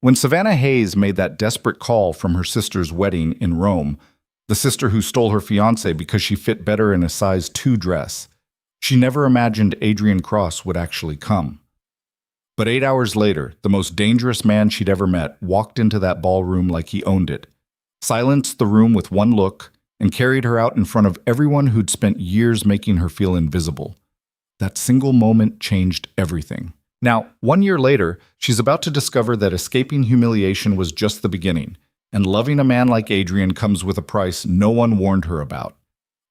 When Savannah Hayes made that desperate call from her sister's wedding in Rome, the sister who stole her fiancé because she fit better in a size 2 dress, she never imagined Adrien Cross would actually come. But 8 hours later, the most dangerous man she'd ever met walked into that ballroom like he owned it, silenced the room with one look, and carried her out in front of everyone who'd spent years making her feel invisible. That single moment changed everything. Now, 1 year later, she's about to discover that escaping humiliation was just the beginning, and loving a man like Adrien comes with a price no one warned her about.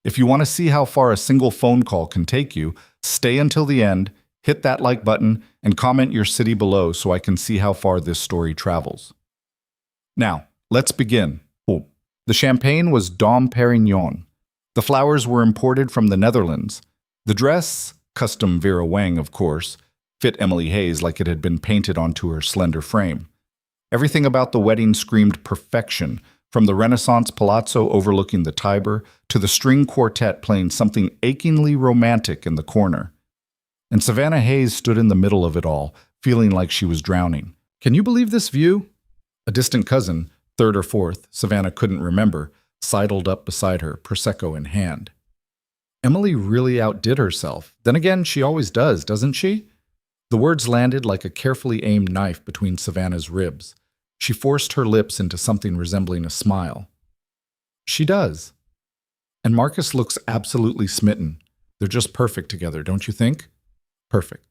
If you want to see how far a single phone call can take you, stay until the end, hit that like button, and comment your city below so I can see how far this story travels. Now, let's begin. The champagne was Dom Perignon. The flowers were imported from the Netherlands. The dress, custom Vera Wang of course, fit Emily Hayes like it had been painted onto her slender frame. Everything about the wedding screamed perfection, from the Renaissance palazzo overlooking the Tiber to the string quartet playing something achingly romantic in the corner. And Savannah Hayes stood in the middle of it all, feeling like she was drowning. Can you believe this view? A distant cousin, third or fourth, Savannah couldn't remember, sidled up beside her, Prosecco in hand. Emily really outdid herself. Then again, she always does, doesn't she? The words landed like a carefully aimed knife between Savannah's ribs. She forced her lips into something resembling a smile. She does. And Marcus looks absolutely smitten. They're just perfect together, don't you think? Perfect.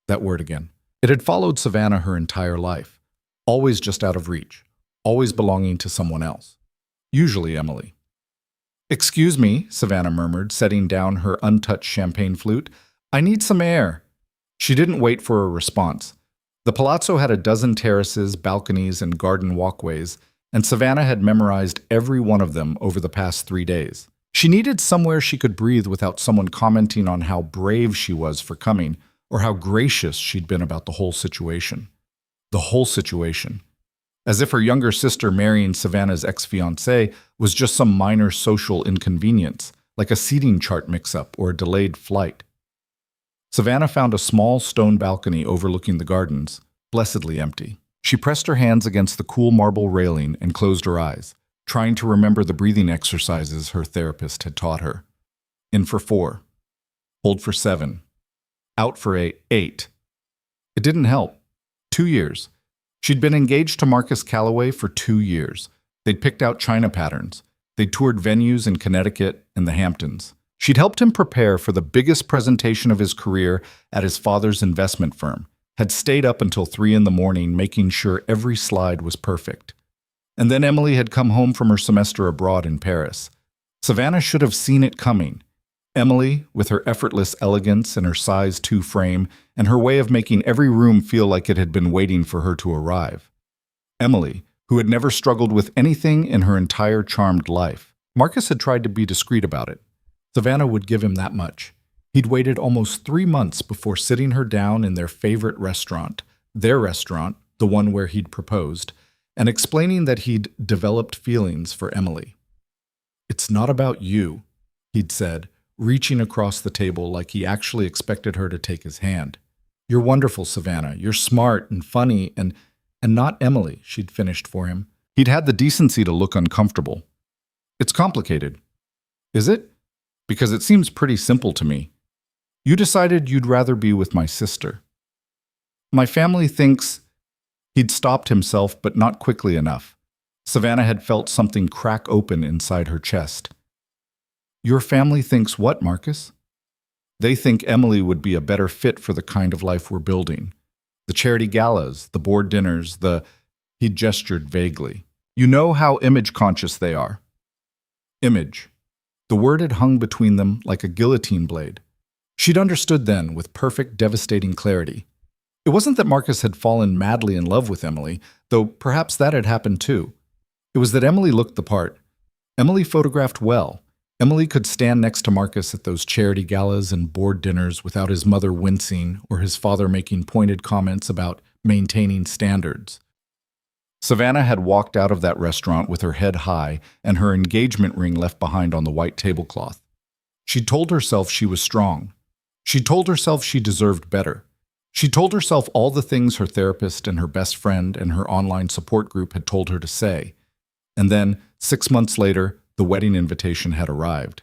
That word again. It had followed Savannah her entire life. Always just out of reach. Always belonging to someone else. Usually Emily. "Excuse me," Savannah murmured, setting down her untouched champagne flute. "I need some air." She didn't wait for a response. The palazzo had a dozen terraces, balconies, and garden walkways, and Savannah had memorized every one of them over the past 3 days. She needed somewhere she could breathe without someone commenting on how brave she was for coming, or how gracious she'd been about the whole situation. The whole situation. As if her younger sister marrying Savannah's ex-fiancé was just some minor social inconvenience, like a seating chart mix-up or a delayed flight. Savannah found a small stone balcony overlooking the gardens, blessedly empty. She pressed her hands against the cool marble railing and closed her eyes, trying to remember the breathing exercises her therapist had taught her. In for 4. Hold for 7. Out for 8. It didn't help. 2 years. She'd been engaged to Marcus Calloway for 2 years. They'd picked out china patterns. They'd toured venues in Connecticut and the Hamptons. She'd helped him prepare for the biggest presentation of his career at his father's investment firm, had stayed up until 3 in the morning making sure every slide was perfect. And then Emily had come home from her semester abroad in Paris. Savannah should have seen it coming. Emily, with her effortless elegance and her size 2 frame, and her way of making every room feel like it had been waiting for her to arrive. Emily, who had never struggled with anything in her entire charmed life. Marcus had tried to be discreet about it. Savannah would give him that much. He'd waited almost 3 months before sitting her down in their favorite restaurant, their restaurant, the one where he'd proposed, and explaining that he'd developed feelings for Emily. "It's not about you," he'd said, reaching across the table like he actually expected her to take his hand. "You're wonderful, Savannah. You're smart and funny and not Emily," she'd finished for him. He'd had the decency to look uncomfortable. "It's complicated." "Is it? Because it seems pretty simple to me. You decided you'd rather be with my sister." "My family thinks—" He'd stopped himself, but not quickly enough. Savannah had felt something crack open inside her chest. "Your family thinks what, Marcus?" "They think Emily would be a better fit for the kind of life we're building. The charity galas, the board dinners, He'd gestured vaguely. "You know how image-conscious they are." Image. The word had hung between them like a guillotine blade. She'd understood then, with perfect, devastating clarity. It wasn't that Marcus had fallen madly in love with Emily, though perhaps that had happened too. It was that Emily looked the part. Emily photographed well. Emily could stand next to Marcus at those charity galas and board dinners without his mother wincing or his father making pointed comments about maintaining standards. Savannah had walked out of that restaurant with her head high and her engagement ring left behind on the white tablecloth. She'd told herself she was strong. She'd told herself she deserved better. She told herself all the things her therapist and her best friend and her online support group had told her to say. And then, 6 months later, the wedding invitation had arrived.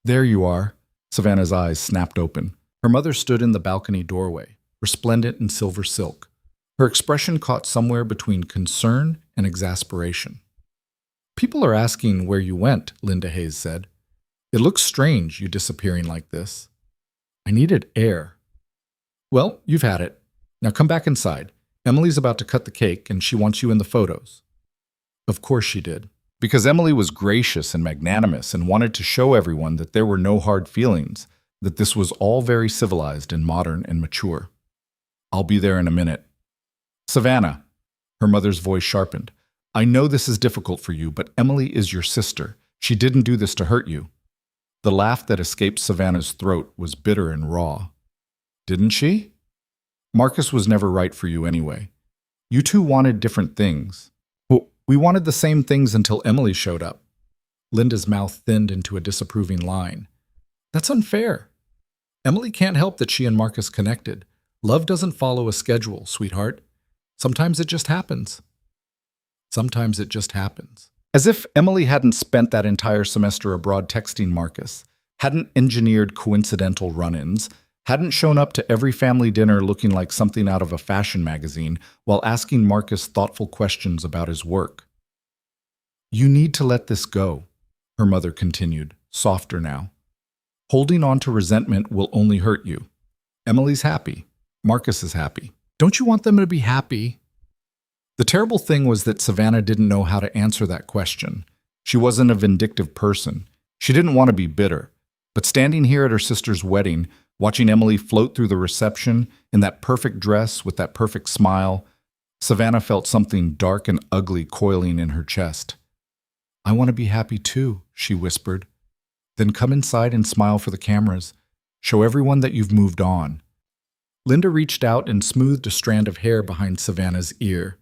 "There you are." Savannah's eyes snapped open. Her mother stood in the balcony doorway, resplendent in silver silk. Her expression caught somewhere between concern and exasperation. "People are asking where you went," Linda Hayes said. "It looks strange, you disappearing like this." "I needed air." "Well, you've had it. Now come back inside. Emily's about to cut the cake, and she wants you in the photos." Of course she did. Because Emily was gracious and magnanimous and wanted to show everyone that there were no hard feelings, that this was all very civilized and modern and mature. "I'll be there in a minute." "Savannah," her mother's voice sharpened, "I know this is difficult for you, but Emily is your sister. She didn't do this to hurt you." The laugh that escaped Savannah's throat was bitter and raw. "Didn't she? Marcus was never right for you anyway. You two wanted different things. Well, we wanted the same things until Emily showed up." Linda's mouth thinned into a disapproving line. "That's unfair. Emily can't help that she and Marcus connected. Love doesn't follow a schedule, sweetheart. Sometimes it just happens." Sometimes it just happens. As if Emily hadn't spent that entire semester abroad texting Marcus, hadn't engineered coincidental run-ins, hadn't shown up to every family dinner looking like something out of a fashion magazine while asking Marcus thoughtful questions about his work. "You need to let this go," her mother continued, softer now. "Holding on to resentment will only hurt you. Emily's happy. Marcus is happy. Don't you want them to be happy?" The terrible thing was that Savannah didn't know how to answer that question. She wasn't a vindictive person. She didn't want to be bitter. But standing here at her sister's wedding, watching Emily float through the reception in that perfect dress with that perfect smile, Savannah felt something dark and ugly coiling in her chest. "I want to be happy too," she whispered. "Then come inside and smile for the cameras. Show everyone that you've moved on." Linda reached out and smoothed a strand of hair behind Savannah's ear.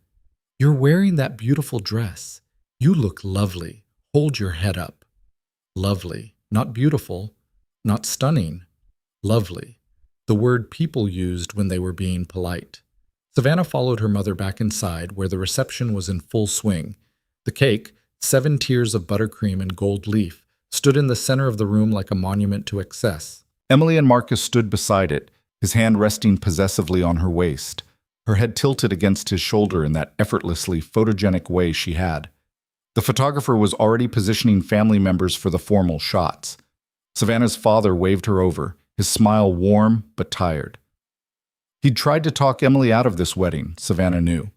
"You're wearing that beautiful dress. You look lovely. Hold your head up." Lovely. Not beautiful. Not stunning. Lovely. The word people used when they were being polite. Savannah followed her mother back inside, where the reception was in full swing. The cake, 7 tiers of buttercream and gold leaf, stood in the center of the room like a monument to excess. Emily and Marcus stood beside it, his hand resting possessively on her waist, her head tilted against his shoulder in that effortlessly photogenic way she had. The photographer was already positioning family members for the formal shots. Savannah's father waved her over, his smile warm but tired. He'd tried to talk Emily out of this wedding, Savannah knew.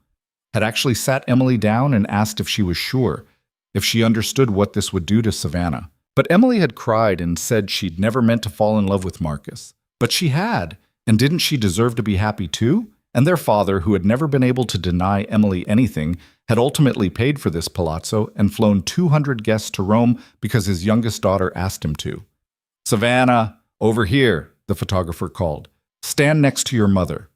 Had actually sat Emily down and asked if she was sure, if she understood what this would do to Savannah. But Emily had cried and said she'd never meant to fall in love with Marcus. But she had, and didn't she deserve to be happy too? And their father, who had never been able to deny Emily anything, had ultimately paid for this palazzo and flown 200 guests to Rome because his youngest daughter asked him to. "Savannah, over here," the photographer called. "Stand next to your mother."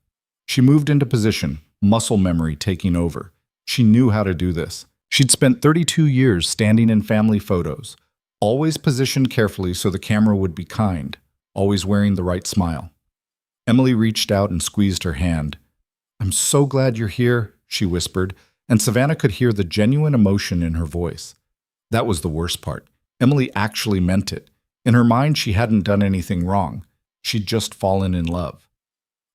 She moved into position, muscle memory taking over. She knew how to do this. She'd spent 32 years standing in family photos, always positioned carefully so the camera would be kind, always wearing the right smile. Emily reached out and squeezed her hand. "I'm so glad you're here," she whispered, and Savannah could hear the genuine emotion in her voice. That was the worst part. Emily actually meant it. In her mind, she hadn't done anything wrong. She'd just fallen in love.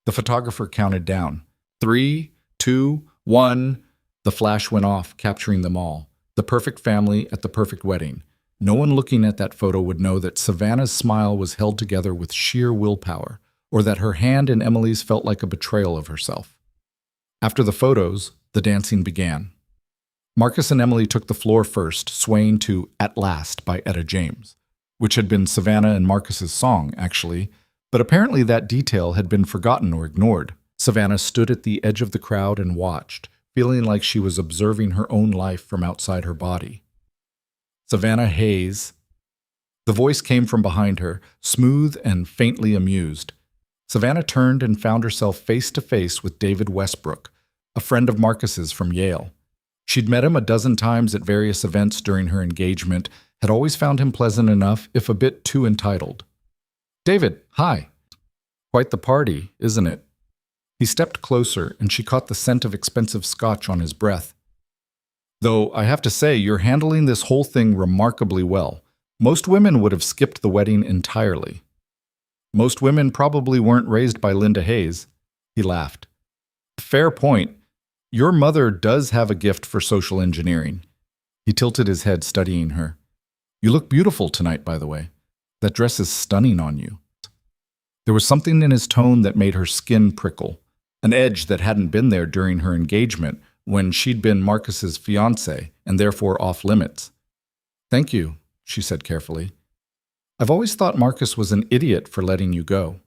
The photographer counted down. 3, 2, 1. The flash went off, capturing them all. The perfect family at the perfect wedding. No one looking at that photo would know that Savannah's smile was held together with sheer willpower, or that her hand in Emily's felt like a betrayal of herself. After the photos, the dancing began. Marcus and Emily took the floor first, swaying to "At Last" by Etta James, which had been Savannah and Marcus's song, actually, but apparently that detail had been forgotten or ignored. Savannah stood at the edge of the crowd and watched, feeling like she was observing her own life from outside her body. "Savannah Hayes." The voice came from behind her, smooth and faintly amused. Savannah turned and found herself face to face with David Westbrook, a friend of Marcus's from Yale. She'd met him a dozen times at various events during her engagement, had always found him pleasant enough, if a bit too entitled. "David, hi." "Quite the party, isn't it?" He stepped closer, and she caught the scent of expensive scotch on his breath. Though I have to say, you're handling this whole thing remarkably well. Most women would have skipped the wedding entirely. Most women probably weren't raised by Linda Hayes. He laughed. Fair point. Your mother does have a gift for social engineering. He tilted his head, studying her. You look beautiful tonight, by the way. That dress is stunning on you. There was something in his tone that made her skin prickle, an edge that hadn't been there during her engagement when she'd been Marcus's fiancée and therefore off limits. Thank you, she said carefully. I've always thought Marcus was an idiot for letting you go.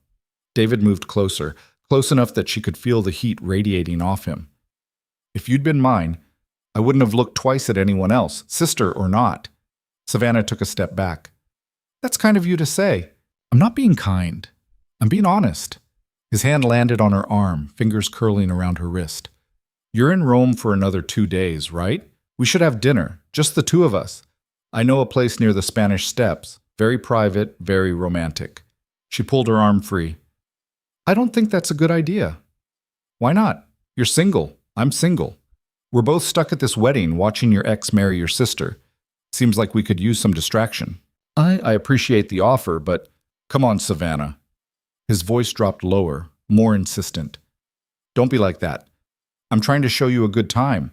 David moved closer, close enough that she could feel the heat radiating off him. If you'd been mine, I wouldn't have looked twice at anyone else, sister or not. Savannah took a step back. That's kind of you to say. I'm not being kind. I'm being honest. His hand landed on her arm, fingers curling around her wrist. You're in Rome for another 2 days, right? We should have dinner, just the two of us. I know a place near the Spanish Steps. Very private, very romantic. She pulled her arm free. I don't think that's a good idea. Why not? You're single. I'm single. We're both stuck at this wedding watching your ex marry your sister. Seems like we could use some distraction. I appreciate the offer, but come on, Savannah. His voice dropped lower, more insistent. Don't be like that. I'm trying to show you a good time.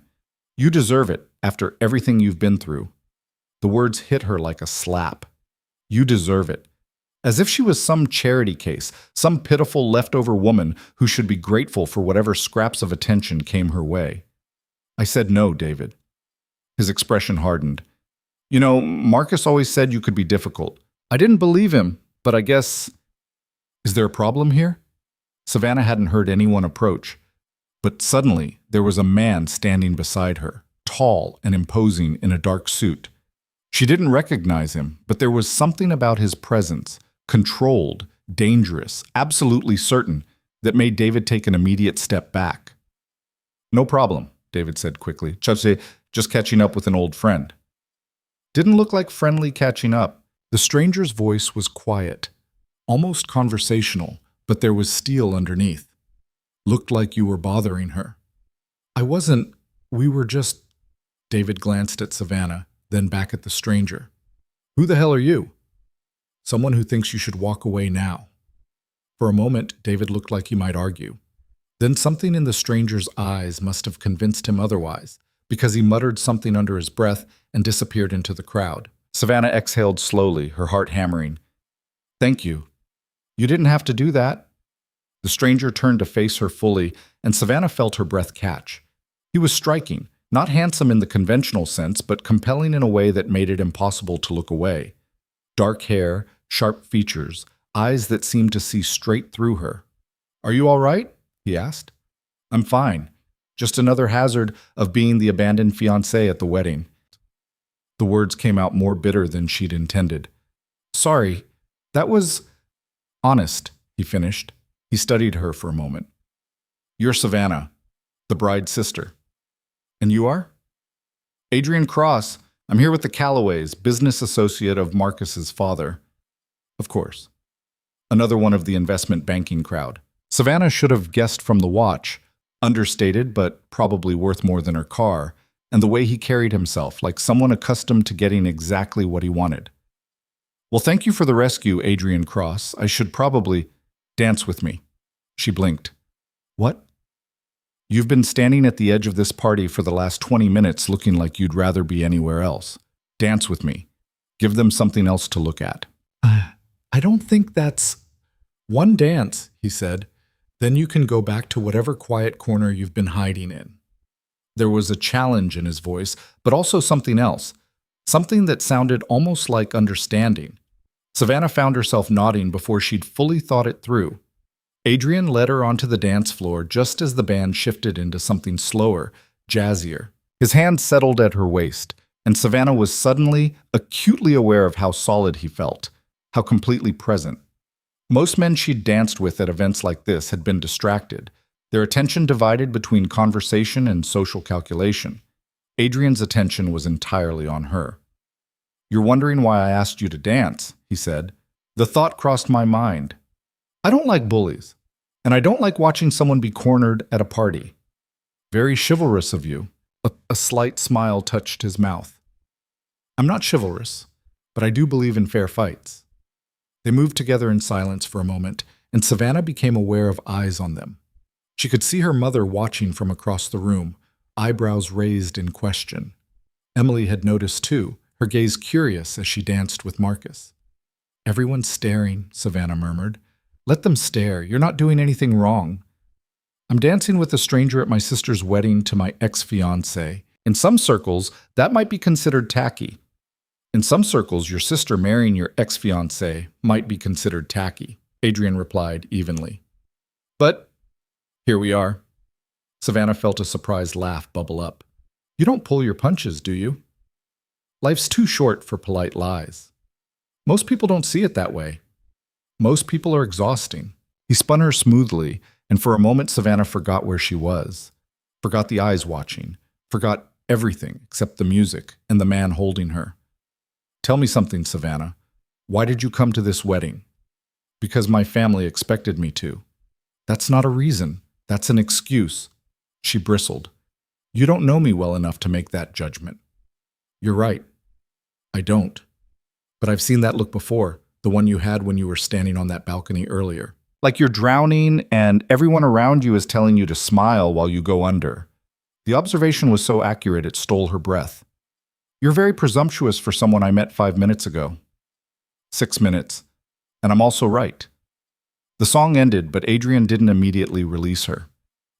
You deserve it after everything you've been through. The words hit her like a slap. You deserve it. As if she was some charity case, some pitiful leftover woman who should be grateful for whatever scraps of attention came her way. I said no, David. His expression hardened. You know, Marcus always said you could be difficult. I didn't believe him, but I guess... Is there a problem here? Savannah hadn't heard anyone approach, but suddenly there was a man standing beside her, tall and imposing in a dark suit. She didn't recognize him, but there was something about his presence, controlled, dangerous, absolutely certain, that made David take an immediate step back. No problem, David said quickly. Just catching up with an old friend. Didn't look like friendly catching up. The stranger's voice was quiet, almost conversational, but there was steel underneath. Looked like you were bothering her. I wasn't. We were just... David glanced at Savannah, then back at the stranger. Who the hell are you? Someone who thinks you should walk away now. For a moment, David looked like he might argue. Then something in the stranger's eyes must have convinced him otherwise, because he muttered something under his breath and disappeared into the crowd. Savannah exhaled slowly, her heart hammering. Thank you. You didn't have to do that. The stranger turned to face her fully, and Savannah felt her breath catch. He was striking, not handsome in the conventional sense, but compelling in a way that made it impossible to look away. Dark hair, sharp features, eyes that seemed to see straight through her. Are you all right? He asked. I'm fine. Just another hazard of being the abandoned fiancé at the wedding. The words came out more bitter than she'd intended. Sorry, that was... honest, he finished. He studied her for a moment. You're Savannah, the bride's sister. And you are? Adrien Cross. I'm here with the Callaways, business associate of Marcus's father. Of course. Another one of the investment banking crowd. Savannah should have guessed from the watch, understated but probably worth more than her car, and the way he carried himself, like someone accustomed to getting exactly what he wanted. Well, thank you for the rescue, Adrien Cross. I should probably... Dance with me. She blinked. What? You've been standing at the edge of this party for the last 20 minutes looking like you'd rather be anywhere else. Dance with me. Give them something else to look at. I don't think that's... One dance, he said. Then you can go back to whatever quiet corner you've been hiding in. There was a challenge in his voice, but also something else. Something that sounded almost like understanding. Savannah found herself nodding before she'd fully thought it through. Adrien led her onto the dance floor just as the band shifted into something slower, jazzier. His hand settled at her waist, and Savannah was suddenly acutely aware of how solid he felt, how completely present. Most men she'd danced with at events like this had been distracted, their attention divided between conversation and social calculation. Adrien's attention was entirely on her. You're wondering why I asked you to dance, he said. The thought crossed my mind. I don't like bullies. And I don't like watching someone be cornered at a party. Very chivalrous of you. A slight smile touched his mouth. I'm not chivalrous, but I do believe in fair fights. They moved together in silence for a moment, and Savannah became aware of eyes on them. She could see her mother watching from across the room, eyebrows raised in question. Emily had noticed too, her gaze curious as she danced with Marcus. Everyone's staring, Savannah murmured. Let them stare. You're not doing anything wrong. I'm dancing with a stranger at my sister's wedding to my ex-fiancé. In some circles, that might be considered tacky. In some circles, your sister marrying your ex-fiancé might be considered tacky, Adrien replied evenly. But here we are. Savannah felt a surprised laugh bubble up. You don't pull your punches, do you? Life's too short for polite lies. Most people don't see it that way. Most people are exhausting. He spun her smoothly, and for a moment Savannah forgot where she was. Forgot the eyes watching. Forgot everything except the music and the man holding her. Tell me something, Savannah. Why did you come to this wedding? Because my family expected me to. That's not a reason. That's an excuse. She bristled. You don't know me well enough to make that judgment. You're right. I don't. But I've seen that look before, the one you had when you were standing on that balcony earlier. Like you're drowning and everyone around you is telling you to smile while you go under. The observation was so accurate it stole her breath. You're very presumptuous for someone I met 5 minutes ago. 6 minutes. And I'm also right. The song ended, but Adrien didn't immediately release her.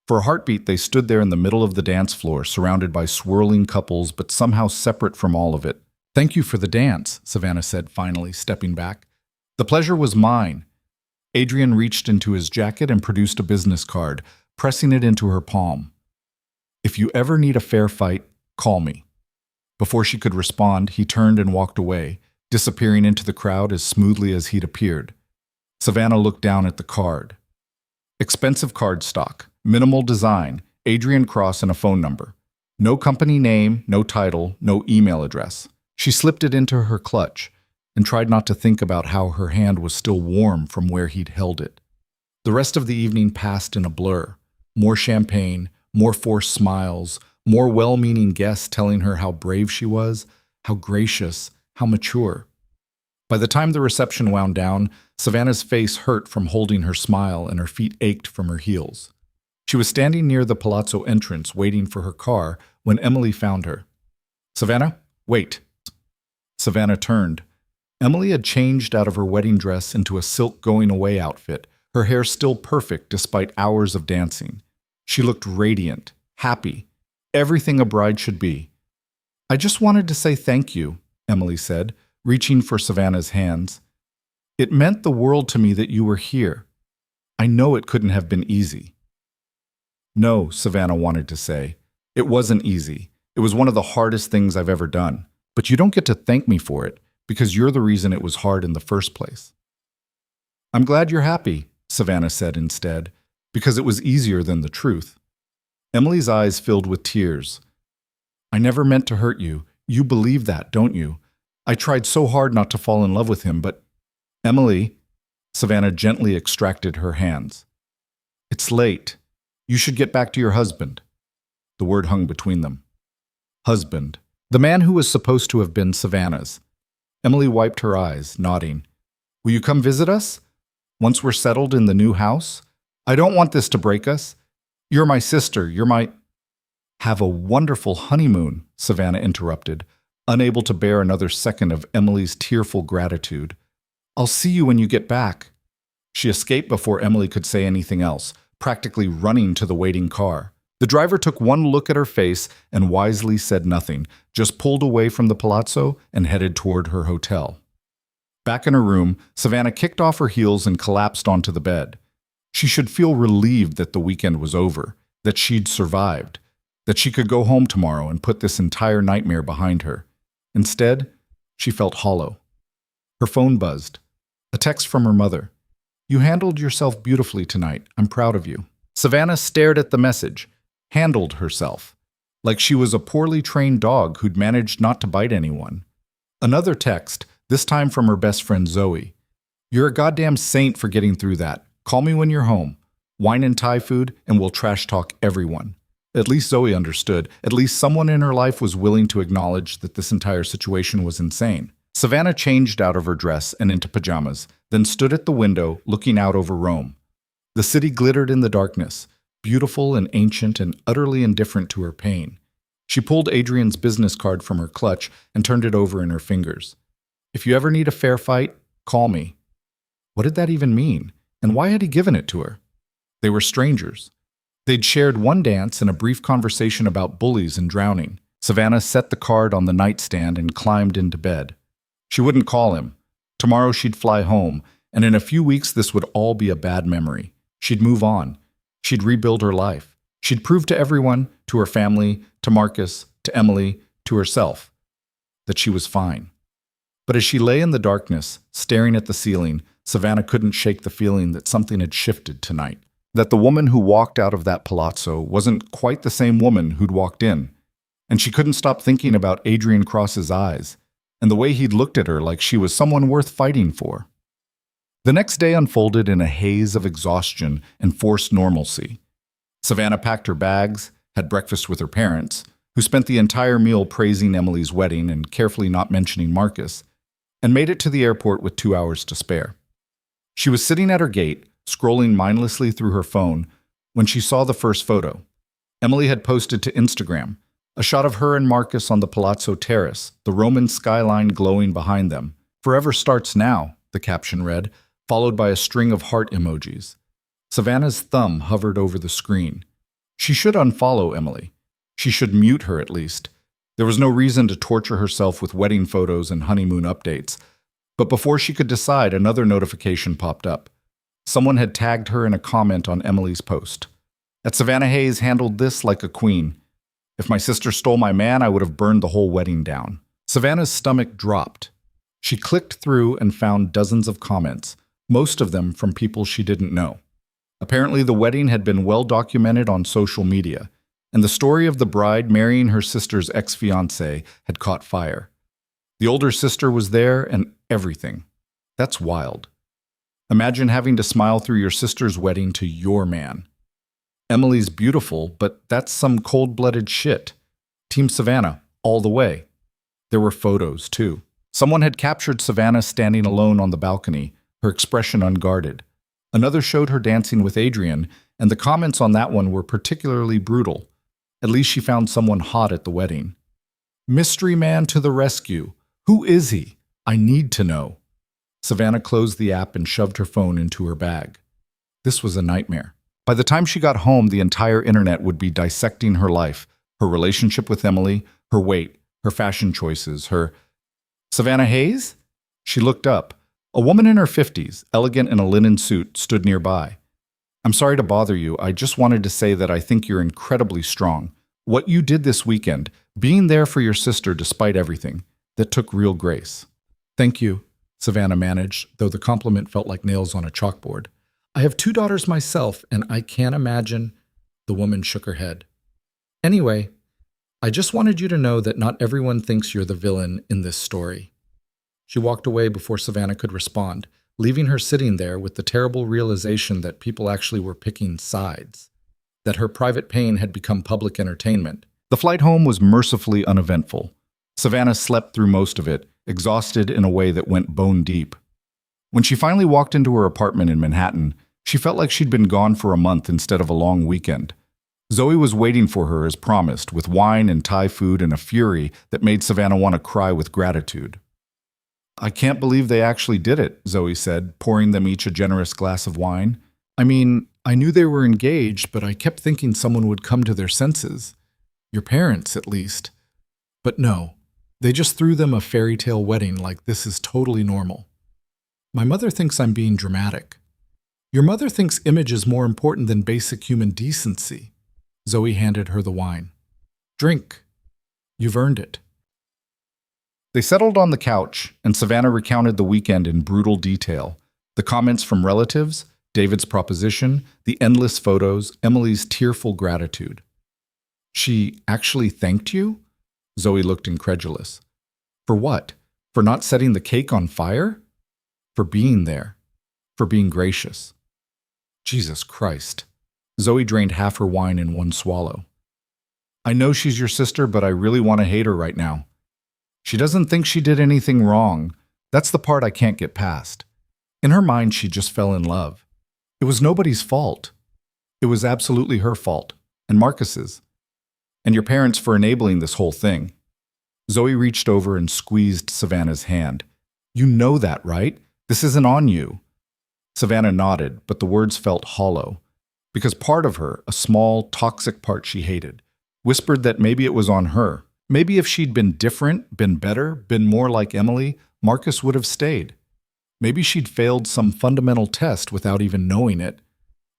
For a heartbeat, they stood there in the middle of the dance floor, surrounded by swirling couples, but somehow separate from all of it. Thank you for the dance, Savannah said, finally, stepping back. The pleasure was mine. Adrien reached into his jacket and produced a business card, pressing it into her palm. If you ever need a fair fight, call me. Before she could respond, he turned and walked away, disappearing into the crowd as smoothly as he'd appeared. Savannah looked down at the card. Expensive cardstock, minimal design, Adrien Cross and a phone number. No company name, no title, no email address. She slipped it into her clutch and tried not to think about how her hand was still warm from where he'd held it. The rest of the evening passed in a blur. More champagne, more forced smiles, more well-meaning guests telling her how brave she was, how gracious, how mature. By the time the reception wound down, Savannah's face hurt from holding her smile and her feet ached from her heels. She was standing near the palazzo entrance waiting for her car when Emily found her. Savannah, wait. Savannah turned. Emily had changed out of her wedding dress into a silk going-away outfit, her hair still perfect despite hours of dancing. She looked radiant, happy, everything a bride should be. I just wanted to say thank you, Emily said, reaching for Savannah's hands. It meant the world to me that you were here. I know it couldn't have been easy. No, Savannah wanted to say. It wasn't easy. It was one of the hardest things I've ever done. But you don't get to thank me for it, because you're the reason it was hard in the first place. I'm glad you're happy, Savannah said instead, because it was easier than the truth. Emily's eyes filled with tears. I never meant to hurt you. You believe that, don't you? I tried so hard not to fall in love with him, but… Emily, Savannah gently extracted her hands. It's late. You should get back to your husband. The word hung between them. Husband. The man who was supposed to have been Savannah's. Emily wiped her eyes, nodding. Will you come visit us? Once we're settled in the new house? I don't want this to break us. You're my sister. You're my… Have a wonderful honeymoon, Savannah interrupted, unable to bear another second of Emily's tearful gratitude. I'll see you when you get back. She escaped before Emily could say anything else, practically running to the waiting car. The driver took one look at her face and wisely said nothing, just pulled away from the palazzo and headed toward her hotel. Back in her room, Savannah kicked off her heels and collapsed onto the bed. She should feel relieved that the weekend was over, that she'd survived, that she could go home tomorrow and put this entire nightmare behind her. Instead, she felt hollow. Her phone buzzed. A text from her mother. You handled yourself beautifully tonight. I'm proud of you. Savannah stared at the message. Handled herself. Like she was a poorly trained dog who'd managed not to bite anyone. Another text, this time from her best friend Zoe. You're a goddamn saint for getting through that. Call me when you're home. wine and Thai food, and we'll trash talk everyone. At least Zoe understood. At least someone in her life was willing to acknowledge that this entire situation was insane. Savannah changed out of her dress and into pajamas, then stood at the window looking out over Rome. The city glittered in the darkness, beautiful and ancient and utterly indifferent to her pain. She pulled Adrien's business card from her clutch and turned it over in her fingers. "If you ever need a fair fight, call me." What did that even mean? And why had he given it to her? They were strangers. They'd shared one dance and a brief conversation about bullies and drowning. Savannah set the card on the nightstand and climbed into bed. She wouldn't call him. Tomorrow she'd fly home, and in a few weeks this would all be a bad memory. She'd move on. She'd rebuild her life. She'd prove to everyone, to her family, to Marcus, to Emily, to herself, that she was fine. But as she lay in the darkness, staring at the ceiling, Savannah couldn't shake the feeling that something had shifted tonight. That the woman who walked out of that palazzo wasn't quite the same woman who'd walked in. And she couldn't stop thinking about Adrien Cross's eyes, and the way he'd looked at her like she was someone worth fighting for. The next day unfolded in a haze of exhaustion and forced normalcy. Savannah packed her bags, had breakfast with her parents, who spent the entire meal praising Emily's wedding and carefully not mentioning Marcus, and made it to the airport with 2 hours to spare. She was sitting at her gate, scrolling mindlessly through her phone, when she saw the first photo. Emily had posted to Instagram, a shot of her and Marcus on the Palazzo Terrace, the Roman skyline glowing behind them. "Forever starts now," the caption read, followed by a string of heart emojis. Savannah's thumb hovered over the screen. She should unfollow Emily. She should mute her at least. There was no reason to torture herself with wedding photos and honeymoon updates. But before she could decide, another notification popped up. Someone had tagged her in a comment on Emily's post. "At Savannah Hayes handled this like a queen. If my sister stole my man, I would have burned the whole wedding down." Savannah's stomach dropped. She clicked through and found dozens of comments, most of them from people she didn't know. Apparently, the wedding had been well documented on social media, and the story of the bride marrying her sister's ex-fiancé had caught fire. The older sister was there and everything. That's wild. Imagine having to smile through your sister's wedding to your man. Emily's beautiful, but that's some cold-blooded shit. Team Savannah, all the way. There were photos, too. Someone had captured Savannah standing alone on the balcony, her expression unguarded. Another showed her dancing with Adrien, and the comments on that one were particularly brutal. At least she found someone hot at the wedding. "Mystery man to the rescue. Who is he? I need to know." Savannah closed the app and shoved her phone into her bag. This was a nightmare. By the time she got home, the entire internet would be dissecting her life, her relationship with Emily, her weight, her fashion choices, her... "Savannah Hayes?" She looked up. A woman in her 50s, elegant in a linen suit, stood nearby. "I'm sorry to bother you. I just wanted to say that I think you're incredibly strong. What you did this weekend, being there for your sister despite everything, that took real grace." "Thank you," Savannah managed, though the compliment felt like nails on a chalkboard. "I have 2 daughters myself, and I can't imagine—" The woman shook her head. "Anyway, I just wanted you to know that not everyone thinks you're the villain in this story." She walked away before Savannah could respond, leaving her sitting there with the terrible realization that people actually were picking sides, that her private pain had become public entertainment. The flight home was mercifully uneventful. Savannah slept through most of it, exhausted in a way that went bone deep. When she finally walked into her apartment in Manhattan, she felt like she'd been gone for a month instead of a long weekend. Zoe was waiting for her as promised, with wine and Thai food and a fury that made Savannah want to cry with gratitude. "I can't believe they actually did it," Zoe said, pouring them each a generous glass of wine. "I mean, I knew they were engaged, but I kept thinking someone would come to their senses. Your parents, at least. But no, they just threw them a fairy tale wedding like this is totally normal. My mother thinks I'm being dramatic." "Your mother thinks image is more important than basic human decency." Zoe handed her the wine. "Drink. You've earned it." They settled on the couch, and Savannah recounted the weekend in brutal detail. The comments from relatives, David's proposition, the endless photos, Emily's tearful gratitude. "She actually thanked you?" Zoe looked incredulous. "For what? For not setting the cake on fire?" "For being there. For being gracious." Jesus Christ. Zoe drained half her wine in one swallow. I know she's your sister, but I really want to hate her right now. She doesn't think she did anything wrong. That's the part I can't get past. In her mind, she just fell in love. It was nobody's fault. It was absolutely her fault, and Marcus's. And your parents for enabling this whole thing. Zoe reached over and squeezed Savannah's hand. You know that, right? This isn't on you. Savannah nodded, but the words felt hollow. Because part of her, a small, toxic part she hated, whispered that maybe it was on her. Maybe if she'd been different, been better, been more like Emily, Marcus would have stayed. Maybe she'd failed some fundamental test without even knowing it.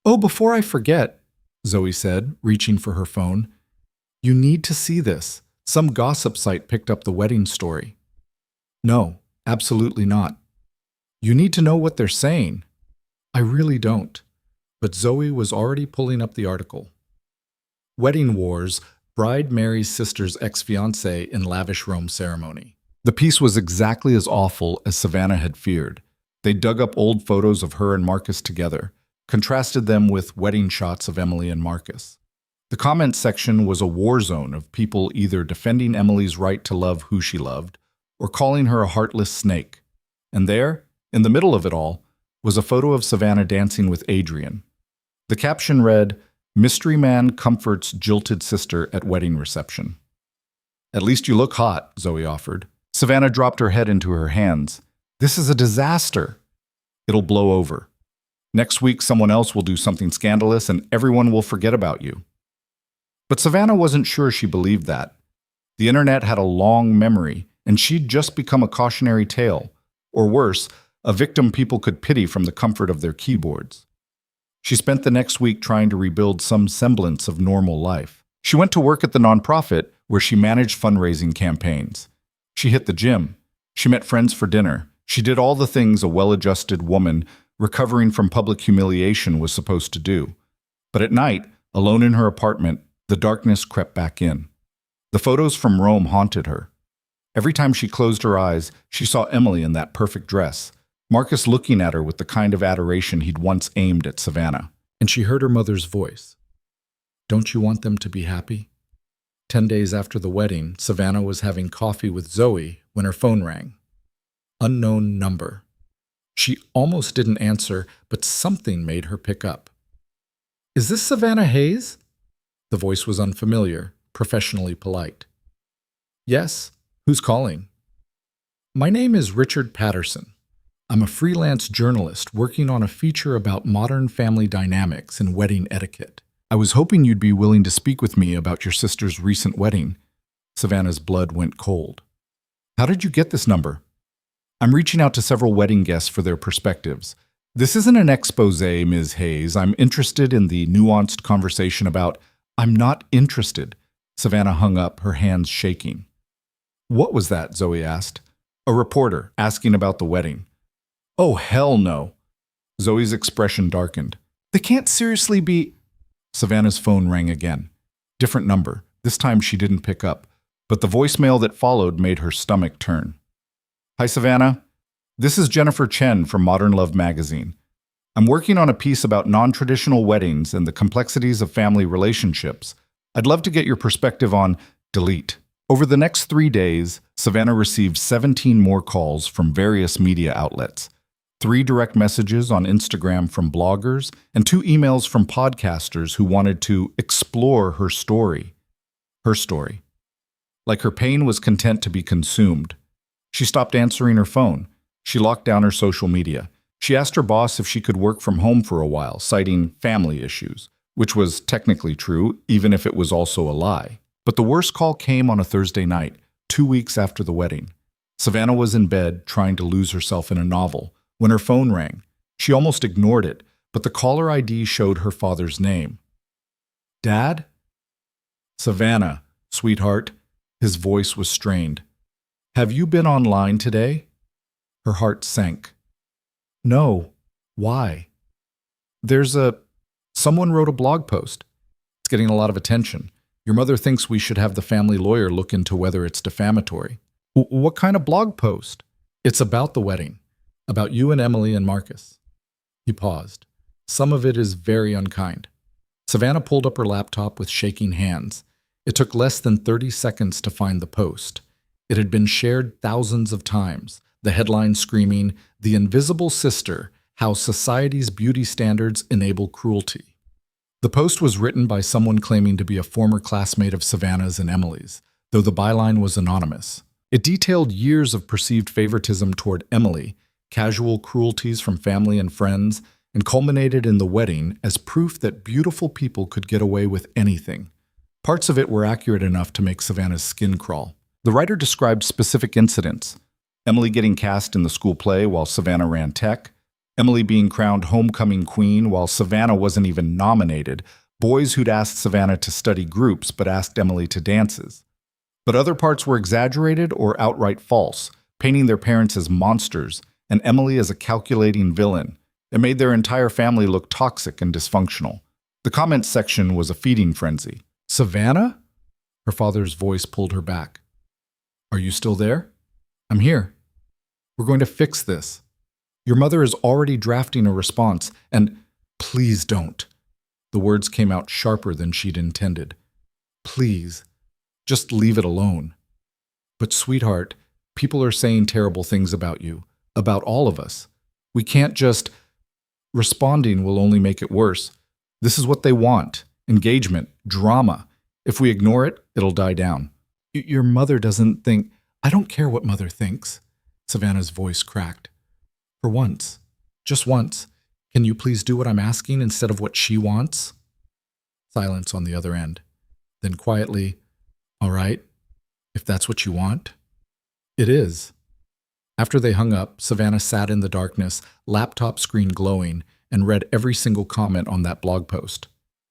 Oh, before I forget, Zoe said, reaching for her phone, you need to see this. Some gossip site picked up the wedding story. No, absolutely not. You need to know what they're saying. I really don't. But Zoe was already pulling up the article. Wedding Wars, Bride marries sister's ex-fiancé in lavish Rome ceremony. The piece was exactly as awful as Savannah had feared. They dug up old photos of her and Marcus together, contrasted them with wedding shots of Emily and Marcus. The comment section was a war zone of people either defending Emily's right to love who she loved or calling her a heartless snake. And there, in the middle of it all, was a photo of Savannah dancing with Adrien. The caption read, Mystery man comforts jilted sister at wedding reception. At least you look hot, Zoe offered. Savannah dropped her head into her hands. This is a disaster. It'll blow over. Next week, someone else will do something scandalous and everyone will forget about you. But Savannah wasn't sure she believed that. The internet had a long memory, and she'd just become a cautionary tale, or worse, a victim people could pity from the comfort of their keyboards. She spent the next week trying to rebuild some semblance of normal life. She went to work at the nonprofit where she managed fundraising campaigns. She hit the gym. She met friends for dinner. She did all the things a well-adjusted woman recovering from public humiliation was supposed to do. But at night, alone in her apartment, the darkness crept back in. The photos from Rome haunted her. Every time she closed her eyes, she saw Emily in that perfect dress, Marcus looking at her with the kind of adoration he'd once aimed at Savannah. And she heard her mother's voice. Don't you want them to be happy? 10 days after the wedding, Savannah was having coffee with Zoe when her phone rang. Unknown number. She almost didn't answer, but something made her pick up. Is this Savannah Hayes? The voice was unfamiliar, professionally polite. Yes, who's calling? My name is Richard Patterson. I'm a freelance journalist working on a feature about modern family dynamics and wedding etiquette. I was hoping you'd be willing to speak with me about your sister's recent wedding. Savannah's blood went cold. How did you get this number? I'm reaching out to several wedding guests for their perspectives. This isn't an expose, Ms. Hayes. I'm interested in the nuanced conversation about I'm not interested. Savannah hung up, her hands shaking. What was that? Zoe asked. A reporter asking about the wedding. Oh, hell no. Zoe's expression darkened. They can't seriously be... Savannah's phone rang again. Different number. This time she didn't pick up, but the voicemail that followed made her stomach turn. Hi, Savannah. This is Jennifer Chen from Modern Love magazine. I'm working on a piece about non-traditional weddings and the complexities of family relationships. I'd love to get your perspective on delete. Over the next 3 days, Savannah received 17 more calls from various media outlets, 3 direct messages on Instagram from bloggers, and 2 emails from podcasters who wanted to explore her story. Her story. Like her pain was content to be consumed. She stopped answering her phone. She locked down her social media. She asked her boss if she could work from home for a while, citing family issues, which was technically true, even if it was also a lie. But the worst call came on a Thursday night, 2 weeks after the wedding. Savannah was in bed, trying to lose herself in a novel, when her phone rang. She almost ignored it, but the caller ID showed her father's name. Dad? Savannah, sweetheart. His voice was strained. Have you been online today? Her heart sank. No. Why? Someone wrote a blog post. It's getting a lot of attention. Your mother thinks we should have the family lawyer look into whether it's defamatory. What kind of blog post? It's about the wedding. About you and Emily and Marcus. He paused. Some of it is very unkind. Savannah pulled up her laptop with shaking hands. It took less than 30 seconds to find the post. It had been shared thousands of times, the headline screaming, "The Invisible Sister, How Society's Beauty Standards Enable Cruelty." The post was written by someone claiming to be a former classmate of Savannah's and Emily's, though the byline was anonymous. It detailed years of perceived favoritism toward Emily, casual cruelties from family and friends, and culminated in the wedding as proof that beautiful people could get away with anything. Parts of it were accurate enough to make Savannah's skin crawl. The writer described specific incidents: Emily getting cast in the school play while Savannah ran tech, Emily being crowned homecoming queen while Savannah wasn't even nominated, boys who'd asked Savannah to study groups but asked Emily to dances. But other parts were exaggerated or outright false, painting their parents as monsters and Emily as a calculating villain. It made their entire family look toxic and dysfunctional. The comments section was a feeding frenzy. "Savannah?" Her father's voice pulled her back. "Are you still there? I'm here. We're going to fix this. Your mother is already drafting a response, and please don't." The words came out sharper than she'd intended. "Please, just leave it alone." "But sweetheart, people are saying terrible things about you, about all of us. We can't just..." "Responding will only make it worse. This is what they want: engagement, drama. If we ignore it, it'll die down." Your mother doesn't think..." "I don't care what mother thinks." Savannah's voice cracked. "For once, just once, can you please do what I'm asking instead of what she wants?" Silence on the other end. Then quietly, "All right, if that's what you want." "It is." After they hung up, Savannah sat in the darkness, laptop screen glowing, and read every single comment on that blog post.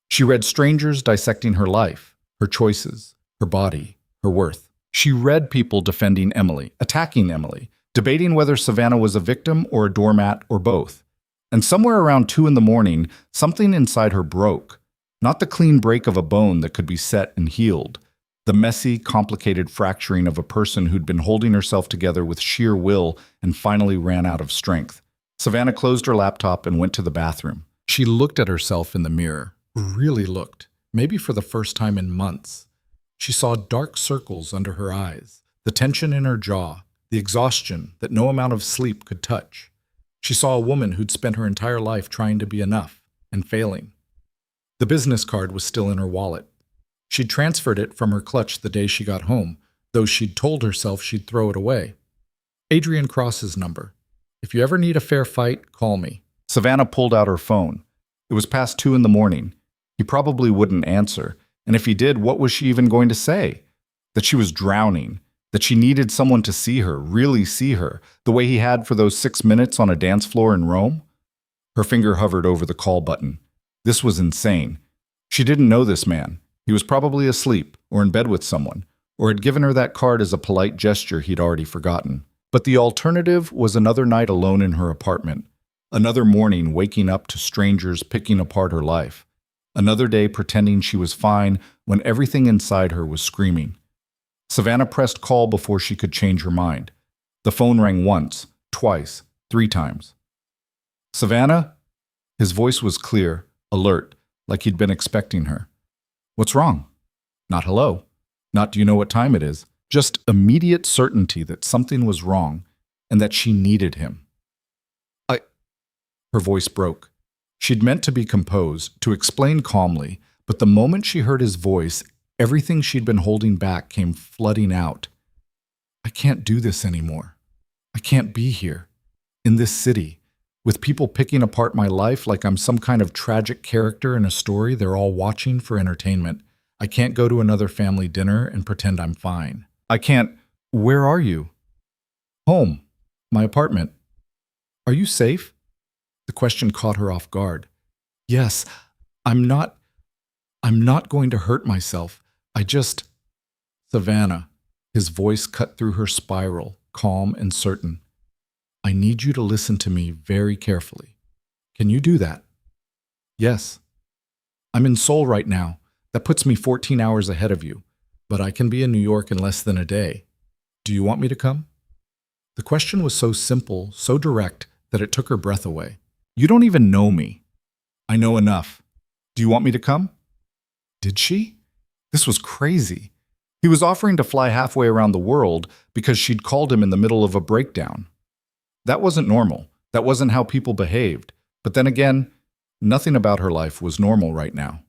She read strangers dissecting her life, her choices, her body, her worth. She read people defending Emily, attacking Emily, debating whether Savannah was a victim or a doormat or both. And somewhere around 2 in the morning, something inside her broke. Not the clean break of a bone that could be set and healed. The messy, complicated fracturing of a person who'd been holding herself together with sheer will and finally ran out of strength. Savannah closed her laptop and went to the bathroom. She looked at herself in the mirror. Really looked. Maybe for the first time in months. She saw dark circles under her eyes, the tension in her jaw, the exhaustion that no amount of sleep could touch. She saw a woman who'd spent her entire life trying to be enough and failing. The business card was still in her wallet. She'd transferred it from her clutch the day she got home, though she'd told herself she'd throw it away. Adrien Cross's number. "If you ever need a fair fight, call me." Savannah pulled out her phone. It was past 2 in the morning. He probably wouldn't answer, and if he did, what was she even going to say? That she was drowning, that she needed someone to see her, really see her, the way he had for those 6 minutes on a dance floor in Rome? Her finger hovered over the call button. This was insane. She didn't know this man. He was probably asleep, or in bed with someone, or had given her that card as a polite gesture he'd already forgotten. But the alternative was another night alone in her apartment, another morning waking up to strangers picking apart her life, another day pretending she was fine when everything inside her was screaming. Savannah pressed call before she could change her mind. The phone rang once, twice, 3 times. "Savannah?" His voice was clear, alert, like he'd been expecting her. "What's wrong?" Not hello. Not do you know what time it is. Just immediate certainty that something was wrong and that she needed him. Her voice broke. She'd meant to be composed, to explain calmly, but the moment she heard his voice, everything she'd been holding back came flooding out. "I can't do this anymore. I can't be here, in this city, with people picking apart my life like I'm some kind of tragic character in a story they're all watching for entertainment. I can't go to another family dinner and pretend I'm fine. I can't..." "Where are you?" "Home. My apartment." "Are you safe?" The question caught her off guard. "Yes, I'm not going to hurt myself. I just..." "Savannah." His voice cut through her spiral, calm and certain. "I need you to listen to me very carefully. Can you do that?" "Yes." "I'm in Seoul right now. That puts me 14 hours ahead of you, but I can be in New York in less than a day. Do you want me to come?" The question was so simple, so direct, that it took her breath away. "You don't even know me." "I know enough." Do you want me to come? Did she? This was crazy. He was offering to fly halfway around the world because she'd called him in the middle of a breakdown. That wasn't normal. That wasn't how people behaved. But then again, nothing about her life was normal right now.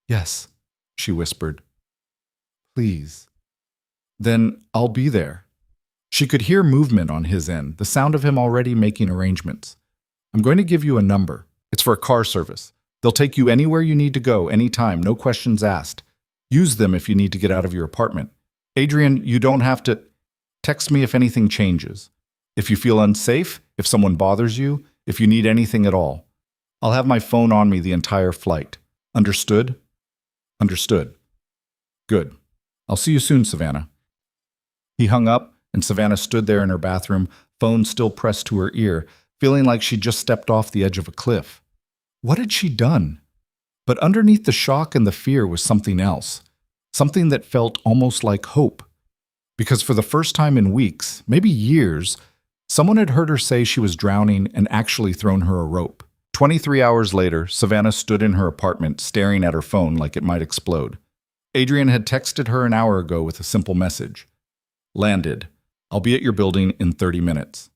Yes, she whispered. Please. Then I'll be there. She could hear movement on his end, the sound of him already making arrangements. I'm going to give you a number. It's for a car service. They'll take you anywhere you need to go, anytime, no questions asked. Use them if you need to get out of your apartment. Adrien, you don't have to... Text me if anything changes. If you feel unsafe, if someone bothers you, if you need anything at all. I'll have my phone on me the entire flight. Understood? Understood. Good. I'll see you soon, Savannah. He hung up, and Savannah stood there in her bathroom, phone still pressed to her ear, feeling like she'd just stepped off the edge of a cliff. What had she done? But underneath the shock and the fear was something else, something that felt almost like hope. Because for the first time in weeks, maybe years, someone had heard her say she was drowning and actually thrown her a rope. 23 hours later, Savannah stood in her apartment staring at her phone like it might explode. Adrien had texted her an hour ago with a simple message. Landed. I'll be at your building in 30 minutes.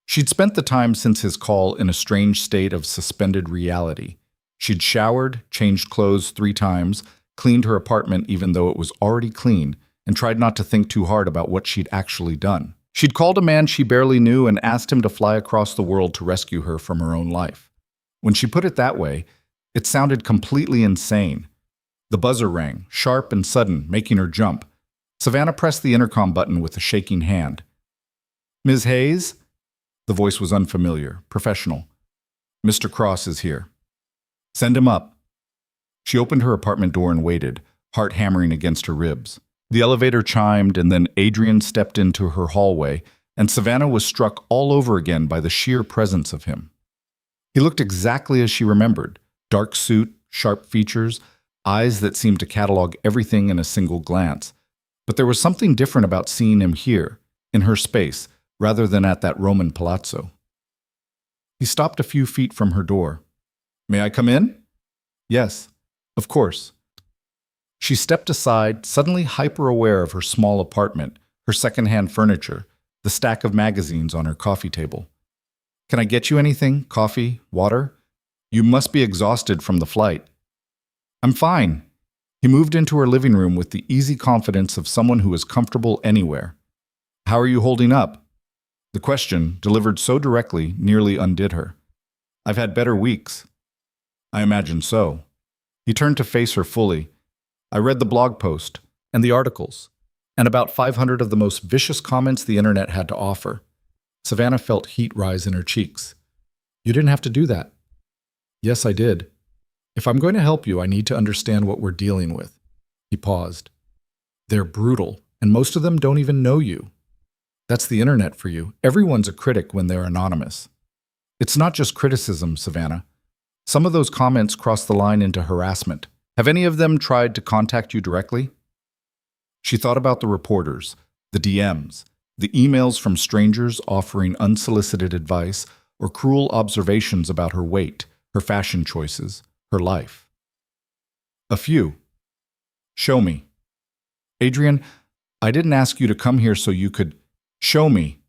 She'd spent the time since his call in a strange state of suspended reality. She'd showered, changed clothes 3 times, cleaned her apartment even though it was already clean, and tried not to think too hard about what she'd actually done. She'd called a man she barely knew and asked him to fly across the world to rescue her from her own life. When she put it that way, it sounded completely insane. The buzzer rang, sharp and sudden, making her jump. Savannah pressed the intercom button with a shaking hand. Ms. Hayes? The voice was unfamiliar, professional. Mr. Cross is here. Send him up. She opened her apartment door and waited, heart hammering against her ribs. The elevator chimed, and then Adrien stepped into her hallway, and Savannah was struck all over again by the sheer presence of him. He looked exactly as she remembered, dark suit, sharp features, eyes that seemed to catalog everything in a single glance. But there was something different about seeing him here, in her space, rather than at that Roman palazzo. He stopped a few feet from her door. May I come in? Yes, of course. She stepped aside, suddenly hyper-aware of her small apartment, her second-hand furniture, the stack of magazines on her coffee table. Can I get you anything? Coffee? Water? You must be exhausted from the flight. I'm fine. He moved into her living room with the easy confidence of someone who is comfortable anywhere. How are you holding up? The question, delivered so directly, nearly undid her. I've had better weeks. I imagine so. He turned to face her fully. I read the blog post, and the articles, and about 500 of the most vicious comments the internet had to offer. Savannah felt heat rise in her cheeks. You didn't have to do that. Yes, I did. If I'm going to help you, I need to understand what we're dealing with. He paused. They're brutal, and most of them don't even know you. That's the internet for you. Everyone's a critic when they're anonymous. It's not just criticism, Savannah. Some of those comments cross the line into harassment. Have any of them tried to contact you directly? She thought about the reporters, the DMs, the emails from strangers offering unsolicited advice or cruel observations about her weight, her fashion choices, her life. A few. Show me. Adrien, I didn't ask you to come here so you could show me.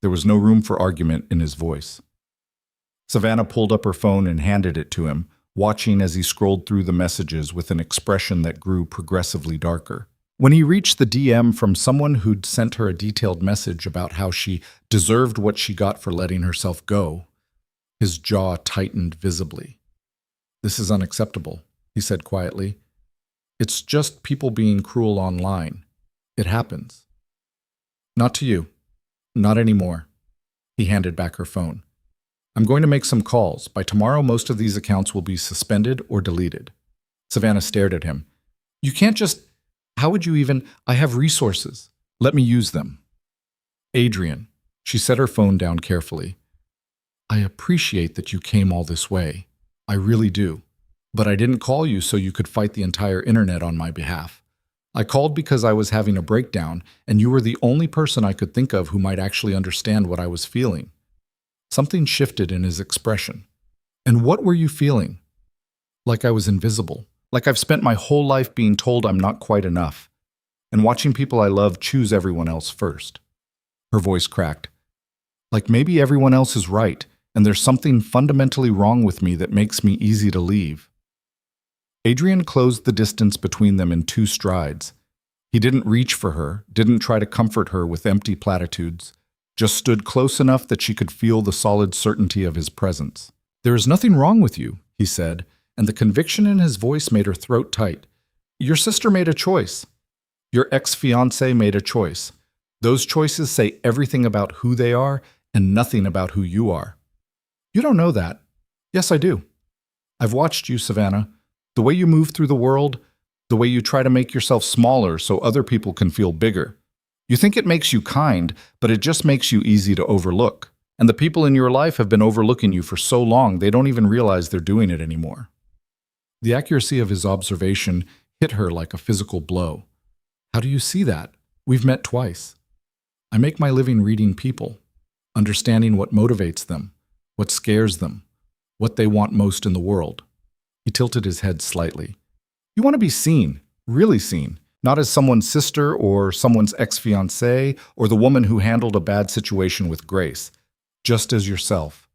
There was no room for argument in his voice. Savannah pulled up her phone and handed it to him, watching as he scrolled through the messages with an expression that grew progressively darker. When he reached the DM from someone who'd sent her a detailed message about how she deserved what she got for letting herself go, his jaw tightened visibly. This is unacceptable, he said quietly. It's just people being cruel online. It happens. Not to you. Not anymore. He handed back her phone. I'm going to make some calls. By tomorrow, most of these accounts will be suspended or deleted. Savannah stared at him. You can't just... How would you even... I have resources. Let me use them. Adrien. She set her phone down carefully. I appreciate that you came all this way. I really do. But I didn't call you so you could fight the entire internet on my behalf. I called because I was having a breakdown, and you were the only person I could think of who might actually understand what I was feeling. Something shifted in his expression. And what were you feeling? Like I was invisible. Like I've spent my whole life being told I'm not quite enough, and watching people I love choose everyone else first. Her voice cracked. Like maybe everyone else is right, and there's something fundamentally wrong with me that makes me easy to leave. Adrien closed the distance between them in 2 strides. He didn't reach for her, didn't try to comfort her with empty platitudes, just stood close enough that she could feel the solid certainty of his presence. "There is nothing wrong with you," he said, and the conviction in his voice made her throat tight. "Your sister made a choice. Your ex-fiancé made a choice. Those choices say everything about who they are and nothing about who you are." "You don't know that." "Yes, I do. I've watched you, Savannah. The way you move through the world, the way you try to make yourself smaller so other people can feel bigger. You think it makes you kind, but it just makes you easy to overlook. And the people in your life have been overlooking you for so long they don't even realize they're doing it anymore." The accuracy of his observation hit her like a physical blow. "How do you see that? We've met twice. I make my living reading people, understanding what motivates them, what scares them, what they want most in the world." He tilted his head slightly. "You want to be seen, really seen, not as someone's sister or someone's ex-fiancée or the woman who handled a bad situation with grace, just as yourself."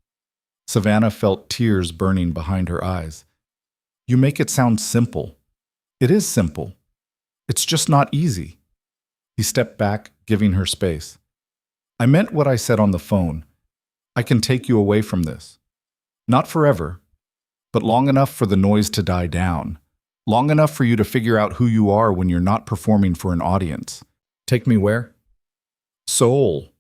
Savannah felt tears burning behind her eyes. "You make it sound simple. It is simple. It's just not easy." He stepped back, giving her space. "I meant what I said on the phone. I can take you away from this. Not forever, but long enough for the noise to die down. Long enough for you to figure out who you are when you're not performing for an audience." "Take me where?" "Seoul.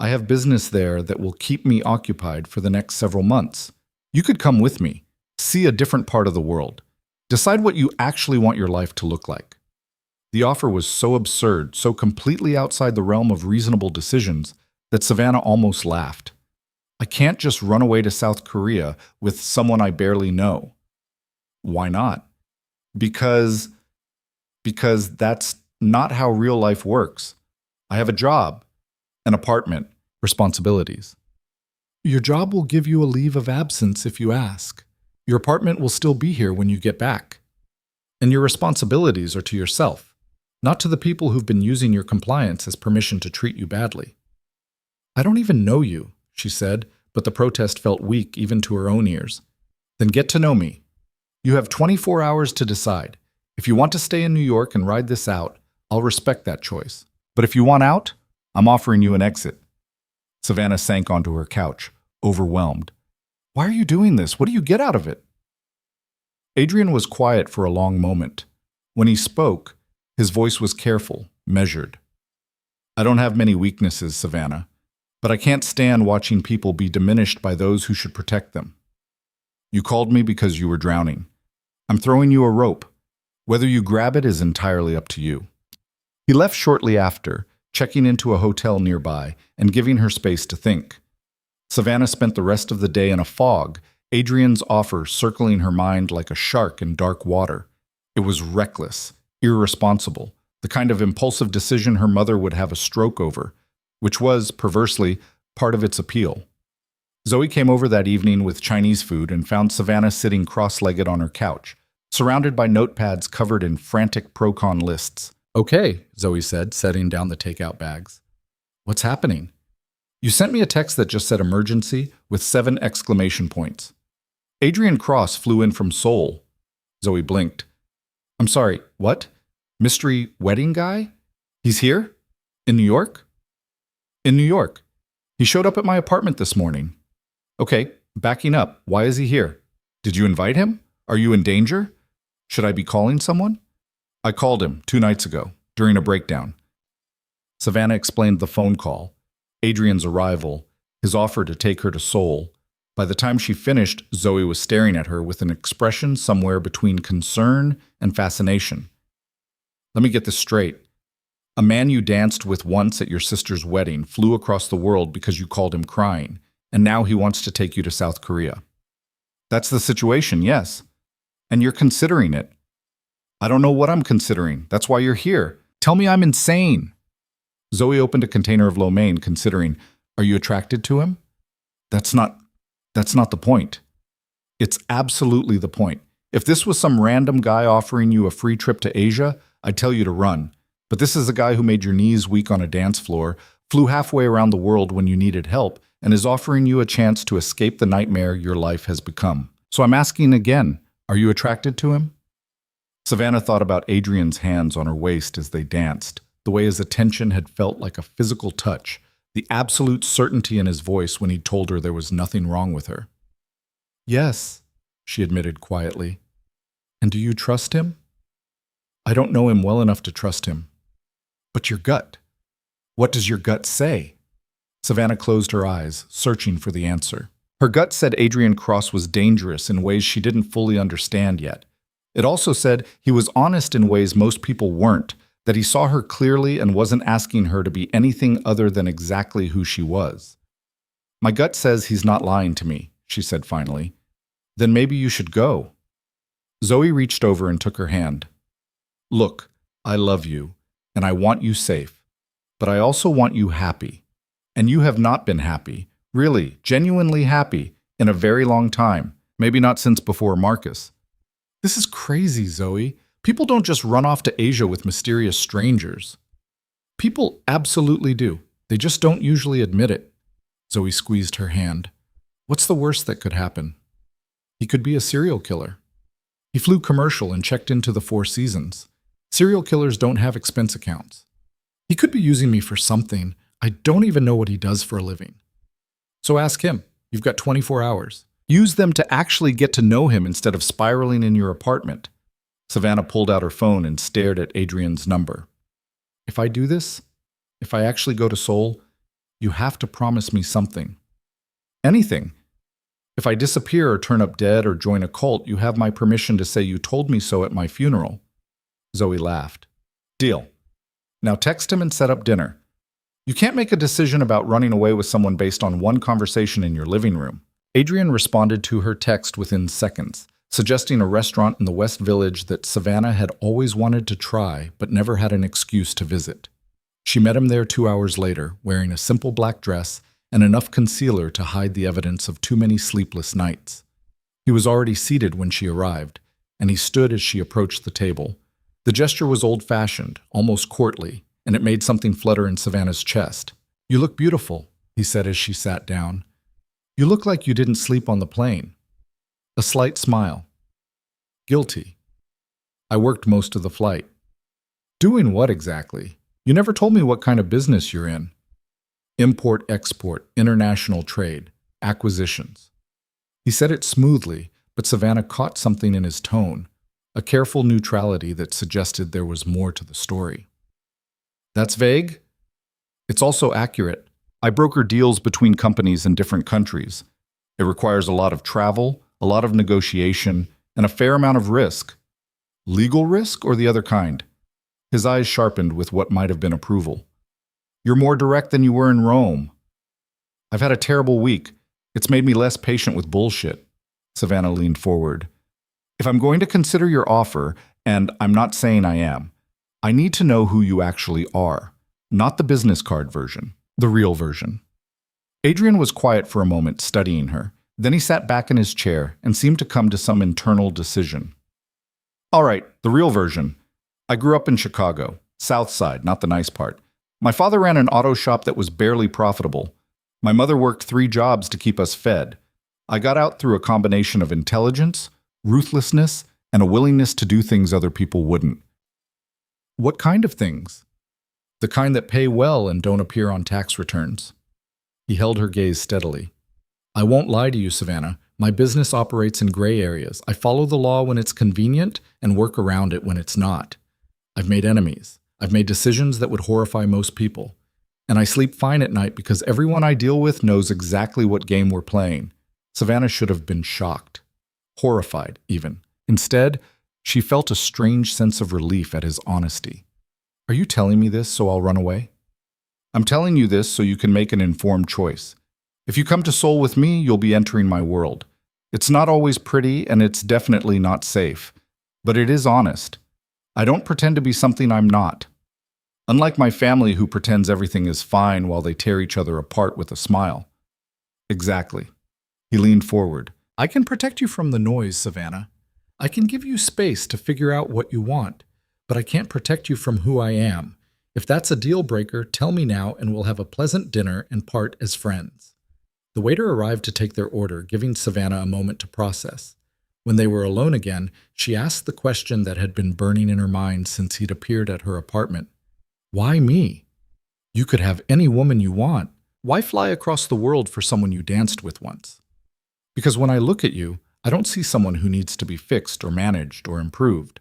I have business there that will keep me occupied for the next several months. You could come with me, see a different part of the world, decide what you actually want your life to look like." The offer was so absurd, so completely outside the realm of reasonable decisions, that Savannah almost laughed. "I can't just run away to South Korea with someone I barely know." "Why not?" Because that's not how real life works. I have a job, an apartment, responsibilities." "Your job will give you a leave of absence if you ask. Your apartment will still be here when you get back. And your responsibilities are to yourself, not to the people who've been using your compliance as permission to treat you badly." "I don't even know you," she said, but the protest felt weak even to her own ears. "Then get to know me. You have 24 hours to decide. If you want to stay in New York and ride this out, I'll respect that choice. But if you want out, I'm offering you an exit." Savannah sank onto her couch, overwhelmed. "Why are you doing this? What do you get out of it?" Adrien was quiet for a long moment. When he spoke, his voice was careful, measured. "I don't have many weaknesses, Savannah, but I can't stand watching people be diminished by those who should protect them. You called me because you were drowning. I'm throwing you a rope. Whether you grab it is entirely up to you." He left shortly after, checking into a hotel nearby and giving her space to think. Savannah spent the rest of the day in a fog, Adrien's offer circling her mind like a shark in dark water. It was reckless, irresponsible, the kind of impulsive decision her mother would have a stroke over, which was, perversely, part of its appeal. Zoe came over that evening with Chinese food and found Savannah sitting cross-legged on her couch, surrounded by notepads covered in frantic pro-con lists. "Okay," Zoe said, setting down the takeout bags. "What's happening?" "You sent me a text that just said emergency with 7 exclamation points. Adrien Cross flew in from Seoul." Zoe blinked. "I'm sorry, what? Mystery wedding guy? He's here? In New York?" "In New York. He showed up at my apartment this morning." "Okay, backing up. Why is he here? Did you invite him? Are you in danger? Should I be calling someone?" "I called him 2 nights ago, during a breakdown." Savannah explained the phone call, Adrien's arrival, his offer to take her to Seoul. By the time she finished, Zoe was staring at her with an expression somewhere between concern and fascination. "Let me get this straight. A man you danced with once at your sister's wedding flew across the world because you called him crying, and now he wants to take you to South Korea." "That's the situation, yes. And you're considering it." "I don't know what I'm considering. That's why you're here. Tell me I'm insane." Zoe opened a container of lo mein, considering, "Are you attracted to him?" That's not the point." "It's absolutely the point. If this was some random guy offering you a free trip to Asia, I'd tell you to run. But this is a guy who made your knees weak on a dance floor, flew halfway around the world when you needed help, and is offering you a chance to escape the nightmare your life has become. So I'm asking again, are you attracted to him? Savannah thought about Adrien's hands on her waist as they danced, the way his attention had felt like a physical touch, the absolute certainty in his voice when he'd told her there was nothing wrong with her. Yes, she admitted quietly. And do you trust him? I don't know him well enough to trust him. But your gut. What does your gut say? Savannah closed her eyes, searching for the answer. Her gut said Adrien Cross was dangerous in ways she didn't fully understand yet. It also said he was honest in ways most people weren't, that he saw her clearly and wasn't asking her to be anything other than exactly who she was. My gut says he's not lying to me, she said finally. Then maybe you should go. Zoe reached over and took her hand. Look, I love you, and I want you safe, but I also want you happy. And you have not been happy, really, genuinely happy, in a very long time, maybe not since before Marcus. This is crazy, Zoe. People don't just run off to Asia with mysterious strangers. People absolutely do. They just don't usually admit it. Zoe squeezed her hand. What's the worst that could happen? He could be a serial killer. He flew commercial and checked into the Four Seasons. Serial killers don't have expense accounts. He could be using me for something. I don't even know what he does for a living. So ask him. You've got 24 hours. Use them to actually get to know him instead of spiraling in your apartment. Savannah pulled out her phone and stared at Adrien's number. If I do this, if I actually go to Seoul, you have to promise me something. Anything. If I disappear or turn up dead or join a cult, you have my permission to say you told me so at my funeral. Zoe laughed. Deal. Now text him and set up dinner. You can't make a decision about running away with someone based on one conversation in your living room. Adrien responded to her text within seconds, suggesting a restaurant in the West Village that Savannah had always wanted to try but never had an excuse to visit. She met him there 2 hours later, wearing a simple black dress and enough concealer to hide the evidence of too many sleepless nights. He was already seated when she arrived, and he stood as she approached the table. The gesture was old-fashioned, almost courtly, and it made something flutter in Savannah's chest. You look beautiful, he said as she sat down. You look like you didn't sleep on the plane. A slight smile. Guilty. I worked most of the flight. Doing what exactly? You never told me what kind of business you're in. Import-export, international trade, acquisitions. He said it smoothly, but Savannah caught something in his tone, a careful neutrality that suggested there was more to the story. That's vague? It's also accurate. I broker deals between companies in different countries. It requires a lot of travel, a lot of negotiation, and a fair amount of risk. Legal risk or the other kind? His eyes sharpened with what might have been approval. You're more direct than you were in Rome. I've had a terrible week. It's made me less patient with bullshit. Savannah leaned forward. If I'm going to consider your offer, and I'm not saying I am, I need to know who you actually are, not the business card version, the real version. Adrien was quiet for a moment, studying her. Then he sat back in his chair and seemed to come to some internal decision. All right, the real version. I grew up in Chicago, South Side, not the nice part. My father ran an auto shop that was barely profitable. My mother worked 3 jobs to keep us fed. I got out through a combination of intelligence, ruthlessness, and a willingness to do things other people wouldn't. What kind of things? The kind that pay well and don't appear on tax returns. He held her gaze steadily. I won't lie to you, Savannah. My business operates in gray areas. I follow the law when it's convenient and work around it when it's not. I've made enemies. I've made decisions that would horrify most people. And I sleep fine at night because everyone I deal with knows exactly what game we're playing. Savannah should have been shocked. Horrified, even. Instead, she felt a strange sense of relief at his honesty. Are you telling me this so I'll run away? I'm telling you this so you can make an informed choice. If you come to Seoul with me, you'll be entering my world. It's not always pretty, and it's definitely not safe. But it is honest. I don't pretend to be something I'm not. Unlike my family who pretends everything is fine while they tear each other apart with a smile. Exactly. He leaned forward. I can protect you from the noise, Savannah. I can give you space to figure out what you want, but I can't protect you from who I am. If that's a deal breaker, tell me now and we'll have a pleasant dinner and part as friends." The waiter arrived to take their order, giving Savannah a moment to process. When they were alone again, she asked the question that had been burning in her mind since he'd appeared at her apartment. "Why me? You could have any woman you want. Why fly across the world for someone you danced with once?" "Because when I look at you, I don't see someone who needs to be fixed or managed or improved.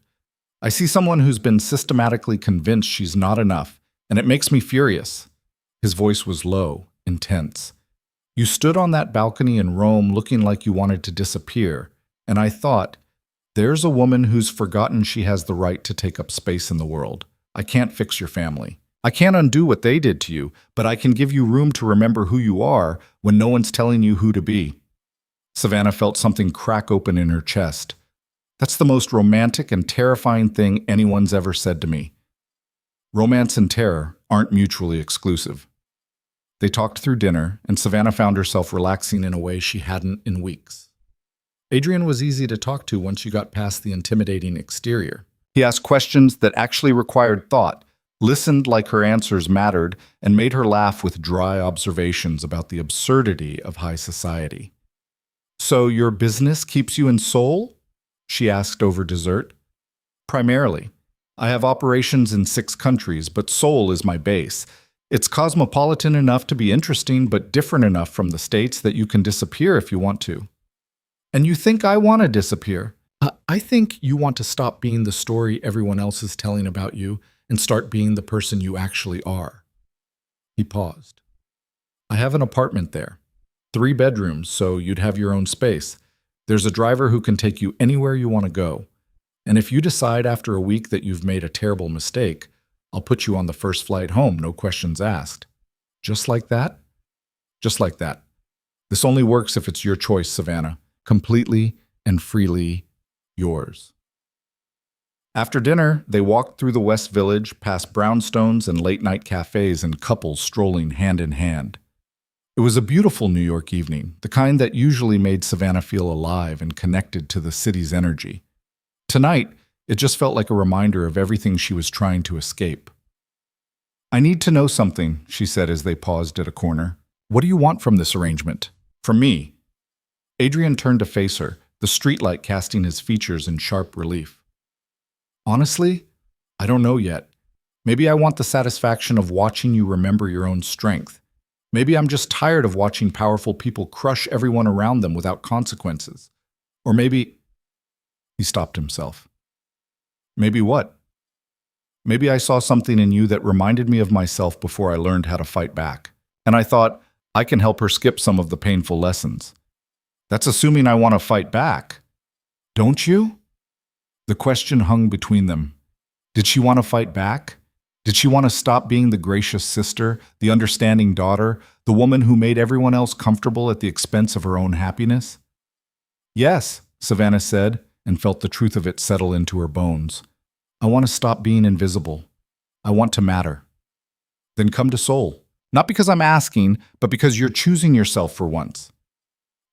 I see someone who's been systematically convinced she's not enough, and it makes me furious." His voice was low, intense. "You stood on that balcony in Rome looking like you wanted to disappear, and I thought, there's a woman who's forgotten she has the right to take up space in the world. I can't fix your family. I can't undo what they did to you, but I can give you room to remember who you are when no one's telling you who to be." Savannah felt something crack open in her chest. That's the most romantic and terrifying thing anyone's ever said to me. Romance and terror aren't mutually exclusive. They talked through dinner, and Savannah found herself relaxing in a way she hadn't in weeks. Adrien was easy to talk to once you got past the intimidating exterior. He asked questions that actually required thought, listened like her answers mattered, and made her laugh with dry observations about the absurdity of high society. "So your business keeps you in Seoul?" she asked over dessert. "Primarily. I have operations in 6 countries, but Seoul is my base. It's cosmopolitan enough to be interesting, but different enough from the States that you can disappear if you want to." "And you think I want to disappear?" I think you want to stop being the story everyone else is telling about you and start being the person you actually are." He paused. "I have an apartment there. 3 bedrooms, so you'd have your own space. There's a driver who can take you anywhere you want to go. And if you decide after a week that you've made a terrible mistake, I'll put you on the first flight home, no questions asked." "Just like that?" "Just like that. This only works if it's your choice, Savannah. Completely and freely yours." After dinner, they walked through the West Village, past brownstones and late-night cafes and couples strolling hand in hand. It was a beautiful New York evening, the kind that usually made Savannah feel alive and connected to the city's energy. Tonight, it just felt like a reminder of everything she was trying to escape. "I need to know something," she said as they paused at a corner. "What do you want from this arrangement? From me?" Adrien turned to face her, the streetlight casting his features in sharp relief. "Honestly, I don't know yet. Maybe I want the satisfaction of watching you remember your own strength. Maybe I'm just tired of watching powerful people crush everyone around them without consequences. Or maybe—" He stopped himself. "Maybe what?" "Maybe I saw something in you that reminded me of myself before I learned how to fight back. And I thought, I can help her skip some of the painful lessons." "That's assuming I want to fight back." "Don't you?" The question hung between them. Did she want to fight back? Did she want to stop being the gracious sister, the understanding daughter, the woman who made everyone else comfortable at the expense of her own happiness? "Yes," Savannah said, and felt the truth of it settle into her bones. "I want to stop being invisible. I want to matter." "Then come to Seoul. Not because I'm asking, but because you're choosing yourself for once."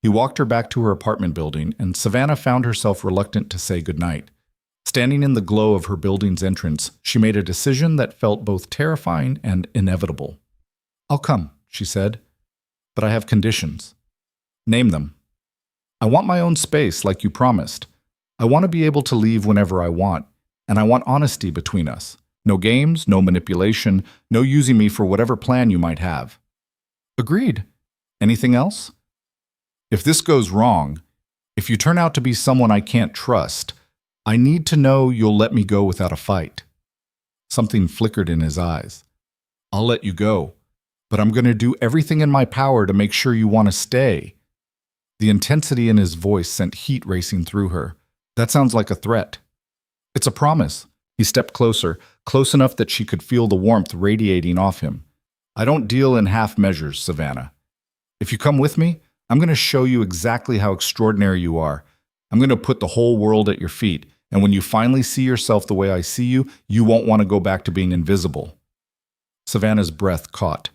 He walked her back to her apartment building, and Savannah found herself reluctant to say goodnight. Standing in the glow of her building's entrance, she made a decision that felt both terrifying and inevitable. "I'll come," she said, "but I have conditions." "Name them." "I want my own space, like you promised. I want to be able to leave whenever I want, and I want honesty between us. No games, no manipulation, no using me for whatever plan you might have." "Agreed. Anything else?" "If this goes wrong, if you turn out to be someone I can't trust, I need to know you'll let me go without a fight." Something flickered in his eyes. "I'll let you go, but I'm going to do everything in my power to make sure you want to stay." The intensity in his voice sent heat racing through her. "That sounds like a threat." "It's a promise." He stepped closer, close enough that she could feel the warmth radiating off him. "I don't deal in half measures, Savannah. If you come with me, I'm going to show you exactly how extraordinary you are. I'm going to put the whole world at your feet, and when you finally see yourself the way I see you, you won't want to go back to being invisible." Savannah's breath caught.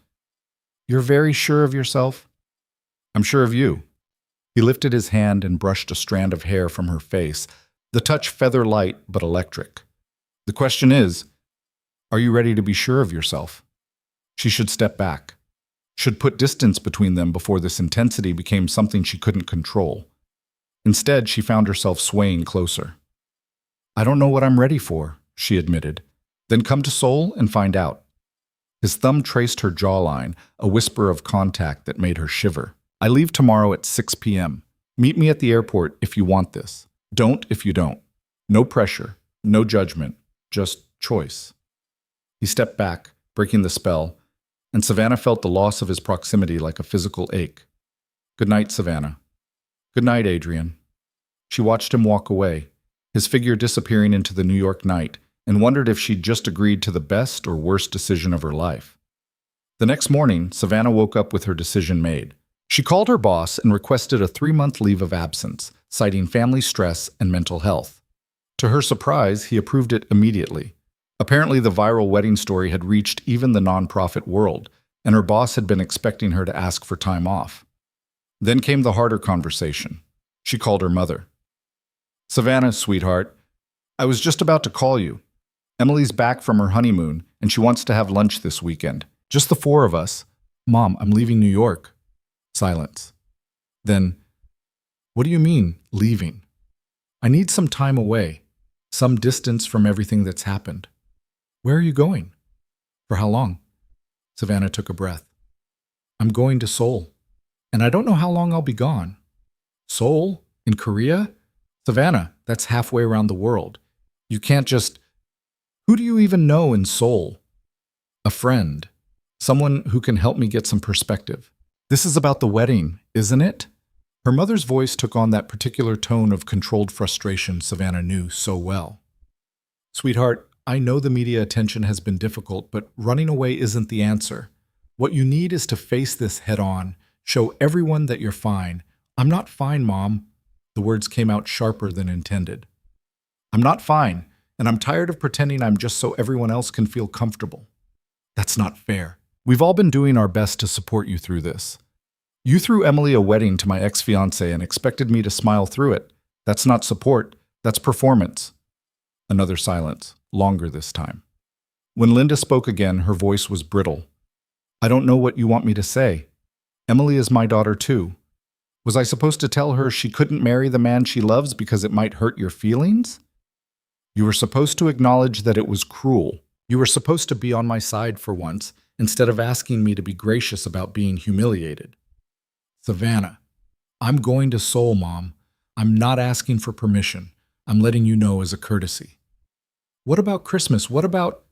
"You're very sure of yourself?" "I'm sure of you." He lifted his hand and brushed a strand of hair from her face, The touch feather light but electric. The question is, are you ready to be sure of yourself? She should step back. Should put distance between them before this intensity became something she couldn't control. Instead, she found herself swaying closer. I don't know what I'm ready for, she admitted. Then come to Seoul and find out. His thumb traced her jawline, a whisper of contact that made her shiver. I leave tomorrow at 6 p.m. Meet me at the airport if you want this. Don't if you don't. No pressure, no judgment, just choice. He stepped back, breaking the spell, and Savannah felt the loss of his proximity like a physical ache. Good night, Savannah. Good night, Adrien. She watched him walk away, his figure disappearing into the New York night, and wondered if she'd just agreed to the best or worst decision of her life. The next morning, Savannah woke up with her decision made. She called her boss and requested a 3-month leave of absence, citing family stress and mental health. To her surprise, he approved it immediately. Apparently, the viral wedding story had reached even the nonprofit world, and her boss had been expecting her to ask for time off. Then came the harder conversation. She called her mother. Savannah, sweetheart, I was just about to call you. Emily's back from her honeymoon, and she wants to have lunch this weekend. Just the 4 of us. Mom, I'm leaving New York. Silence. Then, what do you mean, leaving? I need some time away, some distance from everything that's happened. Where are you going? For how long? Savannah took a breath. I'm going to Seoul, and I don't know how long I'll be gone. Seoul? In Korea? Savannah, that's halfway around the world. You can't just... Who do you even know in Seoul? A friend. Someone who can help me get some perspective. This is about the wedding, isn't it? Her mother's voice took on that particular tone of controlled frustration Savannah knew so well. Sweetheart, I know the media attention has been difficult, but running away isn't the answer. What you need is to face this head on, show everyone that you're fine. I'm not fine, Mom. The words came out sharper than intended. I'm not fine, and I'm tired of pretending I'm just so everyone else can feel comfortable. That's not fair. We've all been doing our best to support you through this. You threw Emily a wedding to my ex-fiancé and expected me to smile through it. That's not support, that's performance. Another silence, longer this time. When Linda spoke again, her voice was brittle. I don't know what you want me to say. Emily is my daughter too. Was I supposed to tell her she couldn't marry the man she loves because it might hurt your feelings? You were supposed to acknowledge that it was cruel. You were supposed to be on my side for once, instead of asking me to be gracious about being humiliated. Savannah, I'm going to Seoul, Mom. I'm not asking for permission. I'm letting you know as a courtesy. What about Christmas? What about...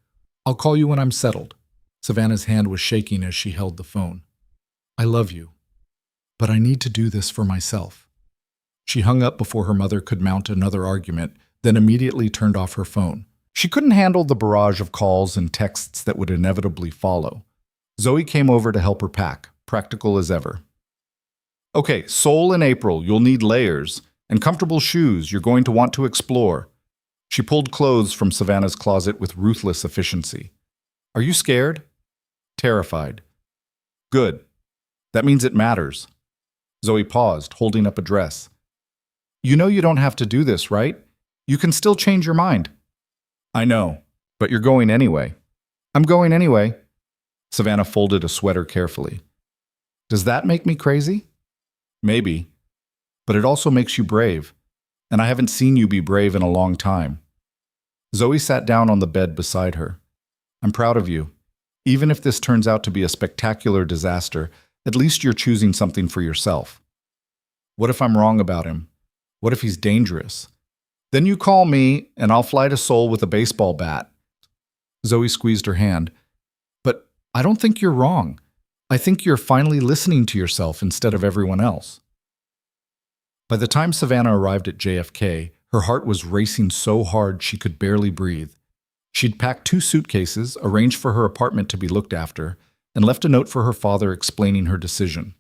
I'll call you when I'm settled. Savannah's hand was shaking as she held the phone. I love you, but I need to do this for myself. She hung up before her mother could mount another argument, then immediately turned off her phone. She couldn't handle the barrage of calls and texts that would inevitably follow. Zoe came over to help her pack, practical as ever. Okay, Seoul in April, you'll need layers, and comfortable shoes you're going to want to explore. She pulled clothes from Savannah's closet with ruthless efficiency. Are you scared? Terrified. Good. That means it matters. Zoe paused, holding up a dress. You know you don't have to do this, right? You can still change your mind. I know, but you're going anyway. I'm going anyway. Savannah folded a sweater carefully. Does that make me crazy? Maybe, but it also makes you brave, and I haven't seen you be brave in a long time. Zoe sat down on the bed beside her. I'm proud of you. Even if this turns out to be a spectacular disaster, at least you're choosing something for yourself. What if I'm wrong about him? What if he's dangerous? Then you call me, and I'll fly to Seoul with a baseball bat. Zoe squeezed her hand. But I don't think you're wrong. I think you're finally listening to yourself instead of everyone else. By the time Savannah arrived at JFK, her heart was racing so hard she could barely breathe. She'd packed 2 suitcases, arranged for her apartment to be looked after, and left a note for her father explaining her decision.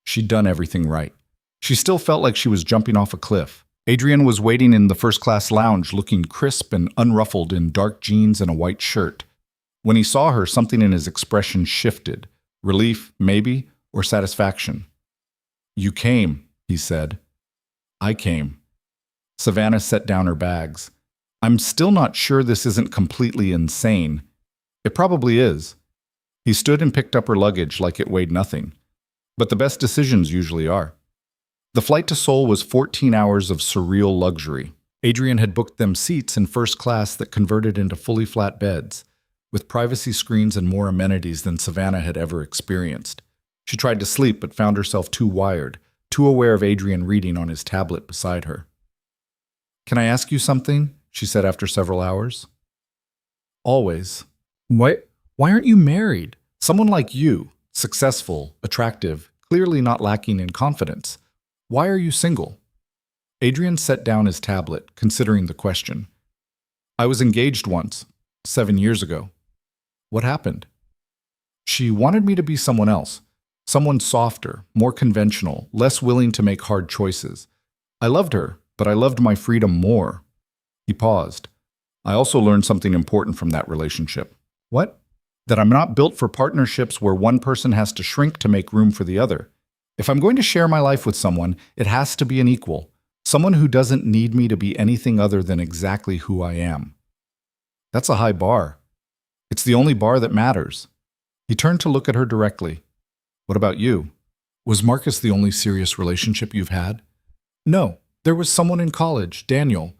She'd done everything right. She still felt like she was jumping off a cliff. Adrien was waiting in the first-class lounge, looking crisp and unruffled in dark jeans and a white shirt. When he saw her, something in his expression shifted. Relief, maybe, or satisfaction. You came, he said. I came. Savannah set down her bags. I'm still not sure this isn't completely insane. It probably is. He stood and picked up her luggage like it weighed nothing. But the best decisions usually are. The flight to Seoul was 14 hours of surreal luxury. Adrien had booked them seats in first class that converted into fully flat beds, with privacy screens and more amenities than Savannah had ever experienced. She tried to sleep but found herself too wired, too aware of Adrien reading on his tablet beside her. "Can I ask you something?" she said after several hours. "Always. Why aren't you married? Someone like you, successful, attractive, clearly not lacking in confidence. Why are you single?" Adrien set down his tablet, considering the question. "I was engaged once, 7 years ago." "What happened?" "She wanted me to be someone else. Someone softer, more conventional, less willing to make hard choices. I loved her, but I loved my freedom more." He paused. "I also learned something important from that relationship." "What?" "That I'm not built for partnerships where one person has to shrink to make room for the other. If I'm going to share my life with someone, it has to be an equal. Someone who doesn't need me to be anything other than exactly who I am." "That's a high bar." "It's the only bar that matters." He turned to look at her directly. "What about you? Was Marcus the only serious relationship you've had?" "No. There was someone in college, Daniel.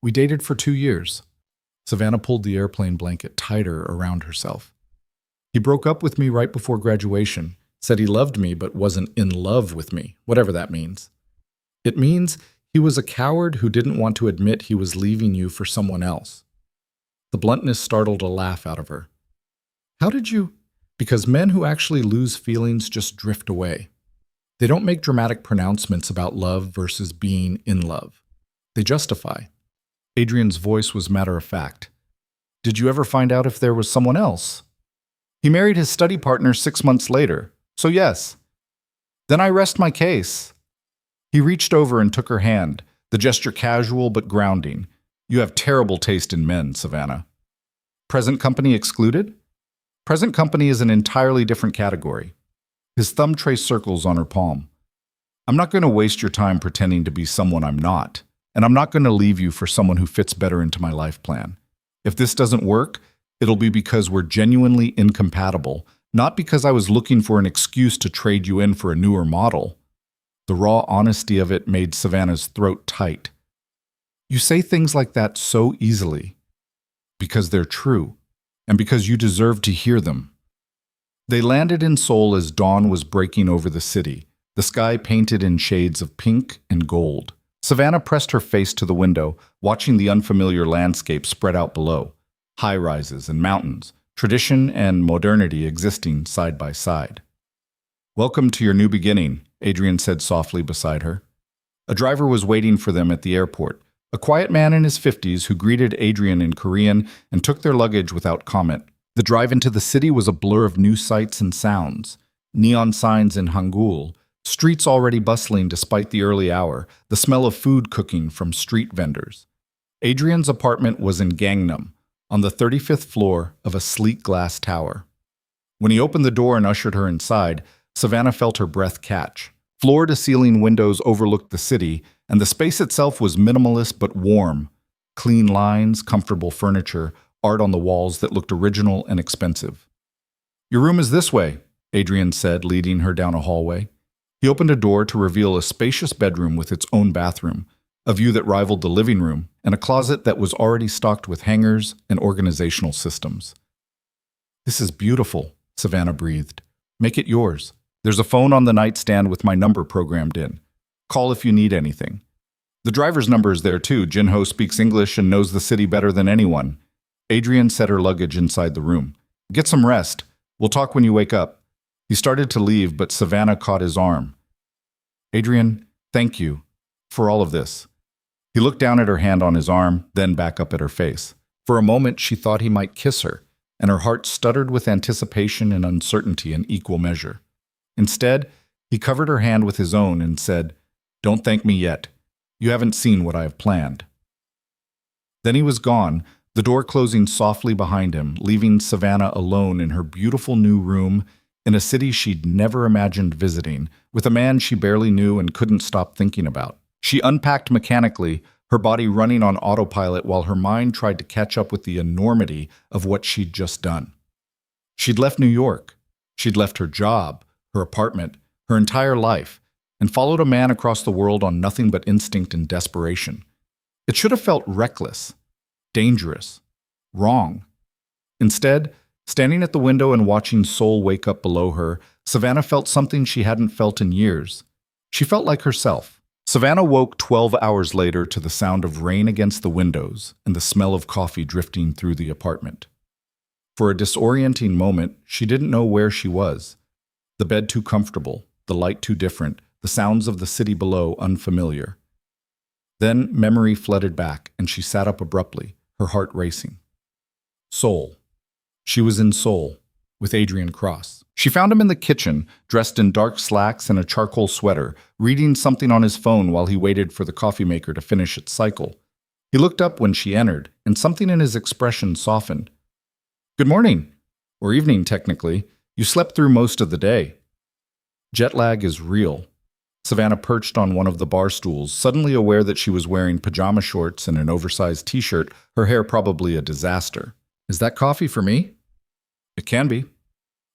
We dated for 2 years. Savannah pulled the airplane blanket tighter around herself. "He broke up with me right before graduation, said he loved me but wasn't in love with me, whatever that means. It means he was a coward who didn't want to admit he was leaving you for someone else." The bluntness startled a laugh out of her. "How did you—" "Because men who actually lose feelings just drift away. They don't make dramatic pronouncements about love versus being in love. They justify." Adrien's voice was matter-of-fact. "Did you ever find out if there was someone else?" "He married his study partner 6 months later, so yes. Then I rest my case." He reached over and took her hand, the gesture casual but grounding. "You have terrible taste in men, Savannah." "Present company excluded?" "Present company is an entirely different category." His thumb traced circles on her palm. "I'm not going to waste your time pretending to be someone I'm not, and I'm not going to leave you for someone who fits better into my life plan. If this doesn't work, it'll be because we're genuinely incompatible, not because I was looking for an excuse to trade you in for a newer model." The raw honesty of it made Savannah's throat tight. "You say things like that so easily." "Because they're true, and because you deserve to hear them." They landed in Seoul as dawn was breaking over the city, the sky painted in shades of pink and gold. Savannah pressed her face to the window, watching the unfamiliar landscape spread out below. High-rises and mountains, tradition and modernity existing side by side. "Welcome to your new beginning," Adrien said softly beside her. A driver was waiting for them at the airport, a quiet man in his 50s who greeted Adrien in Korean and took their luggage without comment. The drive into the city was a blur of new sights and sounds. Neon signs in Hangul, streets already bustling despite the early hour, the smell of food cooking from street vendors. Adrien's apartment was in Gangnam, on the 35th floor of a sleek glass tower. When he opened the door and ushered her inside, Savannah felt her breath catch. Floor-to-ceiling windows overlooked the city, and the space itself was minimalist but warm. Clean lines, comfortable furniture, art on the walls that looked original and expensive. "Your room is this way," Adrien said, leading her down a hallway. He opened a door to reveal a spacious bedroom with its own bathroom, a view that rivaled the living room, and a closet that was already stocked with hangers and organizational systems. "This is beautiful," Savannah breathed. "Make it yours. There's a phone on the nightstand with my number programmed in. Call if you need anything." "The driver's number is there too. Jinho speaks English and knows the city better than anyone." Adrien set her luggage inside the room. "Get some rest. We'll talk when you wake up." He started to leave, but Savannah caught his arm. "Adrien, thank you for all of this." He looked down at her hand on his arm, then back up at her face. For a moment, she thought he might kiss her, and her heart stuttered with anticipation and uncertainty in equal measure. Instead, he covered her hand with his own and said, "Don't thank me yet. You haven't seen what I have planned." Then he was gone, the door closing softly behind him, leaving Savannah alone in her beautiful new room in a city she'd never imagined visiting, with a man she barely knew and couldn't stop thinking about. She unpacked mechanically, her body running on autopilot while her mind tried to catch up with the enormity of what she'd just done. She'd left New York. She'd left her job, her apartment, her entire life, and followed a man across the world on nothing but instinct and desperation. It should have felt reckless, dangerous, wrong. Instead, standing at the window and watching Seoul wake up below her, Savannah felt something she hadn't felt in years. She felt like herself. Savannah woke 12 hours later to the sound of rain against the windows and the smell of coffee drifting through the apartment. For a disorienting moment, she didn't know where she was. The bed too comfortable, the light too different, the sounds of the city below unfamiliar. Then memory flooded back, and she sat up abruptly, her heart racing. Seoul. She was in Seoul, with Adrien Cross. She found him in the kitchen, dressed in dark slacks and a charcoal sweater, reading something on his phone while he waited for the coffee maker to finish its cycle. He looked up when she entered, and something in his expression softened. "Good morning. Or evening, technically. You slept through most of the day." Jet lag is real. Savannah perched on one of the bar stools, suddenly aware that she was wearing pajama shorts and an oversized t-shirt, her hair probably a disaster. "Is that coffee for me?" "It can be."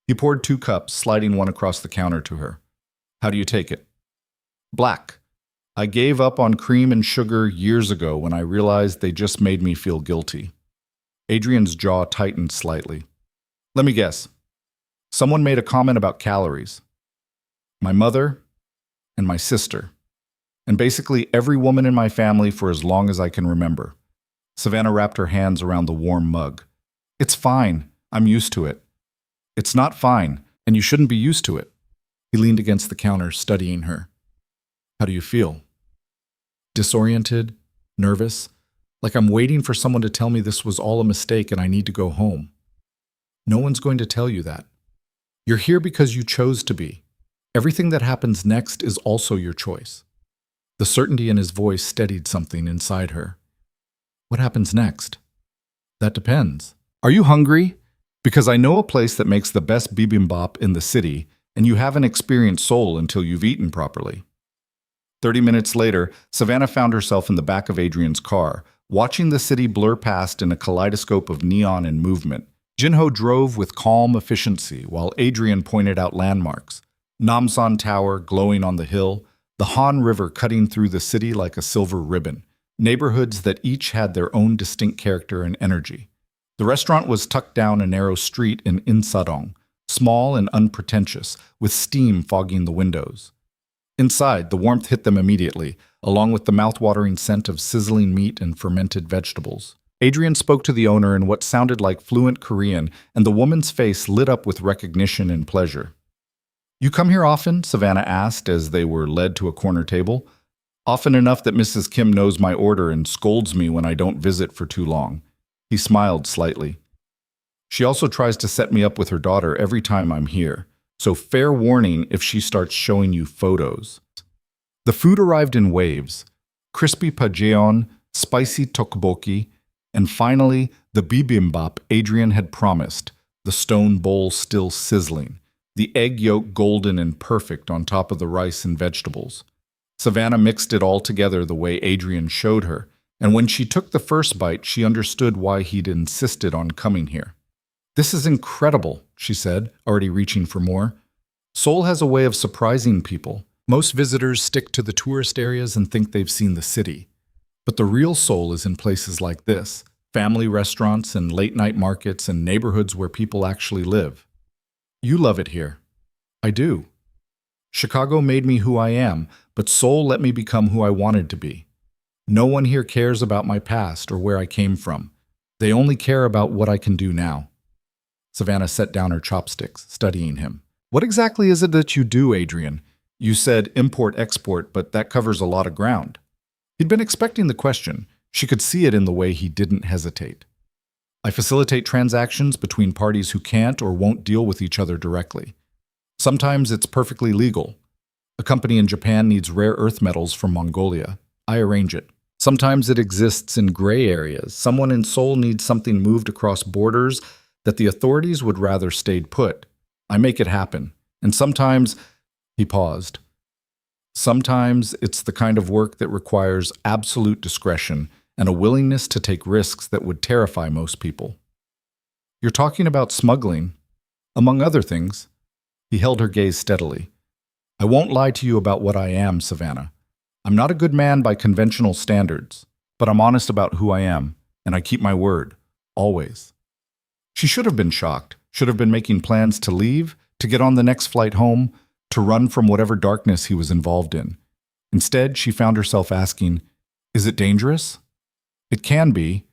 He poured 2 cups, sliding one across the counter to her. "How do you take it?" "Black. I gave up on cream and sugar years ago when I realized they just made me feel guilty." Adrien's jaw tightened slightly. "Let me guess. Someone made a comment about calories. My mother and my sister. And basically every woman in my family for as long as I can remember." Savannah wrapped her hands around the warm mug. "It's fine. I'm used to it." "It's not fine, and you shouldn't be used to it." He leaned against the counter, studying her. "How do you feel?" "Disoriented, nervous, like I'm waiting for someone to tell me this was all a mistake and I need to go home." "No one's going to tell you that. You're here because you chose to be. Everything that happens next is also your choice." The certainty in his voice steadied something inside her. "What happens next?" "That depends. Are you hungry? Because I know a place that makes the best bibimbap in the city, and you haven't experienced Seoul until you've eaten properly." 30 minutes later, Savannah found herself in the back of Adrien's car, watching the city blur past in a kaleidoscope of neon and movement. Jinho drove with calm efficiency while Adrien pointed out landmarks. Namsan Tower glowing on the hill, the Han River cutting through the city like a silver ribbon, neighborhoods that each had their own distinct character and energy. The restaurant was tucked down a narrow street in Insadong, small and unpretentious, with steam fogging the windows. Inside, the warmth hit them immediately, along with the mouth-watering scent of sizzling meat and fermented vegetables. Adrien spoke to the owner in what sounded like fluent Korean, and the woman's face lit up with recognition and pleasure. "You come here often?" Savannah asked as they were led to a corner table. "Often enough that Mrs. Kim knows my order and scolds me when I don't visit for too long." He smiled slightly. "She also tries to set me up with her daughter every time I'm here, so fair warning if she starts showing you photos." The food arrived in waves: crispy pajeon, spicy tteokbokki, and finally the bibimbap Adrien had promised, the stone bowl still sizzling, the egg yolk golden and perfect on top of the rice and vegetables. Savannah mixed it all together the way Adrien showed her, and when she took the first bite, she understood why he'd insisted on coming here. "This is incredible," she said, already reaching for more. "Seoul has a way of surprising people. Most visitors stick to the tourist areas and think they've seen the city. But the real Seoul is in places like this, family restaurants and late-night markets and neighborhoods where people actually live. You love it here." "I do. Chicago made me who I am, but Seoul let me become who I wanted to be. No one here cares about my past or where I came from. They only care about what I can do now." Savannah set down her chopsticks, studying him. "What exactly is it that you do, Adrien? You said import-export, but that covers a lot of ground." He'd been expecting the question. She could see it in the way he didn't hesitate. "I facilitate transactions between parties who can't or won't deal with each other directly. Sometimes it's perfectly legal. A company in Japan needs rare earth metals from Mongolia. I arrange it. Sometimes it exists in gray areas. Someone in Seoul needs something moved across borders that the authorities would rather stayed put. I make it happen. And sometimes..." He paused. Sometimes it's the kind of work that requires absolute discretion and a willingness to take risks that would terrify most people. You're talking about smuggling, among other things. He held her gaze steadily. I won't lie to you about what I am, Savannah. I'm not a good man by conventional standards, but I'm honest about who I am, and I keep my word, always. She should have been shocked, should have been making plans to leave, to get on the next flight home, to run from whatever darkness he was involved in. Instead, she found herself asking, is it dangerous? It can be.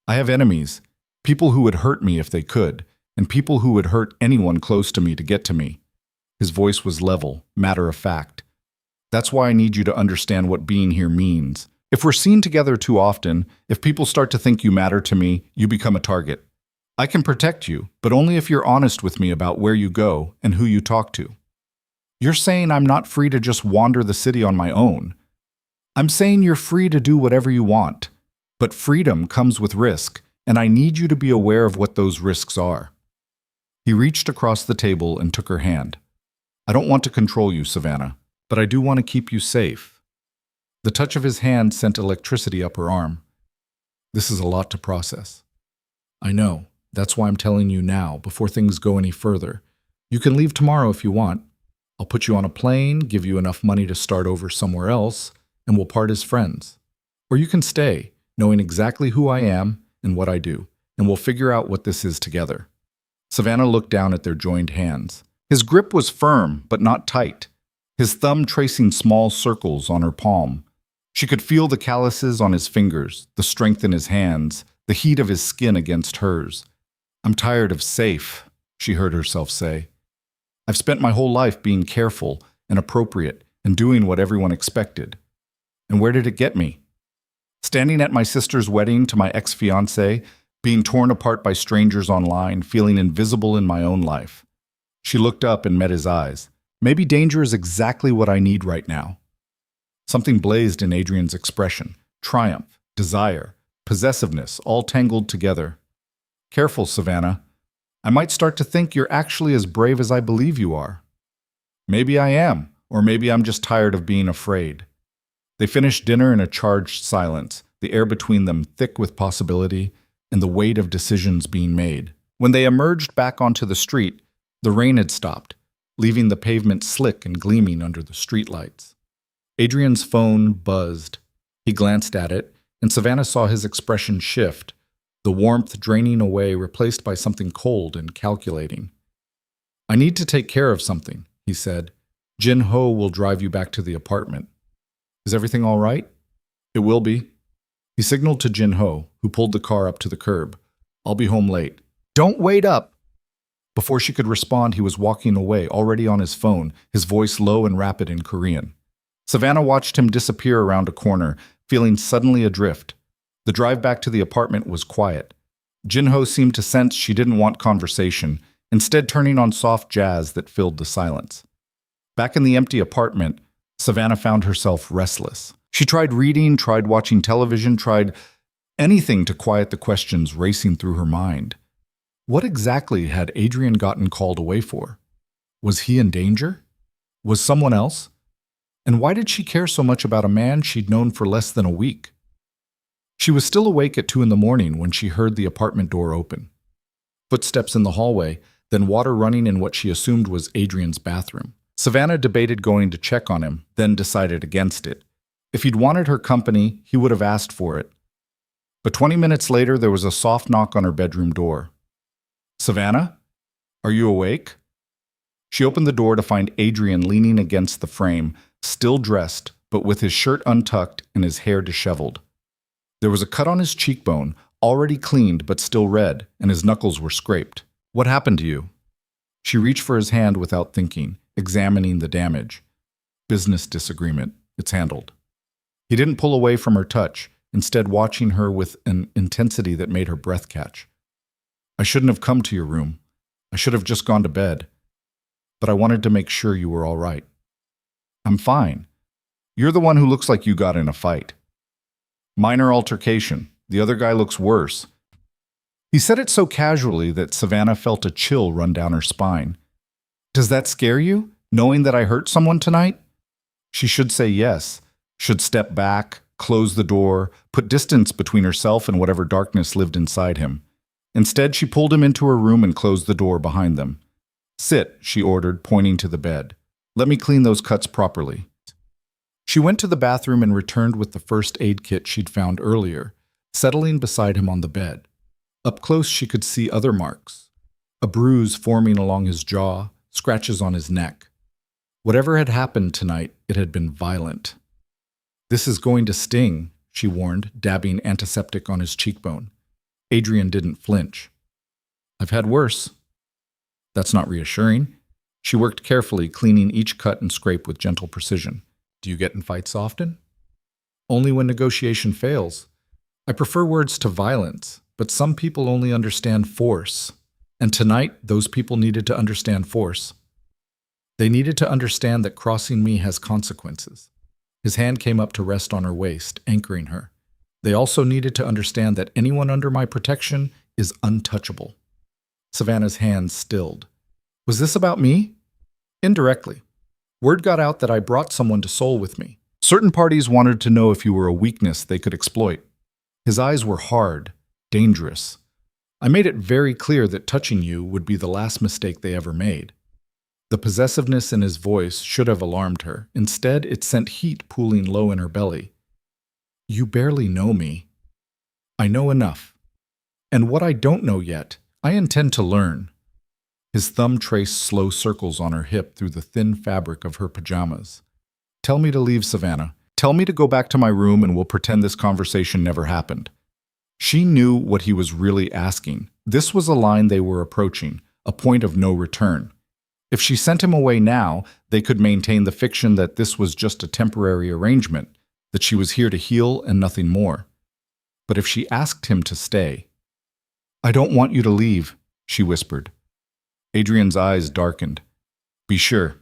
I have enemies, people who would hurt me if they could, and people who would hurt anyone close to me to get to me. His voice was level, matter of fact. That's why I need you to understand what being here means. If we're seen together too often, if people start to think you matter to me, you become a target. I can protect you, but only if you're honest with me about where you go and who you talk to. You're saying I'm not free to just wander the city on my own. I'm saying you're free to do whatever you want, but freedom comes with risk, and I need you to be aware of what those risks are. He reached across the table and took her hand. I don't want to control you, Savannah, but I do want to keep you safe. The touch of his hand sent electricity up her arm. This is a lot to process. I know. That's why I'm telling you now, before things go any further. You can leave tomorrow if you want. I'll put you on a plane, give you enough money to start over somewhere else, and we'll part as friends. Or you can stay, knowing exactly who I am and what I do, and we'll figure out what this is together. Savannah looked down at their joined hands. His grip was firm, but not tight, his thumb tracing small circles on her palm. She could feel the calluses on his fingers, the strength in his hands, the heat of his skin against hers. I'm tired of safe, she heard herself say. I've spent my whole life being careful and appropriate and doing what everyone expected. And where did it get me? Standing at my sister's wedding to my ex-fiancé, being torn apart by strangers online, feeling invisible in my own life. She looked up and met his eyes. Maybe danger is exactly what I need right now. Something blazed in Adrien's expression. Triumph, desire, possessiveness, all tangled together. Careful, Savannah. I might start to think you're actually as brave as I believe you are. Maybe I am, or maybe I'm just tired of being afraid. They finished dinner in a charged silence, the air between them thick with possibility and the weight of decisions being made. When they emerged back onto the street, the rain had stopped, leaving the pavement slick and gleaming under the streetlights. Adrien's phone buzzed. He glanced at it, and Savannah saw his expression shift, the warmth draining away, replaced by something cold and calculating. I need to take care of something, he said. Jin Ho will drive you back to the apartment. Is everything all right? It will be. He signaled to Jin Ho, who pulled the car up to the curb. I'll be home late. Don't wait up! Before she could respond, he was walking away, already on his phone, his voice low and rapid in Korean. Savannah watched him disappear around a corner, feeling suddenly adrift. The drive back to the apartment was quiet. Jin Ho seemed to sense she didn't want conversation, instead turning on soft jazz that filled the silence. Back in the empty apartment, Savannah found herself restless. She tried reading, tried watching television, tried anything to quiet the questions racing through her mind. What exactly had Adrien gotten called away for? Was he in danger? Was someone else? And why did she care so much about a man she'd known for less than a week? She was still awake at 2 a.m. when she heard the apartment door open. Footsteps in the hallway, then water running in what she assumed was Adrien's bathroom. Savannah debated going to check on him, then decided against it. If he'd wanted her company, he would have asked for it. But 20 minutes later, there was a soft knock on her bedroom door. Savannah? Are you awake? She opened the door to find Adrien leaning against the frame, still dressed, but with his shirt untucked and his hair disheveled. There was a cut on his cheekbone, already cleaned but still red, and his knuckles were scraped. What happened to you? She reached for his hand without thinking, examining the damage. Business disagreement. It's handled. He didn't pull away from her touch, instead watching her with an intensity that made her breath catch. I shouldn't have come to your room. I should have just gone to bed. But I wanted to make sure you were all right. I'm fine. You're the one who looks like you got in a fight. Minor altercation. The other guy looks worse. He said it so casually that Savannah felt a chill run down her spine. Does that scare you, knowing that I hurt someone tonight? She should say yes, should step back, close the door, put distance between herself and whatever darkness lived inside him. Instead, she pulled him into her room and closed the door behind them. "Sit," she ordered, pointing to the bed. "Let me clean those cuts properly." She went to the bathroom and returned with the first aid kit she'd found earlier, settling beside him on the bed. Up close, she could see other marks. A bruise forming along his jaw, scratches on his neck. Whatever had happened tonight, it had been violent. "This is going to sting," she warned, dabbing antiseptic on his cheekbone. Adrien didn't flinch. "I've had worse." That's not reassuring. She worked carefully, cleaning each cut and scrape with gentle precision. "Do you get in fights often?" "Only when negotiation fails. I prefer words to violence, but some people only understand force. And tonight, those people needed to understand force. They needed to understand that crossing me has consequences." His hand came up to rest on her waist, anchoring her. "They also needed to understand that anyone under my protection is untouchable." Savannah's hands stilled. "Was this about me?" "Indirectly. Word got out that I brought someone to Seoul with me. Certain parties wanted to know if you were a weakness they could exploit." His eyes were hard, dangerous. "I made it very clear that touching you would be the last mistake they ever made." The possessiveness in his voice should have alarmed her. Instead, it sent heat pooling low in her belly. "You barely know me." "I know enough. And what I don't know yet, I intend to learn." His thumb traced slow circles on her hip through the thin fabric of her pajamas. "Tell me to leave, Savannah. Tell me to go back to my room and we'll pretend this conversation never happened." She knew what he was really asking. This was a line they were approaching, a point of no return. If she sent him away now, they could maintain the fiction that this was just a temporary arrangement, that she was here to heal and nothing more. But if she asked him to stay— "I don't want you to leave," she whispered. Adrien's eyes darkened. "Be sure,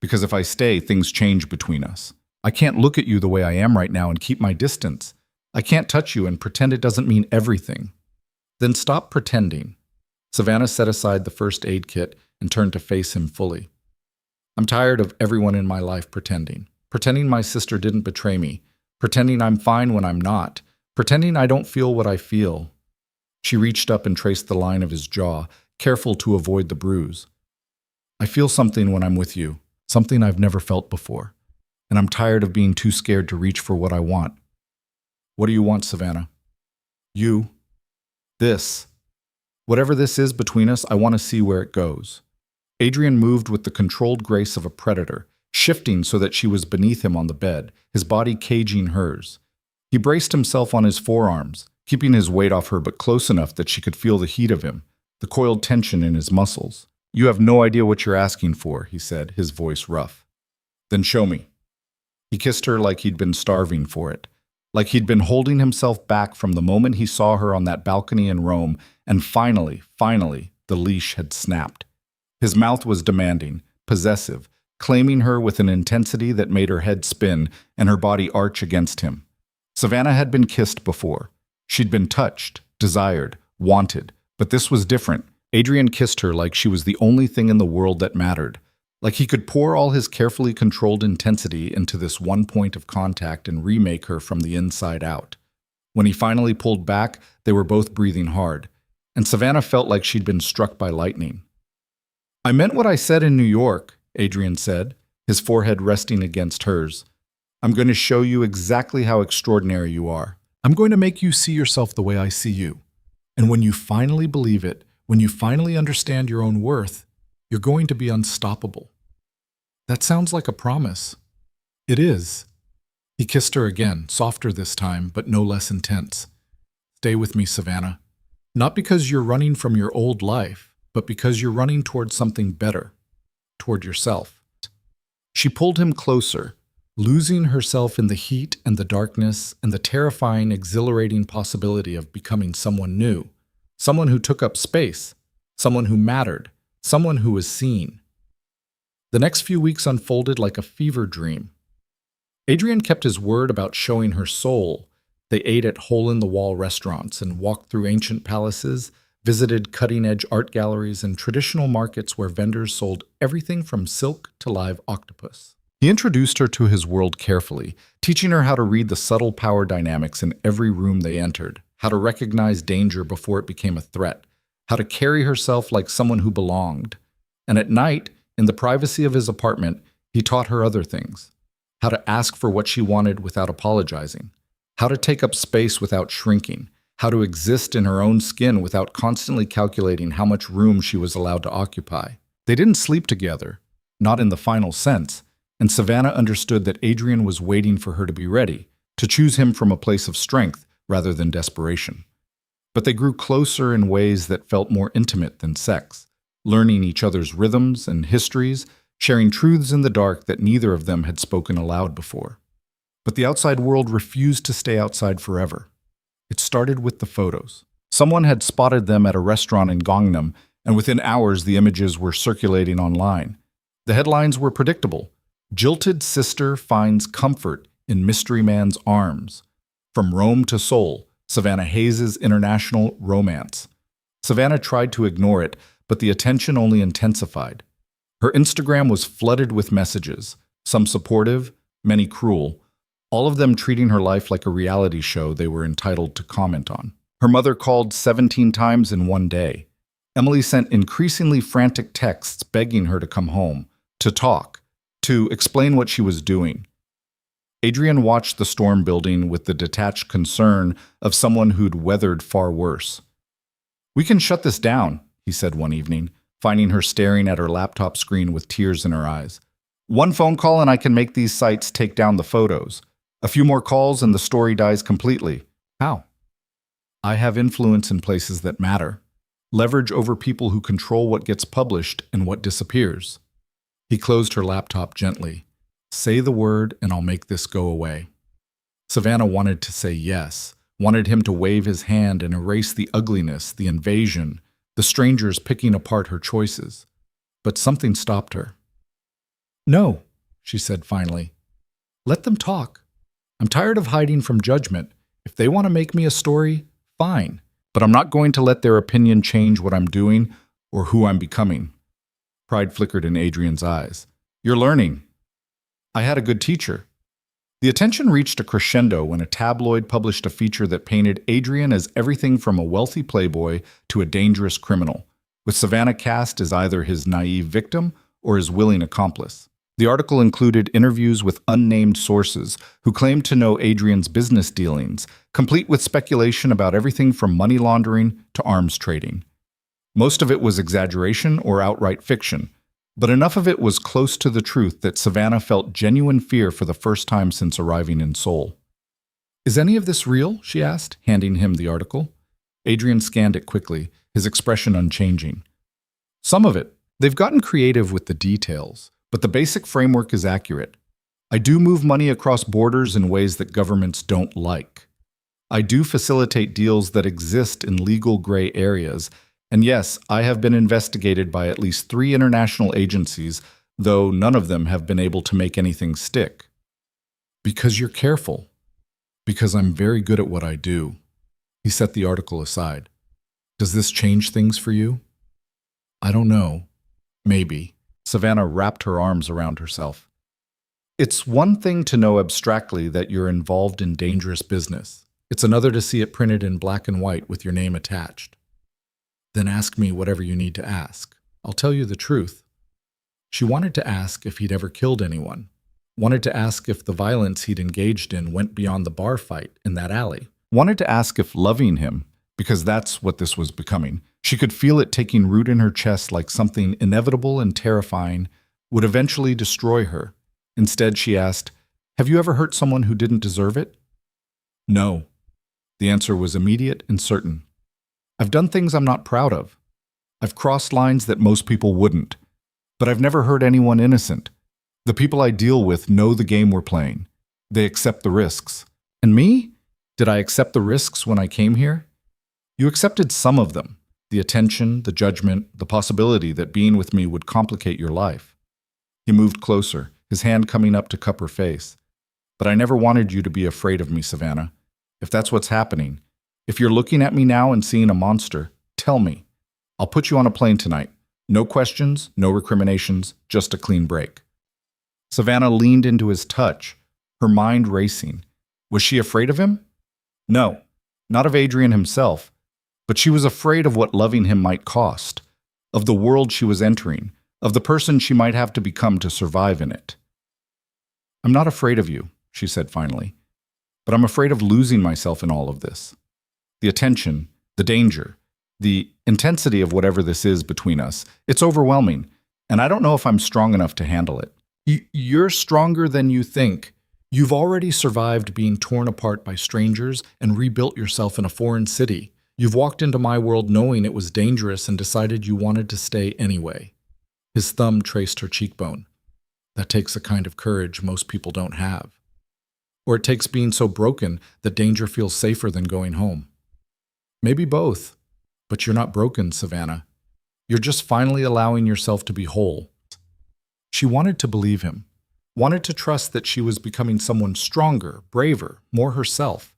because if I stay, things change between us. I can't look at you the way I am right now and keep my distance. I can't touch you and pretend it doesn't mean everything." "Then stop pretending." Savannah set aside the first aid kit and turned to face him fully. "I'm tired of everyone in my life pretending. Pretending my sister didn't betray me. Pretending I'm fine when I'm not. Pretending I don't feel what I feel." She reached up and traced the line of his jaw, careful to avoid the bruise. "I feel something when I'm with you, something I've never felt before. And I'm tired of being too scared to reach for what I want." "What do you want, Savannah?" "You. This. Whatever this is between us, I want to see where it goes." Adrien moved with the controlled grace of a predator, shifting so that she was beneath him on the bed, his body caging hers. He braced himself on his forearms, keeping his weight off her but close enough that she could feel the heat of him, the coiled tension in his muscles. "You have no idea what you're asking for," he said, his voice rough. "Then show me." He kissed her like he'd been starving for it, like he'd been holding himself back from the moment he saw her on that balcony in Rome, and finally, the leash had snapped. His mouth was demanding, possessive, claiming her with an intensity that made her head spin and her body arch against him. Savannah had been kissed before. She'd been touched, desired, wanted, but this was different. Adrien kissed her like she was the only thing in the world that mattered, like he could pour all his carefully controlled intensity into this one point of contact and remake her from the inside out. When he finally pulled back, they were both breathing hard, and Savannah felt like she'd been struck by lightning. "I meant what I said in New York," Adrien said, his forehead resting against hers. "I'm going to show you exactly how extraordinary you are. I'm going to make you see yourself the way I see you. And when you finally believe it, when you finally understand your own worth, you're going to be unstoppable." That sounds like a promise. It is. He kissed her again, softer this time, but no less intense. "Stay with me, Savannah. Not because you're running from your old life, but because you're running toward something better, toward yourself." She pulled him closer, losing herself in the heat and the darkness and the terrifying, exhilarating possibility of becoming someone new, someone who took up space, someone who mattered, someone who was seen. The next few weeks unfolded like a fever dream. Adrien kept his word about showing her soul. They ate at hole-in-the-wall restaurants and walked through ancient palaces, visited cutting-edge art galleries and traditional markets where vendors sold everything from silk to live octopus. He He introduced her to his world carefully, teaching her how to read the subtle power dynamics in every room they entered, how to recognize danger before it became a threat, how to carry herself like someone who belonged. And at night, in the privacy of his apartment, he taught her other things. How to ask for what she wanted without apologizing. How to take up space without shrinking. How to exist in her own skin without constantly calculating how much room she was allowed to occupy. They didn't sleep together, not in the final sense, and Savannah understood that Adrien was waiting for her to be ready, to choose him from a place of strength rather than desperation. But they grew closer in ways that felt more intimate than sex, learning each other's rhythms and histories, sharing truths in the dark that neither of them had spoken aloud before. But the outside world refused to stay outside forever. It started with the photos. Someone had spotted them at a restaurant in Gangnam, and within hours the images were circulating online. The headlines were predictable. Jilted sister finds comfort in mystery man's arms. From Rome to Seoul, Savannah Hayes' international romance. Savannah tried to ignore it, but the attention only intensified. Her Instagram was flooded with messages, some supportive, many cruel, all of them treating her life like a reality show they were entitled to comment on. Her mother called 17 times in one day. Emily sent increasingly frantic texts begging her to come home, to talk, to explain what she was doing. Adrien watched the storm building with the detached concern of someone who'd weathered far worse. "We can shut this down," he said one evening, finding her staring at her laptop screen with tears in her eyes. "One phone call and I can make these sites take down the photos. A few more calls and the story dies completely." "How?" "I have influence in places that matter. Leverage over people who control what gets published and what disappears." He closed her laptop gently. "Say the word and I'll make this go away." Savannah wanted to say yes, wanted him to wave his hand and erase the ugliness, the invasion, the strangers picking apart her choices. But something stopped her. "No," she said finally. "Let them talk. I'm tired of hiding from judgment. If they want to make me a story, fine. But I'm not going to let their opinion change what I'm doing or who I'm becoming." Pride flickered in Adrien's eyes. "You're learning." "I had a good teacher." The attention reached a crescendo when a tabloid published a feature that painted Adrien as everything from a wealthy playboy to a dangerous criminal, with Savannah cast as either his naive victim or his willing accomplice. The article included interviews with unnamed sources who claimed to know Adrien's business dealings, complete with speculation about everything from money laundering to arms trading. Most of it was exaggeration or outright fiction, but enough of it was close to the truth that Savannah felt genuine fear for the first time since arriving in Seoul. "Is any of this real?" she asked, handing him the article. Adrien scanned it quickly, his expression unchanging. "Some of it. They've gotten creative with the details, but the basic framework is accurate. I do move money across borders in ways that governments don't like. I do facilitate deals that exist in legal gray areas. And yes, I have been investigated by at least 3 international agencies, though none of them have been able to make anything stick." "Because you're careful." "Because I'm very good at what I do." He set the article aside. "Does this change things for you?" "I don't know. Maybe." Savannah wrapped her arms around herself. "It's one thing to know abstractly that you're involved in dangerous business. It's another to see it printed in black and white with your name attached." "Then ask me whatever you need to ask. I'll tell you the truth." She wanted to ask if he'd ever killed anyone. Wanted to ask if the violence he'd engaged in went beyond the bar fight in that alley. Wanted to ask if loving him, because that's what this was becoming, she could feel it taking root in her chest like something inevitable and terrifying, would eventually destroy her. Instead, she asked, "Have you ever hurt someone who didn't deserve it?" "No." The answer was immediate and certain. "I've done things I'm not proud of. I've crossed lines that most people wouldn't. But I've never hurt anyone innocent. The people I deal with know the game we're playing. They accept the risks. And me? Did I accept the risks when I came here? You accepted some of them. The attention, the judgment, the possibility that being with me would complicate your life." He moved closer, his hand coming up to cup her face. "But I never wanted you to be afraid of me, Savannah. If that's what's happening, if you're looking at me now and seeing a monster, tell me. I'll put you on a plane tonight. No questions, no recriminations, just a clean break." Savannah leaned into his touch, her mind racing. Was she afraid of him? No, not of Adrien himself, but she was afraid of what loving him might cost, of the world she was entering, of the person she might have to become to survive in it. I'm not afraid of you, she said finally, but I'm afraid of losing myself in all of this. The attention, the danger, the intensity of whatever this is between us, it's overwhelming, and I don't know if I'm strong enough to handle it. You're stronger than you think. You've already survived being torn apart by strangers and rebuilt yourself in a foreign city. You've walked into my world knowing it was dangerous and decided you wanted to stay anyway. His thumb traced her cheekbone. That takes a kind of courage most people don't have. Or it takes being so broken that danger feels safer than going home. Maybe both, but you're not broken, Savannah. You're just finally allowing yourself to be whole. She wanted to believe him, wanted to trust that she was becoming someone stronger, braver, more herself.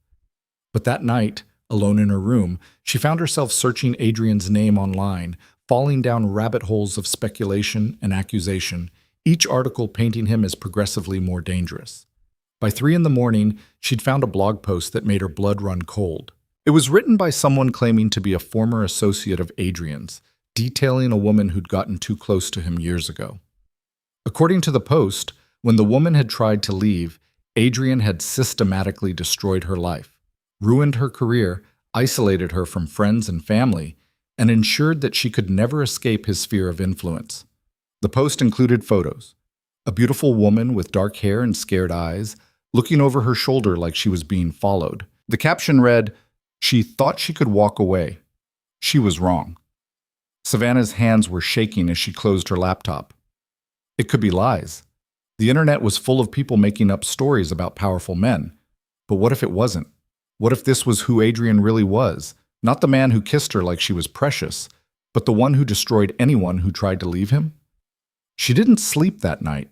But that night, alone in her room, she found herself searching Adrien's name online, falling down rabbit holes of speculation and accusation, each article painting him as progressively more dangerous. By 3 a.m, she'd found a blog post that made her blood run cold. It was written by someone claiming to be a former associate of Adrien's, detailing a woman who'd gotten too close to him years ago. According to the post, when the woman had tried to leave, Adrien had systematically destroyed her life, ruined her career, isolated her from friends and family, and ensured that she could never escape his sphere of influence. The post included photos. A beautiful woman with dark hair and scared eyes, looking over her shoulder like she was being followed. The caption read, "She thought she could walk away. She was wrong." Savannah's hands were shaking as she closed her laptop. It could be lies. The internet was full of people making up stories about powerful men. But what if it wasn't? What if this was who Adrien really was? Not the man who kissed her like she was precious, but the one who destroyed anyone who tried to leave him? She didn't sleep that night,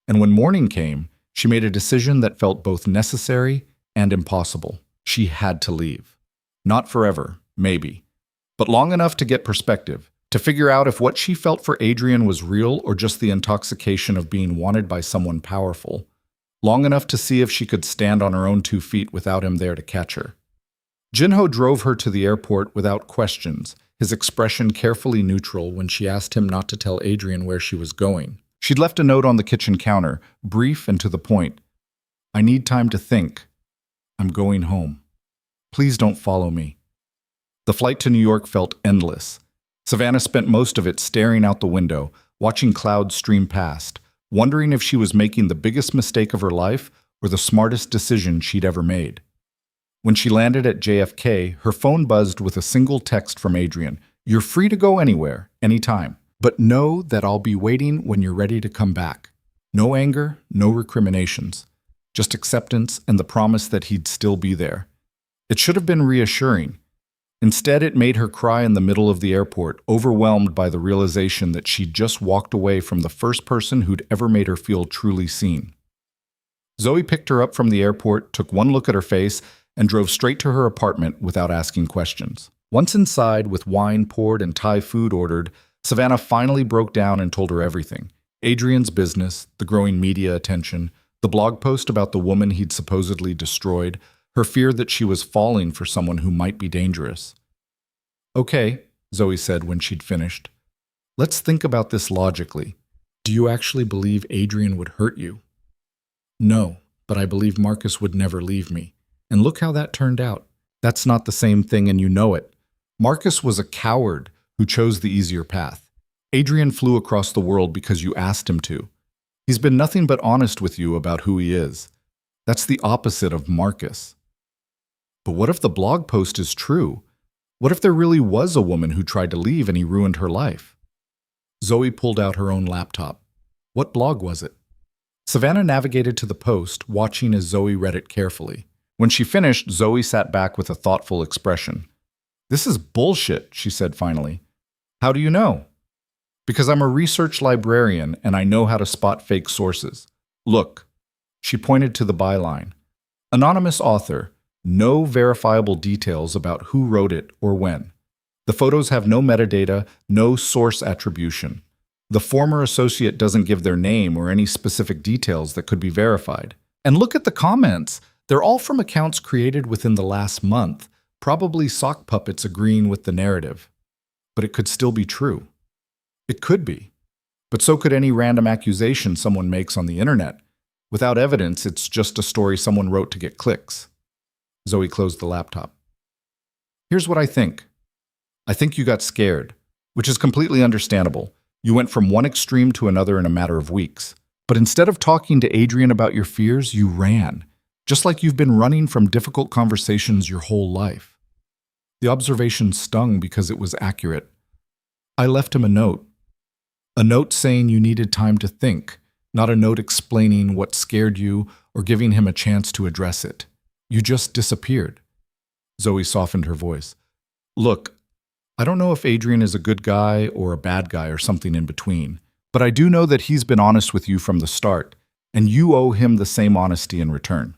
and when morning came, she made a decision that felt both necessary and impossible. She had to leave. Not forever, maybe, but long enough to get perspective, to figure out if what she felt for Adrien was real or just the intoxication of being wanted by someone powerful. Long enough to see if she could stand on her own 2 feet without him there to catch her. Jinho drove her to the airport without questions, his expression carefully neutral when she asked him not to tell Adrien where she was going. She'd left a note on the kitchen counter, brief and to the point. "I need time to think. I'm going home. Please don't follow me." The flight to New York felt endless. Savannah spent most of it staring out the window, watching clouds stream past, wondering if she was making the biggest mistake of her life or the smartest decision she'd ever made. When she landed at JFK, her phone buzzed with a single text from Adrien. "You're free to go anywhere, anytime, but know that I'll be waiting when you're ready to come back." No anger, no recriminations, just acceptance and the promise that he'd still be there. It should have been reassuring. Instead, it made her cry in the middle of the airport, overwhelmed by the realization that she'd just walked away from the first person who'd ever made her feel truly seen. Zoe picked her up from the airport, took one look at her face, and drove straight to her apartment without asking questions. Once inside, with wine poured and Thai food ordered, Savannah finally broke down and told her everything. Adrien's business, the growing media attention, the blog post about the woman he'd supposedly destroyed, her fear that she was falling for someone who might be dangerous. "Okay," Zoe said when she'd finished. "Let's think about this logically. Do you actually believe Adrien would hurt you?" "No, but I believe Marcus would never leave me. And look how that turned out. That's not the same thing and you know it. Marcus was a coward who chose the easier path. Adrien flew across the world because you asked him to. He's been nothing but honest with you about who he is. That's the opposite of Marcus." But what if the blog post is true? What if there really was a woman who tried to leave and he ruined her life? Zoe pulled out her own laptop. What blog was it? Savannah navigated to the post, watching as Zoe read it carefully. When she finished, Zoe sat back with a thoughtful expression. "This is bullshit," she said finally. "How do you know?" "Because I'm a research librarian and I know how to spot fake sources. Look." She pointed to the byline. "Anonymous author. No verifiable details about who wrote it or when. The photos have no metadata, no source attribution. The former associate doesn't give their name or any specific details that could be verified. And look at the comments. They're all from accounts created within the last month, probably sock puppets agreeing with the narrative. But it could still be true. It could be. But so could any random accusation someone makes on the internet. Without evidence, it's just a story someone wrote to get clicks. Zoe closed the laptop. Here's what I think. I think you got scared, which is completely understandable. You went from one extreme to another in a matter of weeks. But instead of talking to Adrien about your fears, you ran, just like you've been running from difficult conversations your whole life. The observation stung because it was accurate. I left him a note saying you needed time to think, not a note explaining what scared you or giving him a chance to address it. You just disappeared. Zoe softened her voice. Look, I don't know if Adrien is a good guy or a bad guy or something in between, but I do know that he's been honest with you from the start, and you owe him the same honesty in return.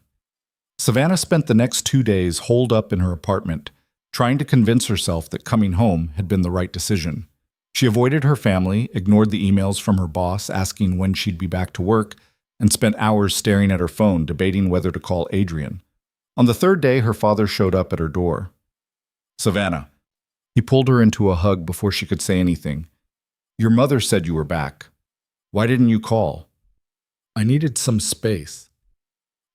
Savannah spent the next 2 days holed up in her apartment, trying to convince herself that coming home had been the right decision. She avoided her family, ignored the emails from her boss asking when she'd be back to work, and spent hours staring at her phone, debating whether to call Adrien. On the third day, her father showed up at her door. Savannah. He pulled her into a hug before she could say anything. Your mother said you were back. Why didn't you call? I needed some space.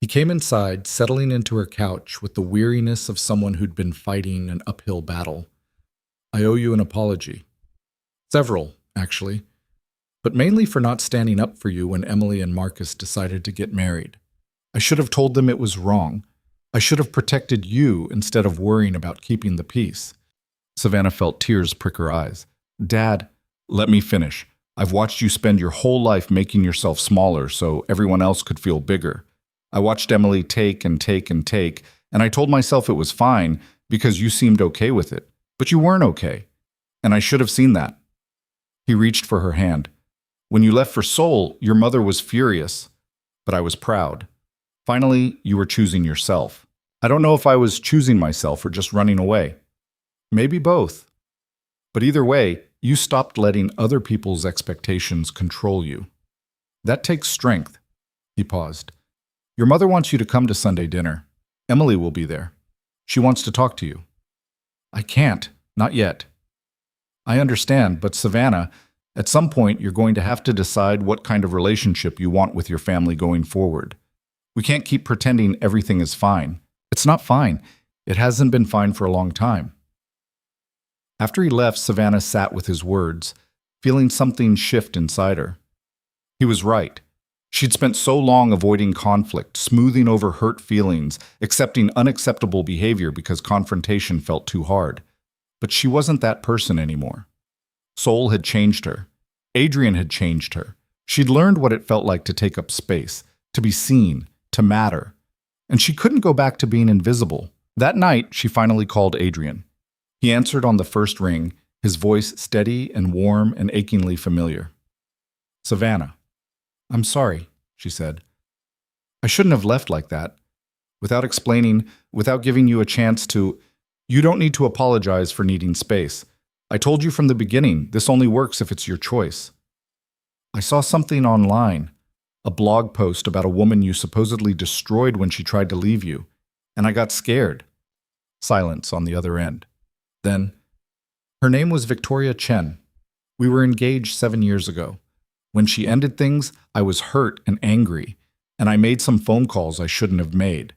He came inside, settling into her couch with the weariness of someone who'd been fighting an uphill battle. I owe you an apology. Several, actually, but mainly for not standing up for you when Emily and Marcus decided to get married. I should have told them it was wrong. I should have protected you instead of worrying about keeping the peace. Savannah felt tears prick her eyes. Dad, let me finish. I've watched you spend your whole life making yourself smaller so everyone else could feel bigger. I watched Emily take and take and take, and I told myself it was fine because you seemed okay with it. But you weren't okay, and I should have seen that. He reached for her hand. When you left for Seoul, your mother was furious, but I was proud. Finally, you were choosing yourself. I don't know if I was choosing myself or just running away. Maybe both. But either way, you stopped letting other people's expectations control you. That takes strength. He paused. Your mother wants you to come to Sunday dinner. Emily will be there. She wants to talk to you. I can't. Not yet. I understand, but Savannah, at some point you're going to have to decide what kind of relationship you want with your family going forward. We can't keep pretending everything is fine. It's not fine. It hasn't been fine for a long time. After he left, Savannah sat with his words, feeling something shift inside her. He was right. She'd spent so long avoiding conflict, smoothing over hurt feelings, accepting unacceptable behavior because confrontation felt too hard. But she wasn't that person anymore. Seoul had changed her. Adrien had changed her. She'd learned what it felt like to take up space, to be seen, to matter. And she couldn't go back to being invisible. That night, she finally called Adrien. He answered on the first ring, his voice steady and warm and achingly familiar. Savannah. I'm sorry, she said. I shouldn't have left like that. Without explaining, without giving you a chance to... You don't need to apologize for needing space. I told you from the beginning, this only works if it's your choice. I saw something online, a blog post about a woman you supposedly destroyed when she tried to leave you, and I got scared. Silence on the other end. Then, her name was Victoria Chen. We were engaged 7 years ago. When she ended things, I was hurt and angry, and I made some phone calls I shouldn't have made.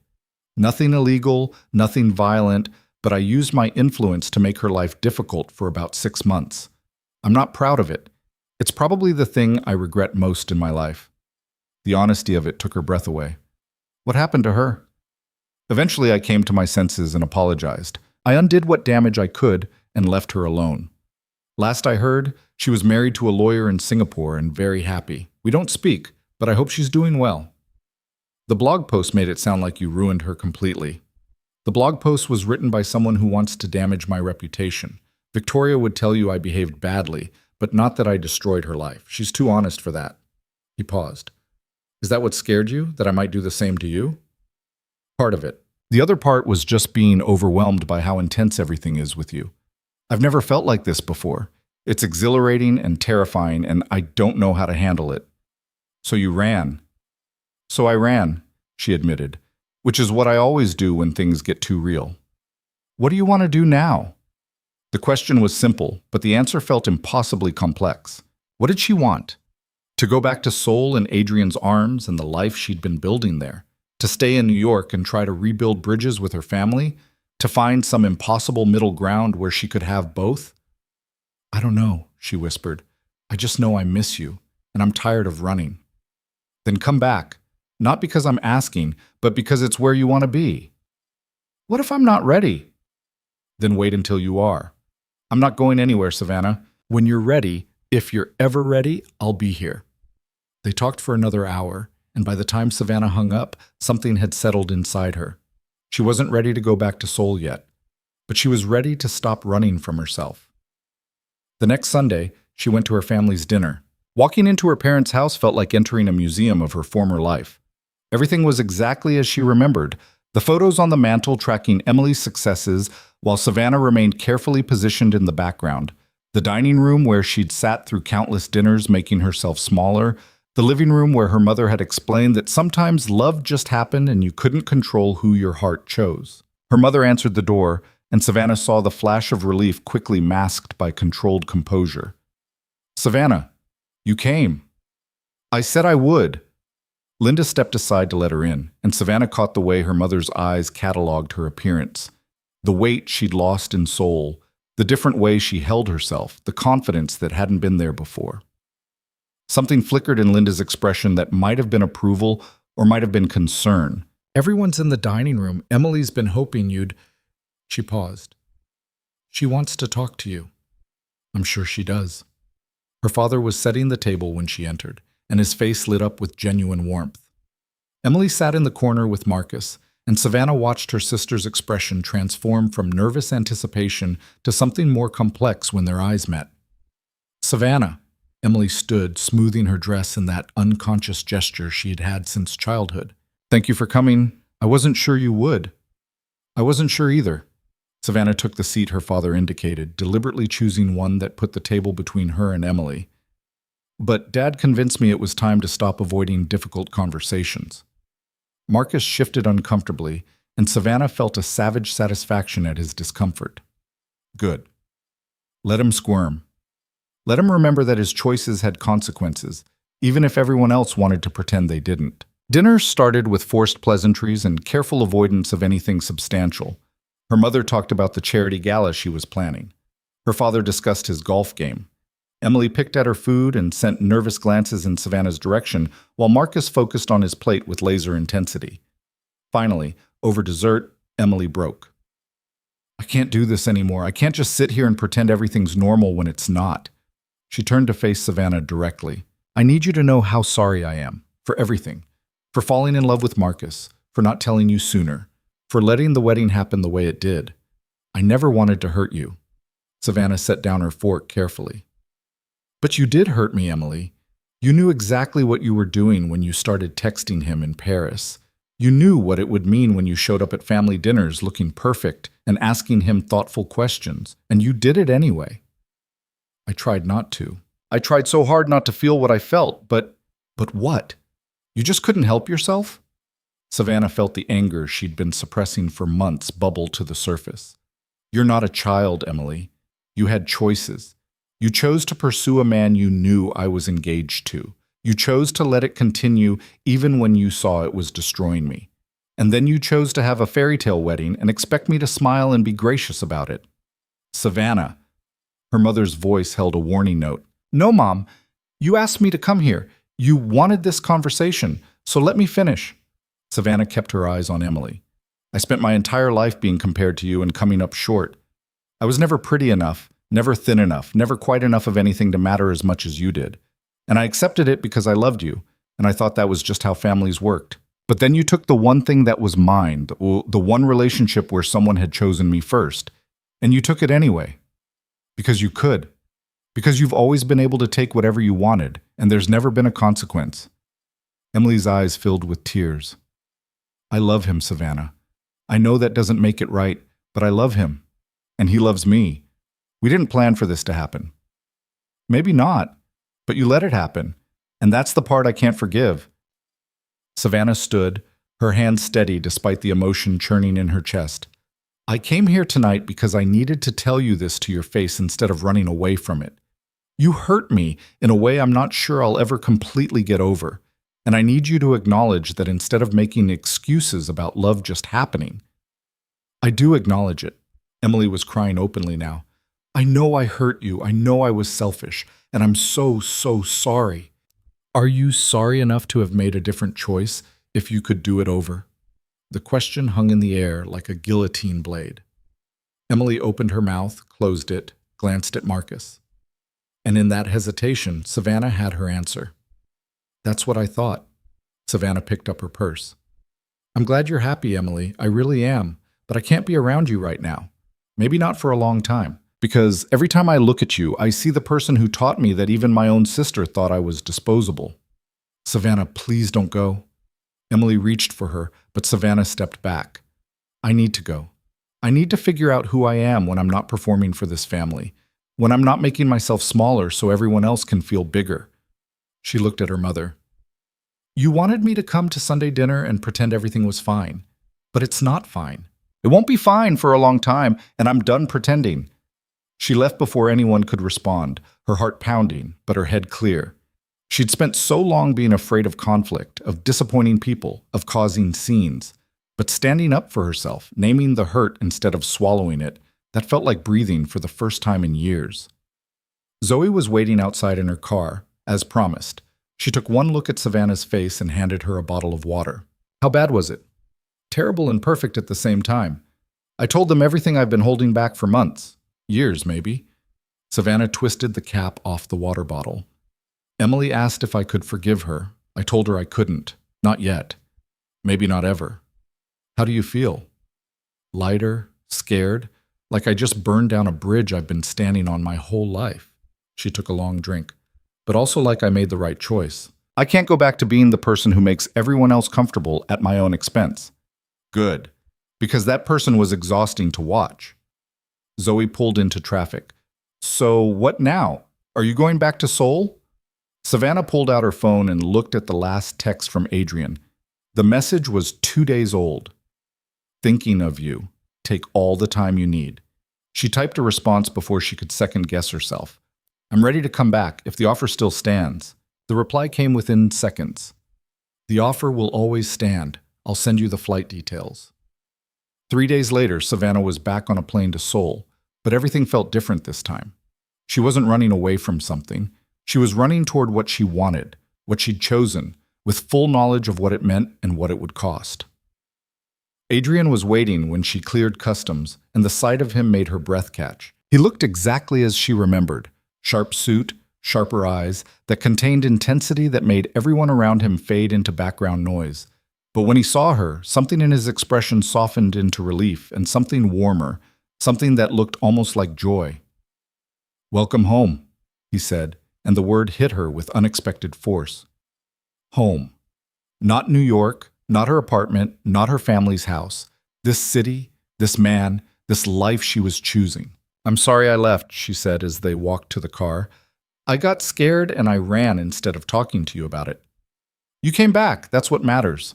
Nothing illegal, nothing violent, but I used my influence to make her life difficult for about 6 months. I'm not proud of it. It's probably the thing I regret most in my life. The honesty of it took her breath away. What happened to her? Eventually, I came to my senses and apologized. I undid what damage I could and left her alone. Last I heard, she was married to a lawyer in Singapore and very happy. We don't speak, but I hope she's doing well. The blog post made it sound like you ruined her completely. The blog post was written by someone who wants to damage my reputation. Victoria would tell you I behaved badly, but not that I destroyed her life. She's too honest for that. He paused. Is that what scared you, that I might do the same to you? Part of it. The other part was just being overwhelmed by how intense everything is with you. I've never felt like this before. It's exhilarating and terrifying, and I don't know how to handle it. So you ran. So I ran, she admitted, which is what I always do when things get too real. What do you want to do now? The question was simple, but the answer felt impossibly complex. What did she want? To go back to Seoul in Adrien's arms and the life she'd been building there? To stay in New York and try to rebuild bridges with her family? To find some impossible middle ground where she could have both? I don't know, she whispered. I just know I miss you, and I'm tired of running. Then come back, not because I'm asking, but because it's where you want to be. What if I'm not ready? Then wait until you are. I'm not going anywhere, Savannah. When you're ready, if you're ever ready, I'll be here. They talked for another hour, and by the time Savannah hung up, something had settled inside her. She wasn't ready to go back to Seoul yet, but she was ready to stop running from herself. The next Sunday, she went to her family's dinner. Walking into her parents' house felt like entering a museum of her former life. Everything was exactly as she remembered, the photos on the mantel tracking Emily's successes while Savannah remained carefully positioned in the background, the dining room where she'd sat through countless dinners making herself smaller, the living room where her mother had explained that sometimes love just happened and you couldn't control who your heart chose. Her mother answered the door, and Savannah saw the flash of relief quickly masked by controlled composure. Savannah, you came. I said I would. Linda stepped aside to let her in, and Savannah caught the way her mother's eyes catalogued her appearance. The weight she'd lost in Seoul, the different way she held herself, the confidence that hadn't been there before. Something flickered in Linda's expression that might have been approval or might have been concern. Everyone's in the dining room. Emily's been hoping you'd... She paused. She wants to talk to you. I'm sure she does. Her father was setting the table when she entered, and his face lit up with genuine warmth. Emily sat in the corner with Marcus, and Savannah watched her sister's expression transform from nervous anticipation to something more complex when their eyes met. Savannah, Emily stood, smoothing her dress in that unconscious gesture she had had since childhood. Thank you for coming. I wasn't sure you would. I wasn't sure either. Savannah took the seat her father indicated, deliberately choosing one that put the table between her and Emily. But Dad convinced me it was time to stop avoiding difficult conversations. Marcus shifted uncomfortably, and Savannah felt a savage satisfaction at his discomfort. Good. Let him squirm. Let him remember that his choices had consequences, even if everyone else wanted to pretend they didn't. Dinner started with forced pleasantries and careful avoidance of anything substantial. Her mother talked about the charity gala she was planning. Her father discussed his golf game. Emily picked at her food and sent nervous glances in Savannah's direction, while Marcus focused on his plate with laser intensity. Finally, over dessert, Emily broke. I can't do this anymore. I can't just sit here and pretend everything's normal when it's not. She turned to face Savannah directly. I need you to know how sorry I am, for everything. For falling in love with Marcus, for not telling you sooner, for letting the wedding happen the way it did. I never wanted to hurt you. Savannah set down her fork carefully. But you did hurt me, Emily. You knew exactly what you were doing when you started texting him in Paris. You knew what it would mean when you showed up at family dinners looking perfect and asking him thoughtful questions, and you did it anyway. I tried not to. I tried so hard not to feel what I felt, but what? You just couldn't help yourself? Savannah felt the anger she'd been suppressing for months bubble to the surface. You're not a child, Emily. You had choices. You chose to pursue a man you knew I was engaged to. You chose to let it continue even when you saw it was destroying me. And then you chose to have a fairy tale wedding and expect me to smile and be gracious about it. Savannah. Her mother's voice held a warning note. No, Mom. You asked me to come here. You wanted this conversation, so let me finish. Savannah kept her eyes on Emily. I spent my entire life being compared to you and coming up short. I was never pretty enough, never thin enough, never quite enough of anything to matter as much as you did. And I accepted it because I loved you, and I thought that was just how families worked. But then you took the one thing that was mine, the one relationship where someone had chosen me first, and you took it anyway. Because you could. Because you've always been able to take whatever you wanted, and there's never been a consequence. Emily's eyes filled with tears. I love him, Savannah. I know that doesn't make it right, but I love him. And he loves me. We didn't plan for this to happen. Maybe not, but you let it happen. And that's the part I can't forgive. Savannah stood, her hand steady despite the emotion churning in her chest. I came here tonight because I needed to tell you this to your face instead of running away from it. You hurt me in a way I'm not sure I'll ever completely get over, and I need you to acknowledge that instead of making excuses about love just happening. I do acknowledge it. Emily was crying openly now. I know I hurt you. I know I was selfish, and I'm so sorry. Are you sorry enough to have made a different choice if you could do it over? The question hung in the air like a guillotine blade. Emily opened her mouth, closed it, glanced at Marcus. And in that hesitation, Savannah had her answer. That's what I thought. Savannah picked up her purse. I'm glad you're happy, Emily. I really am. But I can't be around you right now. Maybe not for a long time. Because every time I look at you, I see the person who taught me that even my own sister thought I was disposable. Savannah, please don't go. Emily reached for her, but Savannah stepped back. I need to go. I need to figure out who I am when I'm not performing for this family, when I'm not making myself smaller so everyone else can feel bigger. She looked at her mother. You wanted me to come to Sunday dinner and pretend everything was fine, but it's not fine. It won't be fine for a long time, and I'm done pretending. She left before anyone could respond, her heart pounding, but her head clear. She'd spent so long being afraid of conflict, of disappointing people, of causing scenes. But standing up for herself, naming the hurt instead of swallowing it, that felt like breathing for the first time in years. Zoe was waiting outside in her car, as promised. She took one look at Savannah's face and handed her a bottle of water. How bad was it? Terrible and perfect at the same time. I told them everything I've been holding back for months. Years, maybe. Savannah twisted the cap off the water bottle. Emily asked if I could forgive her. I told her I couldn't. Not yet. Maybe not ever. How do you feel? Lighter? Scared? Like I just burned down a bridge I've been standing on my whole life. She took a long drink. But also like I made the right choice. I can't go back to being the person who makes everyone else comfortable at my own expense. Good. Because that person was exhausting to watch. Zoe pulled into traffic. So what now? Are you going back to Seoul? Savannah pulled out her phone and looked at the last text from Adrien. The message was 2 days old. Thinking of you. Take all the time you need. She typed a response before she could second-guess herself. I'm ready to come back if the offer still stands. The reply came within seconds. The offer will always stand. I'll send you the flight details. 3 days later, Savannah was back on a plane to Seoul, but everything felt different this time. She wasn't running away from something. She was running toward what she wanted, what she'd chosen, with full knowledge of what it meant and what it would cost. Adrien was waiting when she cleared customs, and the sight of him made her breath catch. He looked exactly as she remembered. Sharp suit, sharper eyes, that contained intensity that made everyone around him fade into background noise. But when he saw her, something in his expression softened into relief and something warmer, something that looked almost like joy. Welcome home, he said, and the word hit her with unexpected force. Home. Not New York, not her apartment, not her family's house. This city, this man, this life she was choosing. I'm sorry I left, she said as they walked to the car. I got scared and I ran instead of talking to you about it. You came back, that's what matters.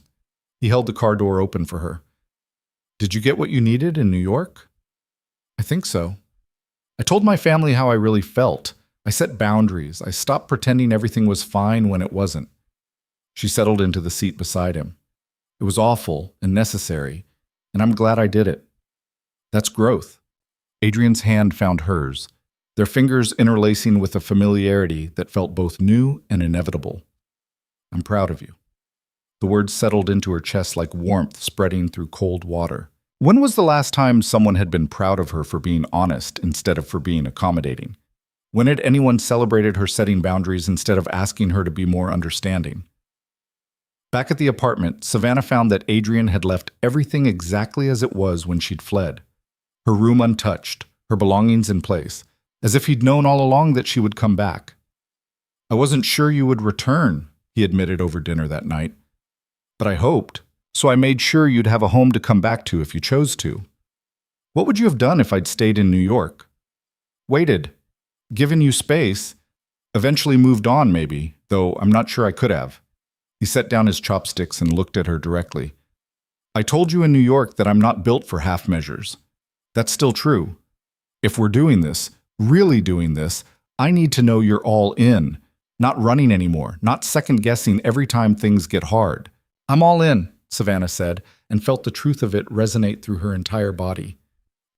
He held the car door open for her. Did you get what you needed in New York? I think so. I told my family how I really felt. I set boundaries. I stopped pretending everything was fine when it wasn't. She settled into the seat beside him. It was awful and necessary, and I'm glad I did it. That's growth. Adrien's hand found hers, their fingers interlacing with a familiarity that felt both new and inevitable. I'm proud of you. The words settled into her chest like warmth spreading through cold water. When was the last time someone had been proud of her for being honest instead of for being accommodating? When had anyone celebrated her setting boundaries instead of asking her to be more understanding? Back at the apartment, Savannah found that Adrien had left everything exactly as it was when she'd fled. Her room untouched, her belongings in place, as if he'd known all along that she would come back. I wasn't sure you would return, he admitted over dinner that night. But I hoped, so I made sure you'd have a home to come back to if you chose to. What would you have done if I'd stayed in New York? Waited. Given you space, Eventually moved on, maybe, though I'm not sure I could have. He set down his chopsticks and looked at her directly. I told you in New York that I'm not built for half measures. That's still true. If we're doing this, really doing this, I need to know you're all in, not running anymore, not second-guessing every time things get hard. I'm all in, Savannah said, and felt the truth of it resonate through her entire body.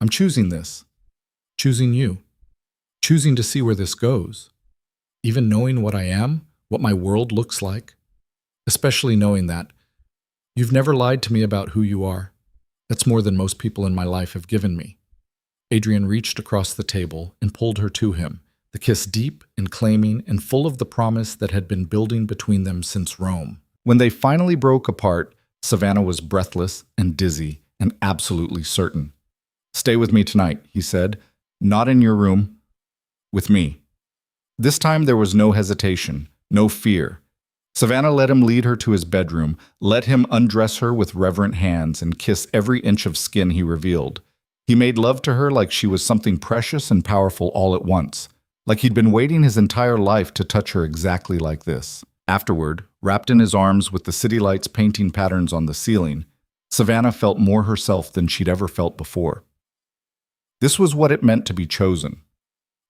I'm choosing this. Choosing you. Choosing to see where this goes. Even knowing what I am, what my world looks like. Especially knowing that you've never lied to me about who you are. That's more than most people in my life have given me. Adrien reached across the table and pulled her to him, the kiss deep and claiming and full of the promise that had been building between them since Rome. When they finally broke apart, Savannah was breathless and dizzy and absolutely certain. Stay with me tonight, he said. Not in your room. With me. This time there was no hesitation, no fear. Savannah let him lead her to his bedroom, let him undress her with reverent hands and kiss every inch of skin he revealed. He made love to her like she was something precious and powerful all at once, like he'd been waiting his entire life to touch her exactly like this. Afterward, wrapped in his arms with the city lights painting patterns on the ceiling, Savannah felt more herself than she'd ever felt before. This was what it meant to be chosen.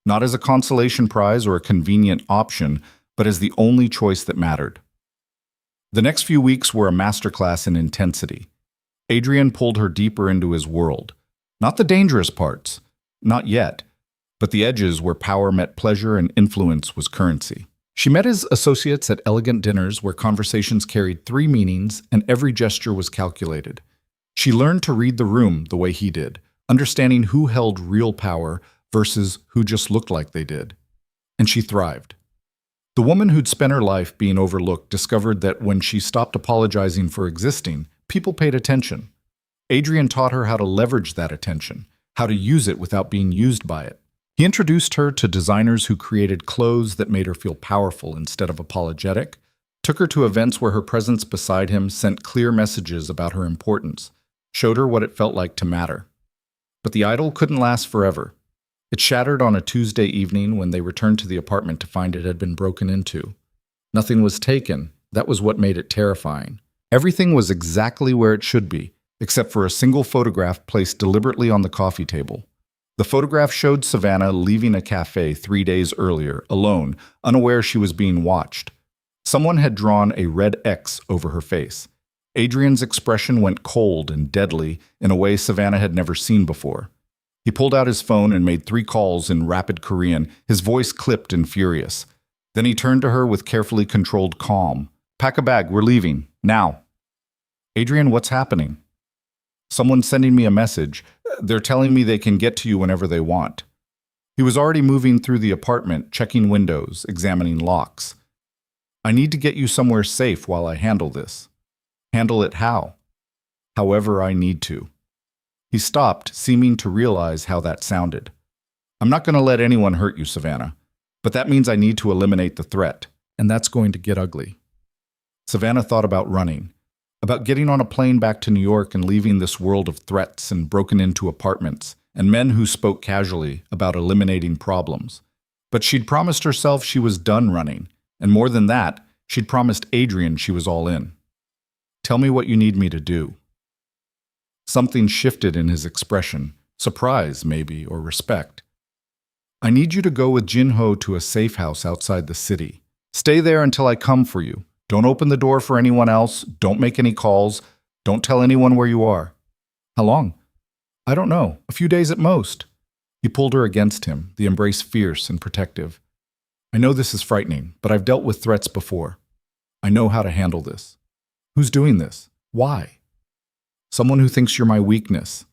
Not as a consolation prize or a convenient option, but as the only choice that mattered. The next few weeks were a masterclass in intensity. Adrien pulled her deeper into his world. Not the dangerous parts, not yet, but the edges where power met pleasure and influence was currency. She met his associates at elegant dinners where conversations carried 3 meanings and every gesture was calculated. She learned to read the room the way he did, understanding who held real power versus who just looked like they did. And she thrived. The woman who'd spent her life being overlooked discovered that when she stopped apologizing for existing, people paid attention. Adrien taught her how to leverage that attention, how to use it without being used by it. He introduced her to designers who created clothes that made her feel powerful instead of apologetic, took her to events where her presence beside him sent clear messages about her importance, showed her what it felt like to matter. But the idyll couldn't last forever. It shattered on a Tuesday evening when they returned to the apartment to find it had been broken into. Nothing was taken. That was what made it terrifying. Everything was exactly where it should be, except for a single photograph placed deliberately on the coffee table. The photograph showed Savannah leaving a cafe 3 days earlier, alone, unaware she was being watched. Someone had drawn a red X over her face. Adrien's expression went cold and deadly in a way Savannah had never seen before. He pulled out his phone and made 3 calls in rapid Korean, his voice clipped and furious. Then he turned to her with carefully controlled calm. Pack a bag, we're leaving. Now. Adrien, what's happening? Someone's sending me a message. They're telling me they can get to you whenever they want. He was already moving through the apartment, checking windows, examining locks. I need to get you somewhere safe while I handle this. Handle it how? However I need to. He stopped, seeming to realize how that sounded. I'm not going to let anyone hurt you, Savannah, but that means I need to eliminate the threat, and that's going to get ugly. Savannah thought about running, about getting on a plane back to New York and leaving this world of threats and broken into apartments, and men who spoke casually about eliminating problems. But she'd promised herself she was done running, and more than that, she'd promised Adrien she was all in. Tell me what you need me to do. Something shifted in his expression, surprise maybe, or respect. I need you to go with Jin-ho to a safe house outside the city. Stay there until I come for you. Don't open the door for anyone else. Don't make any calls. Don't tell anyone where you are. How long? I don't know. A few days at most. He pulled her against him, the embrace fierce and protective. I know this is frightening, but I've dealt with threats before. I know how to handle this. Who's doing this? Why? Someone who thinks you're my weakness.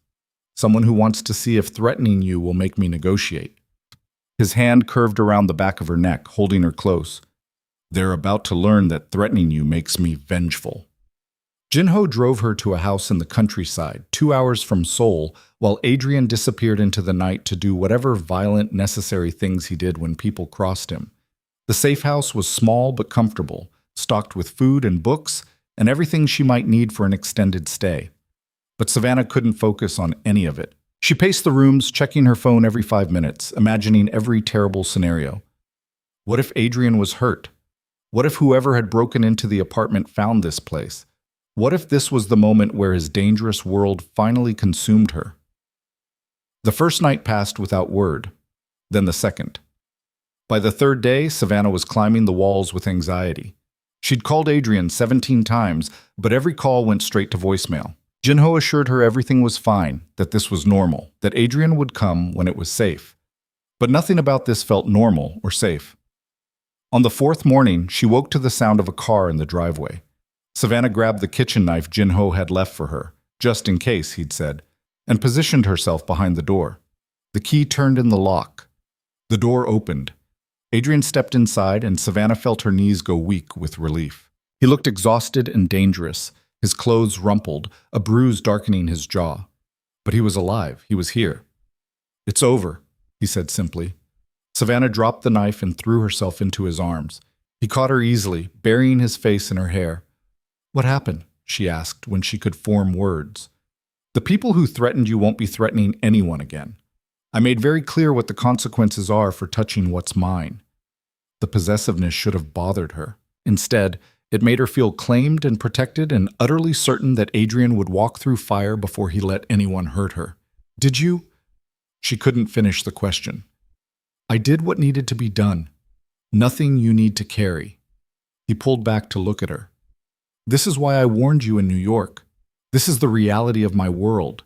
Someone who wants to see if threatening you will make me negotiate. His hand curved around the back of her neck, holding her close. They're about to learn that threatening you makes me vengeful. Jin-ho drove her to a house in the countryside, 2 hours from Seoul, while Adrien disappeared into the night to do whatever violent, necessary things he did when people crossed him. The safe house was small but comfortable, stocked with food and books, and everything she might need for an extended stay. But Savannah couldn't focus on any of it. She paced the rooms, checking her phone every 5 minutes, imagining every terrible scenario. What if Adrien was hurt? What if whoever had broken into the apartment found this place? What if this was the moment where his dangerous world finally consumed her? The first night passed without word, then the second. By the third day, Savannah was climbing the walls with anxiety. She'd called Adrien 17 times, but every call went straight to voicemail. Jinho assured her everything was fine, that this was normal, that Adrien would come when it was safe. But nothing about this felt normal or safe. On the fourth morning, she woke to the sound of a car in the driveway. Savannah grabbed the kitchen knife Jinho had left for her, just in case, he'd said, and positioned herself behind the door. The key turned in the lock. The door opened. Adrien stepped inside, and Savannah felt her knees go weak with relief. He looked exhausted and dangerous, his clothes rumpled, a bruise darkening his jaw. But he was alive. He was here. "It's over," he said simply. Savannah dropped the knife and threw herself into his arms. He caught her easily, burying his face in her hair. "What happened?" she asked when she could form words. "The people who threatened you won't be threatening anyone again. I made very clear what the consequences are for touching what's mine." The possessiveness should have bothered her. Instead, it made her feel claimed and protected and utterly certain that Adrien would walk through fire before he let anyone hurt her. "Did you?" She couldn't finish the question. "I did what needed to be done. Nothing you need to carry." He pulled back to look at her. "This is why I warned you in New York. This is the reality of my world.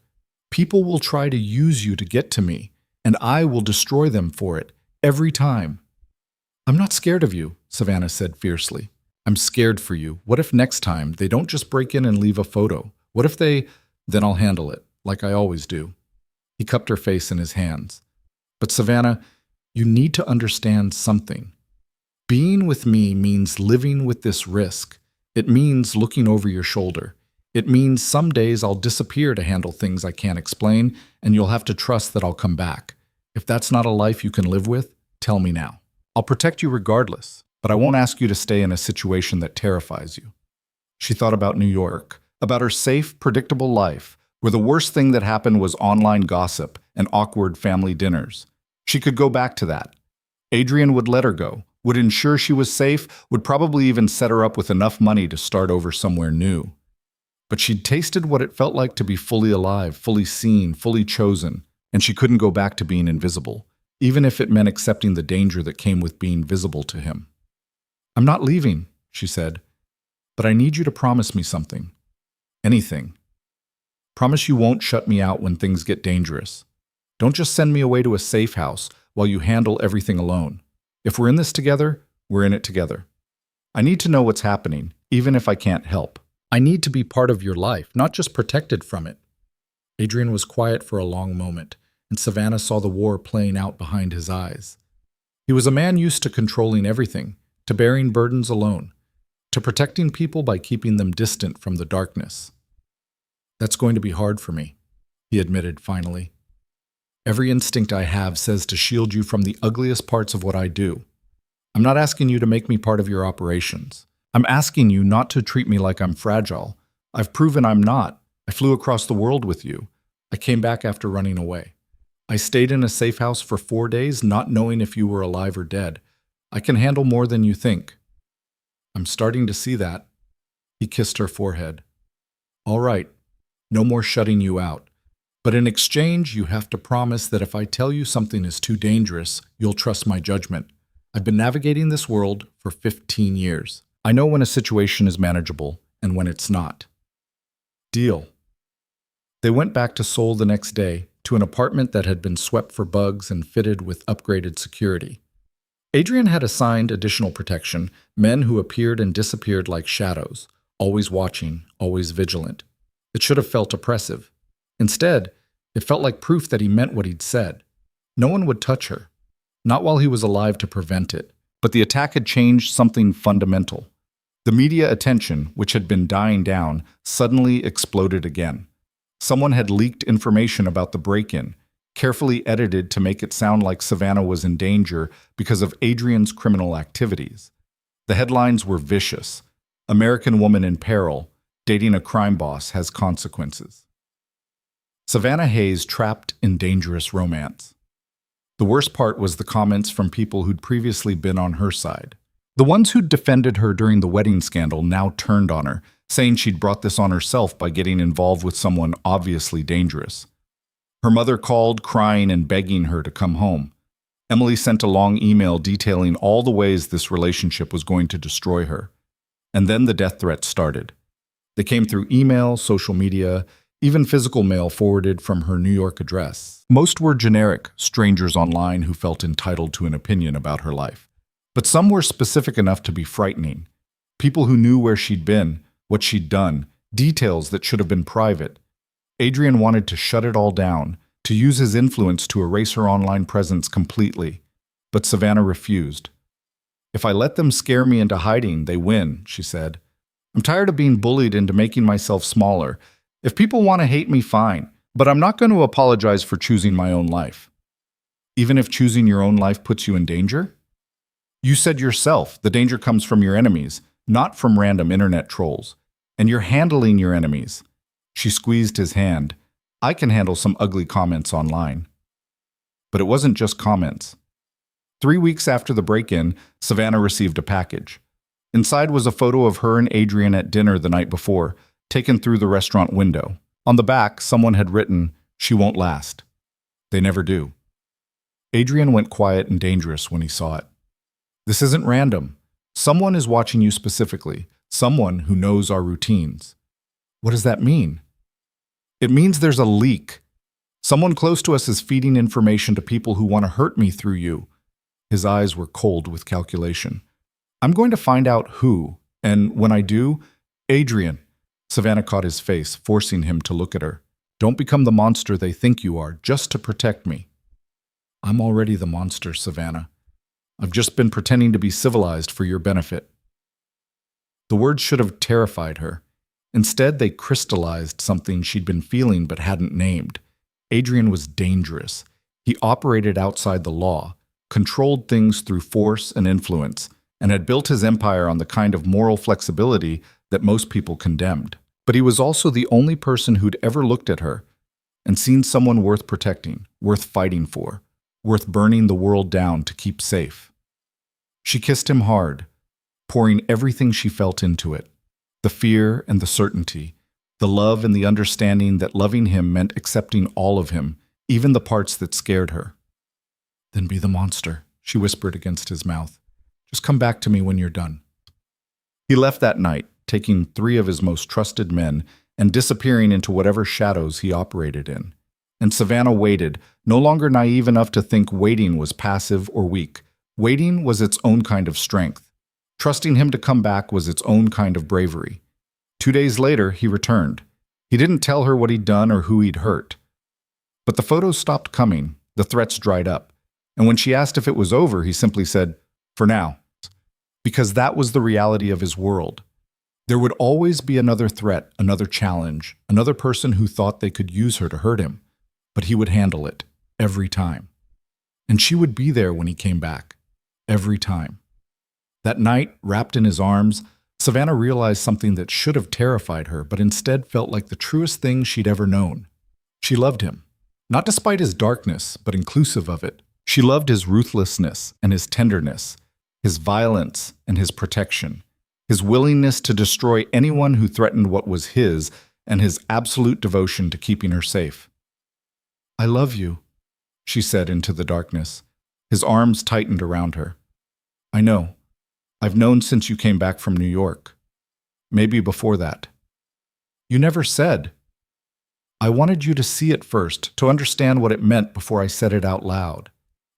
People will try to use you to get to me, and I will destroy them for it, every time." "I'm not scared of you," Savannah said fiercely. "I'm scared for you. What if next time they don't just break in and leave a photo? What if they— Then I'll handle it, like I always do." He cupped her face in his hands. "But Savannah, you need to understand something. Being with me means living with this risk. It means looking over your shoulder. It means some days I'll disappear to handle things I can't explain, and you'll have to trust that I'll come back. If that's not a life you can live with, tell me now. I'll protect you regardless, but I won't ask you to stay in a situation that terrifies you." She thought about New York, about her safe, predictable life, where the worst thing that happened was online gossip and awkward family dinners. She could go back to that. Adrien would let her go, would ensure she was safe, would probably even set her up with enough money to start over somewhere new. But she'd tasted what it felt like to be fully alive, fully seen, fully chosen, and she couldn't go back to being invisible, even if it meant accepting the danger that came with being visible to him. "I'm not leaving," she said, "but I need you to promise me something. Anything. Promise you won't shut me out when things get dangerous. Don't just send me away to a safe house while you handle everything alone. If we're in this together, we're in it together. I need to know what's happening, even if I can't help. I need to be part of your life, not just protected from it." Adrien was quiet for a long moment, and Savannah saw the war playing out behind his eyes. He was a man used to controlling everything, to bearing burdens alone, to protecting people by keeping them distant from the darkness. "That's going to be hard for me," he admitted finally. "Every instinct I have says to shield you from the ugliest parts of what I do. I'm not asking you to make me part of your operations. I'm asking you not to treat me like I'm fragile. I've proven I'm not. I flew across the world with you. I came back after running away. I stayed in a safe house for 4 days, not knowing if you were alive or dead. I can handle more than you think." "I'm starting to see that." He kissed her forehead. "All right, no more shutting you out. But in exchange, you have to promise that if I tell you something is too dangerous, you'll trust my judgment. I've been navigating this world for 15 years. I know when a situation is manageable and when it's not." "Deal." They went back to Seoul the next day, to an apartment that had been swept for bugs and fitted with upgraded security. Adrien had assigned additional protection, men who appeared and disappeared like shadows, always watching, always vigilant. It should have felt oppressive. Instead, it felt like proof that he meant what he'd said. No one would touch her, not while he was alive to prevent it. But the attack had changed something fundamental. The media attention, which had been dying down, suddenly exploded again. Someone had leaked information about the break-in, carefully edited to make it sound like Savannah was in danger because of Adrien's criminal activities. The headlines were vicious. "American woman in peril. Dating a crime boss has consequences." Savannah Hayes trapped in dangerous romance. The worst part was the comments from people who'd previously been on her side. The ones who'd defended her during the wedding scandal now turned on her, saying she'd brought this on herself by getting involved with someone obviously dangerous. Her mother called, crying and begging her to come home. Emily sent a long email detailing all the ways this relationship was going to destroy her. And then the death threats started. They came through email, social media, even physical mail forwarded from her New York address. Most were generic, strangers online who felt entitled to an opinion about her life. But some were specific enough to be frightening. People who knew where she'd been, what she'd done, details that should have been private. Adrien wanted to shut it all down, to use his influence to erase her online presence completely. But Savannah refused. "If I let them scare me into hiding, they win," she said. "I'm tired of being bullied into making myself smaller. If people want to hate me, fine, but I'm not going to apologize for choosing my own life." "Even if choosing your own life puts you in danger?" "You said yourself, the danger comes from your enemies, not from random internet trolls. And you're handling your enemies." She squeezed his hand. "I can handle some ugly comments online." But it wasn't just comments. 3 weeks after the break-in, Savannah received a package. Inside was a photo of her and Adrien at dinner the night before, taken through the restaurant window. On the back, someone had written, "She won't last." They never do. Adrien went quiet and dangerous when he saw it. "This isn't random. Someone is watching you specifically, someone who knows our routines." "What does that mean?" "It means there's a leak. Someone close to us is feeding information to people who want to hurt me through you." His eyes were cold with calculation. "I'm going to find out who, and when I do, Adrien." Savannah caught his face, forcing him to look at her. "Don't become the monster they think you are, just to protect me." "I'm already the monster, Savannah. I've just been pretending to be civilized for your benefit." The words should have terrified her. Instead, they crystallized something she'd been feeling but hadn't named. Adrien was dangerous. He operated outside the law, controlled things through force and influence, and had built his empire on the kind of moral flexibility that most people condemned. But he was also the only person who'd ever looked at her and seen someone worth protecting, worth fighting for, worth burning the world down to keep safe. She kissed him hard, pouring everything she felt into it. The fear and the certainty, the love and the understanding that loving him meant accepting all of him, even the parts that scared her. "Then be the monster," she whispered against his mouth. "Just come back to me when you're done." He left that night, taking 3 of his most trusted men and disappearing into whatever shadows he operated in. And Savannah waited, no longer naive enough to think waiting was passive or weak. Waiting was its own kind of strength. Trusting him to come back was its own kind of bravery. 2 days later, he returned. He didn't tell her what he'd done or who he'd hurt. But the photos stopped coming, the threats dried up. And when she asked if it was over, he simply said, "For now." Because that was the reality of his world. There would always be another threat, another challenge, another person who thought they could use her to hurt him. But he would handle it, every time. And she would be there when he came back, every time. That night, wrapped in his arms, Savannah realized something that should have terrified her, but instead felt like the truest thing she'd ever known. She loved him, not despite his darkness, but inclusive of it. She loved his ruthlessness and his tenderness, his violence and his protection, his willingness to destroy anyone who threatened what was his, and his absolute devotion to keeping her safe. "I love you," she said into the darkness. His arms tightened around her. "I know. I've known since you came back from New York. Maybe before that." "You never said." "I wanted you to see it first, to understand what it meant before I said it out loud."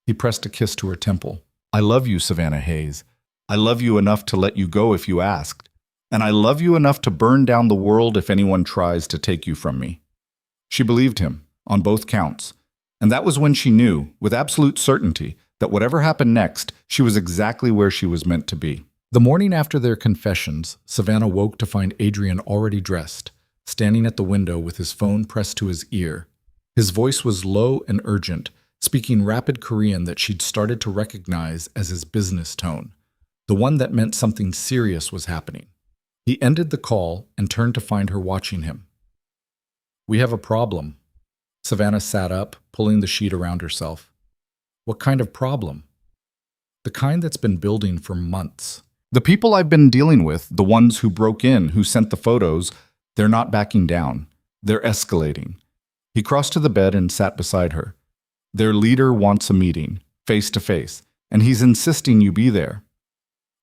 He pressed a kiss to her temple. "I love you, Savannah Hayes. I love you enough to let you go if you asked. And I love you enough to burn down the world if anyone tries to take you from me." She believed him, on both counts. And that was when she knew, with absolute certainty, that whatever happened next, she was exactly where she was meant to be. The morning after their confessions, Savannah woke to find Adrien already dressed, standing at the window with his phone pressed to his ear. His voice was low and urgent, speaking rapid Korean that she'd started to recognize as his business tone, the one that meant something serious was happening. He ended the call and turned to find her watching him. "We have a problem." Savannah sat up, pulling the sheet around herself. What kind of problem? The kind that's been building for months. The people I've been dealing with, the ones who broke in, who sent the photos, they're not backing down. They're escalating. He crossed to the bed and sat beside her. Their leader wants a meeting, face to face, and he's insisting you be there.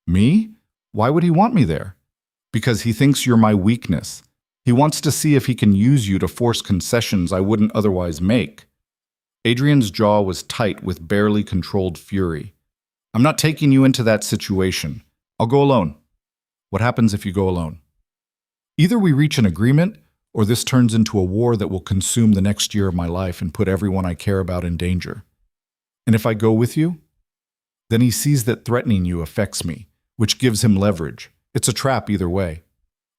Me? Why would he want me there? Because he thinks you're my weakness. He wants to see if he can use you to force concessions I wouldn't otherwise make. Adrien's jaw was tight with barely controlled fury. I'm not taking you into that situation. I'll go alone. What happens if you go alone? Either we reach an agreement, or this turns into a war that will consume the next year of my life and put everyone I care about in danger. And if I go with you? Then he sees that threatening you affects me, which gives him leverage. It's a trap either way.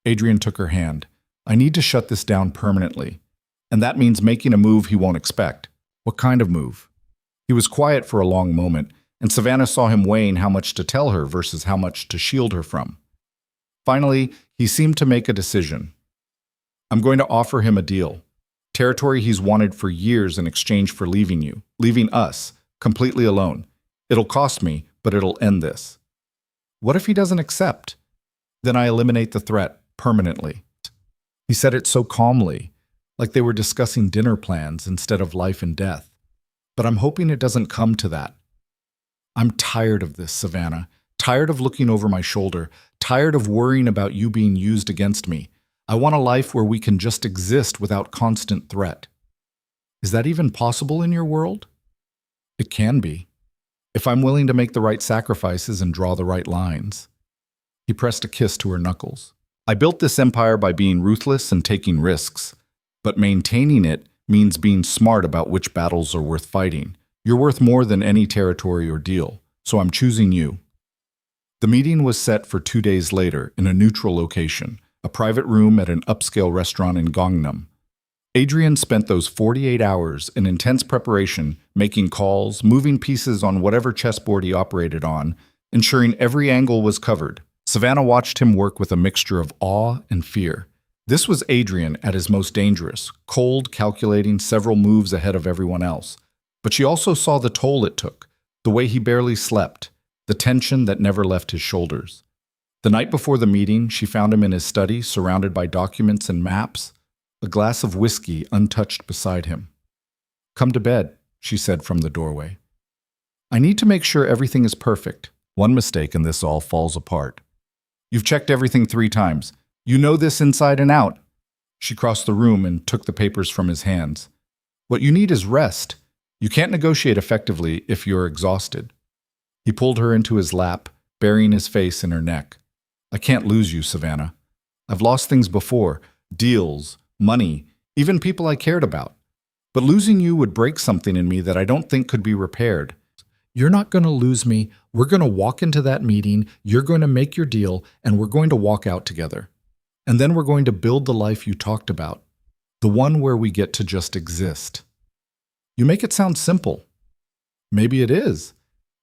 Adrien took her hand. I need to shut this down permanently. And that means making a move he won't expect. What kind of move? He was quiet for a long moment, and Savannah saw him weighing how much to tell her versus how much to shield her from. Finally, he seemed to make a decision. I'm going to offer him a deal. Territory he's wanted for years in exchange for leaving you, leaving us, completely alone. It'll cost me, but it'll end this. What if he doesn't accept? Then I eliminate the threat permanently. He said it so calmly, like they were discussing dinner plans instead of life and death. But I'm hoping it doesn't come to that. I'm tired of this, Savannah. Tired of looking over my shoulder. Tired of worrying about you being used against me. I want a life where we can just exist without constant threat. Is that even possible in your world? It can be, if I'm willing to make the right sacrifices and draw the right lines. He pressed a kiss to her knuckles. I built this empire by being ruthless and taking risks, but maintaining it means being smart about which battles are worth fighting. You're worth more than any territory or deal, so I'm choosing you. The meeting was set for 2 days later in a neutral location, a private room at an upscale restaurant in Gangnam. Adrien spent those 48 hours in intense preparation, making calls, moving pieces on whatever chessboard he operated on, ensuring every angle was covered. Savannah watched him work with a mixture of awe and fear. This was Adrien at his most dangerous, cold, calculating several moves ahead of everyone else. But she also saw the toll it took, the way he barely slept, the tension that never left his shoulders. The night before the meeting, she found him in his study, surrounded by documents and maps, a glass of whiskey untouched beside him. Come to bed, she said from the doorway. I need to make sure everything is perfect. One mistake and this all falls apart. You've checked everything 3 times. You know this inside and out. She crossed the room and took the papers from his hands. What you need is rest. You can't negotiate effectively if you're exhausted. He pulled her into his lap, burying his face in her neck. I can't lose you, Savannah. I've lost things before, deals, money, even people I cared about. But losing you would break something in me that I don't think could be repaired. You're not going to lose me. We're going to walk into that meeting, you're going to make your deal, and we're going to walk out together. And then we're going to build the life you talked about, the one where we get to just exist. You make it sound simple. Maybe it is.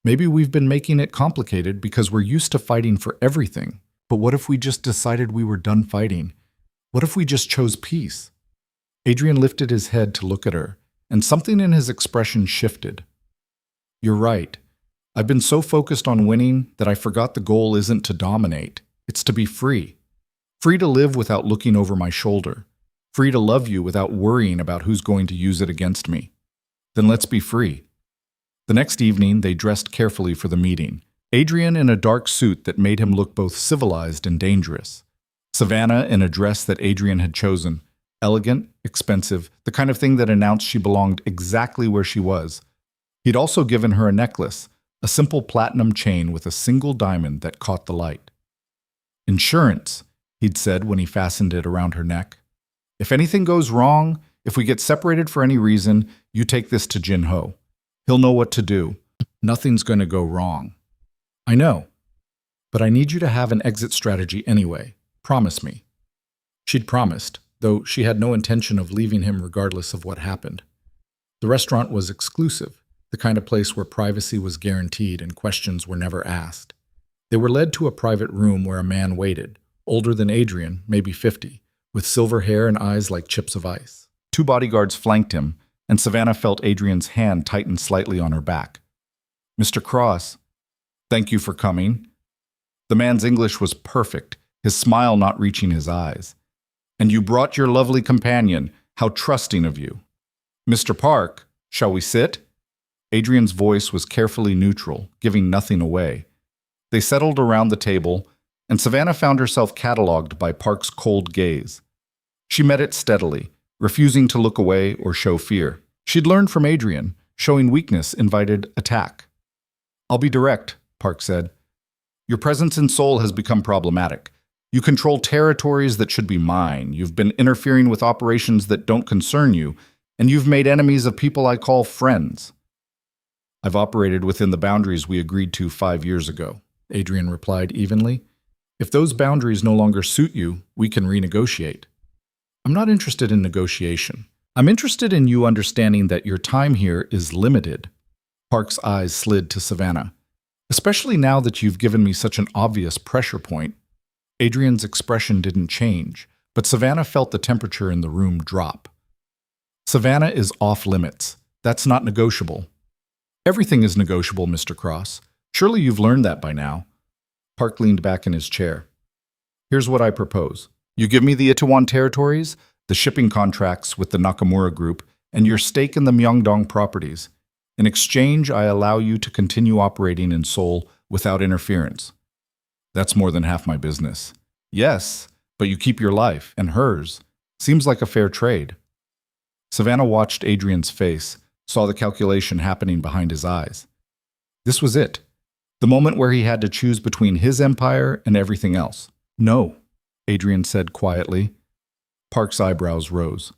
Maybe we've been making it complicated because we're used to fighting for everything. But what if we just decided we were done fighting? What if we just chose peace? Adrien lifted his head to look at her, and something in his expression shifted. You're right. I've been so focused on winning that I forgot the goal isn't to dominate. It's to be free. Free to live without looking over my shoulder. Free to love you without worrying about who's going to use it against me. Then let's be free. The next evening, they dressed carefully for the meeting. Adrien in a dark suit that made him look both civilized and dangerous. Savannah in a dress that Adrien had chosen, elegant, expensive, the kind of thing that announced she belonged exactly where she was. He'd also given her a necklace, a simple platinum chain with a single diamond that caught the light. Insurance, he'd said when he fastened it around her neck. If anything goes wrong, if we get separated for any reason, you take this to Jin-ho. He'll know what to do. Nothing's going to go wrong. I know, but I need you to have an exit strategy anyway. Promise me. She'd promised, though she had no intention of leaving him regardless of what happened. The restaurant was exclusive, the kind of place where privacy was guaranteed and questions were never asked. They were led to a private room where a man waited, older than Adrien, maybe 50, with silver hair and eyes like chips of ice. 2 bodyguards flanked him, and Savannah felt Adrien's hand tighten slightly on her back. Mr. Cross, thank you for coming. The man's English was perfect, his smile not reaching his eyes. And you brought your lovely companion. How trusting of you. Mr. Park, shall we sit? Adrien's voice was carefully neutral, giving nothing away. They settled around the table, and Savannah found herself catalogued by Park's cold gaze. She met it steadily, refusing to look away or show fear. She'd learned from Adrien, showing weakness invited attack. I'll be direct, Park said. Your presence in Seoul has become problematic. You control territories that should be mine. You've been interfering with operations that don't concern you, and you've made enemies of people I call friends. I've operated within the boundaries we agreed to 5 years ago, Adrien replied evenly. If those boundaries no longer suit you, we can renegotiate. I'm not interested in negotiation. I'm interested in you understanding that your time here is limited. Park's eyes slid to Savannah. Especially now that you've given me such an obvious pressure point. Adrien's expression didn't change, but Savannah felt the temperature in the room drop. Savannah is off limits. That's not negotiable. Everything is negotiable, Mr. Cross. Surely you've learned that by now. Park leaned back in his chair. Here's what I propose. You give me the Itaewon territories, the shipping contracts with the Nakamura Group, and your stake in the Myeongdong properties. In exchange, I allow you to continue operating in Seoul without interference. That's more than half my business. Yes, but you keep your life, and hers. Seems like a fair trade. Savannah watched Adrien's face, saw the calculation happening behind his eyes. This was it. The moment where he had to choose between his empire and everything else. No, Adrien said quietly. Park's eyebrows rose.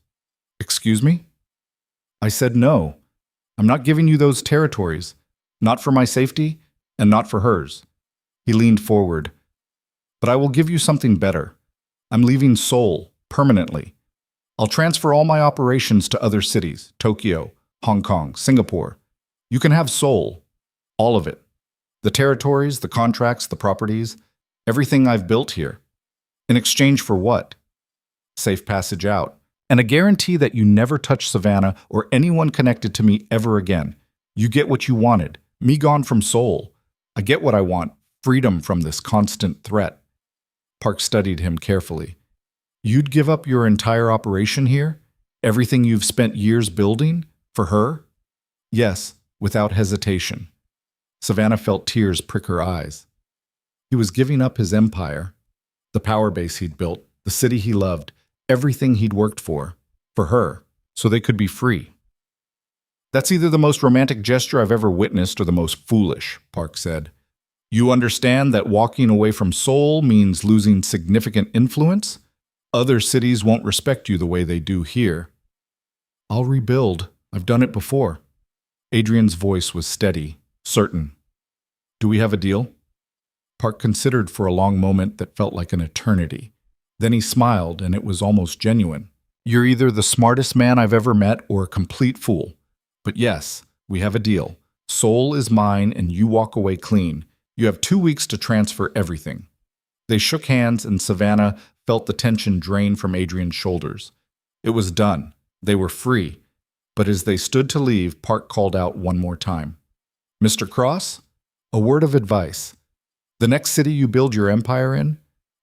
Excuse me? I said no. I'm not giving you those territories. Not for my safety, and not for hers. He leaned forward. But I will give you something better. I'm leaving Seoul, permanently. I'll transfer all my operations to other cities, Tokyo, Hong Kong, Singapore. You can have Seoul. All of it. The territories, the contracts, the properties, everything I've built here. In exchange for what? Safe passage out. And a guarantee that you never touch Savannah or anyone connected to me ever again. You get what you wanted. Me gone from Seoul. I get what I want. Freedom from this constant threat. Park studied him carefully. You'd give up your entire operation here? Everything you've spent years building? For her? Yes, without hesitation. Savannah felt tears prick her eyes. He was giving up his empire, the power base he'd built, the city he loved, everything he'd worked for her, so they could be free. That's either the most romantic gesture I've ever witnessed or the most foolish, Park said. You understand that walking away from Seoul means losing significant influence? Other cities won't respect you the way they do here. I'll rebuild. I've done it before. Adrien's voice was steady, certain. Do we have a deal? Park considered for a long moment that felt like an eternity. Then he smiled, and it was almost genuine. You're either the smartest man I've ever met or a complete fool. But yes, we have a deal. Seoul is mine, and you walk away clean. You have 2 weeks to transfer everything. They shook hands, and Savannah felt the tension drain from Adrien's shoulders. It was done. They were free. But as they stood to leave, Park called out one more time. Mr. Cross, a word of advice. The next city you build your empire in,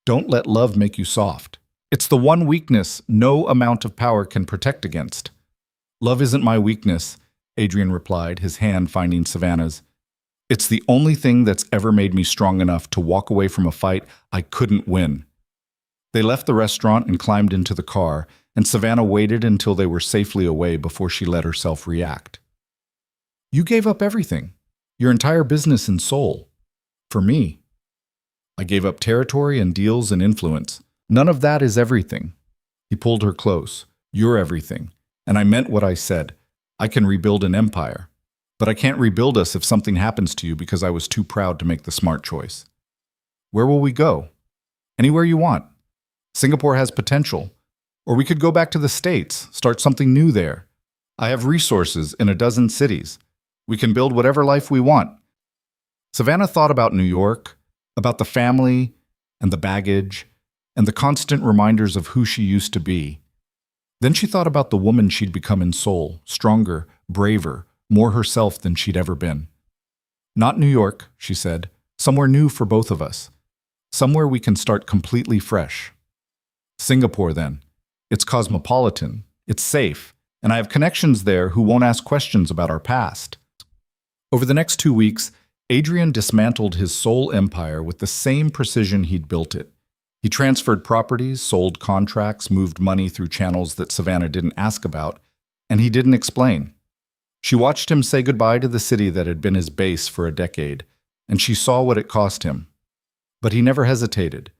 don't let love make you soft. It's the one weakness no amount of power can protect against. Love isn't my weakness, Adrien replied, his hand finding Savannah's. It's the only thing that's ever made me strong enough to walk away from a fight I couldn't win. They left the restaurant and climbed into the car, and Savannah waited until they were safely away before she let herself react. You gave up everything, your entire business in Seoul. For me. I gave up territory and deals and influence. None of that is everything. He pulled her close. You're everything. And I meant what I said. I can rebuild an empire. But I can't rebuild us if something happens to you because I was too proud to make the smart choice. Where will we go? Anywhere you want. Singapore has potential. Or we could go back to the States, start something new there. I have resources in a dozen cities. We can build whatever life we want. Savannah thought about New York, about the family and the baggage and the constant reminders of who she used to be. Then she thought about the woman she'd become in Seoul, stronger, braver, more herself than she'd ever been. Not New York, she said. Somewhere new for both of us. Somewhere we can start completely fresh. Singapore, then. It's cosmopolitan. It's safe. And I have connections there who won't ask questions about our past. Over the next 2 weeks, Adrien dismantled his Seoul empire with the same precision he'd built it. He transferred properties, sold contracts, moved money through channels that Savannah didn't ask about, and he didn't explain. She watched him say goodbye to the city that had been his base for a decade, and she saw what it cost him. But he never hesitated,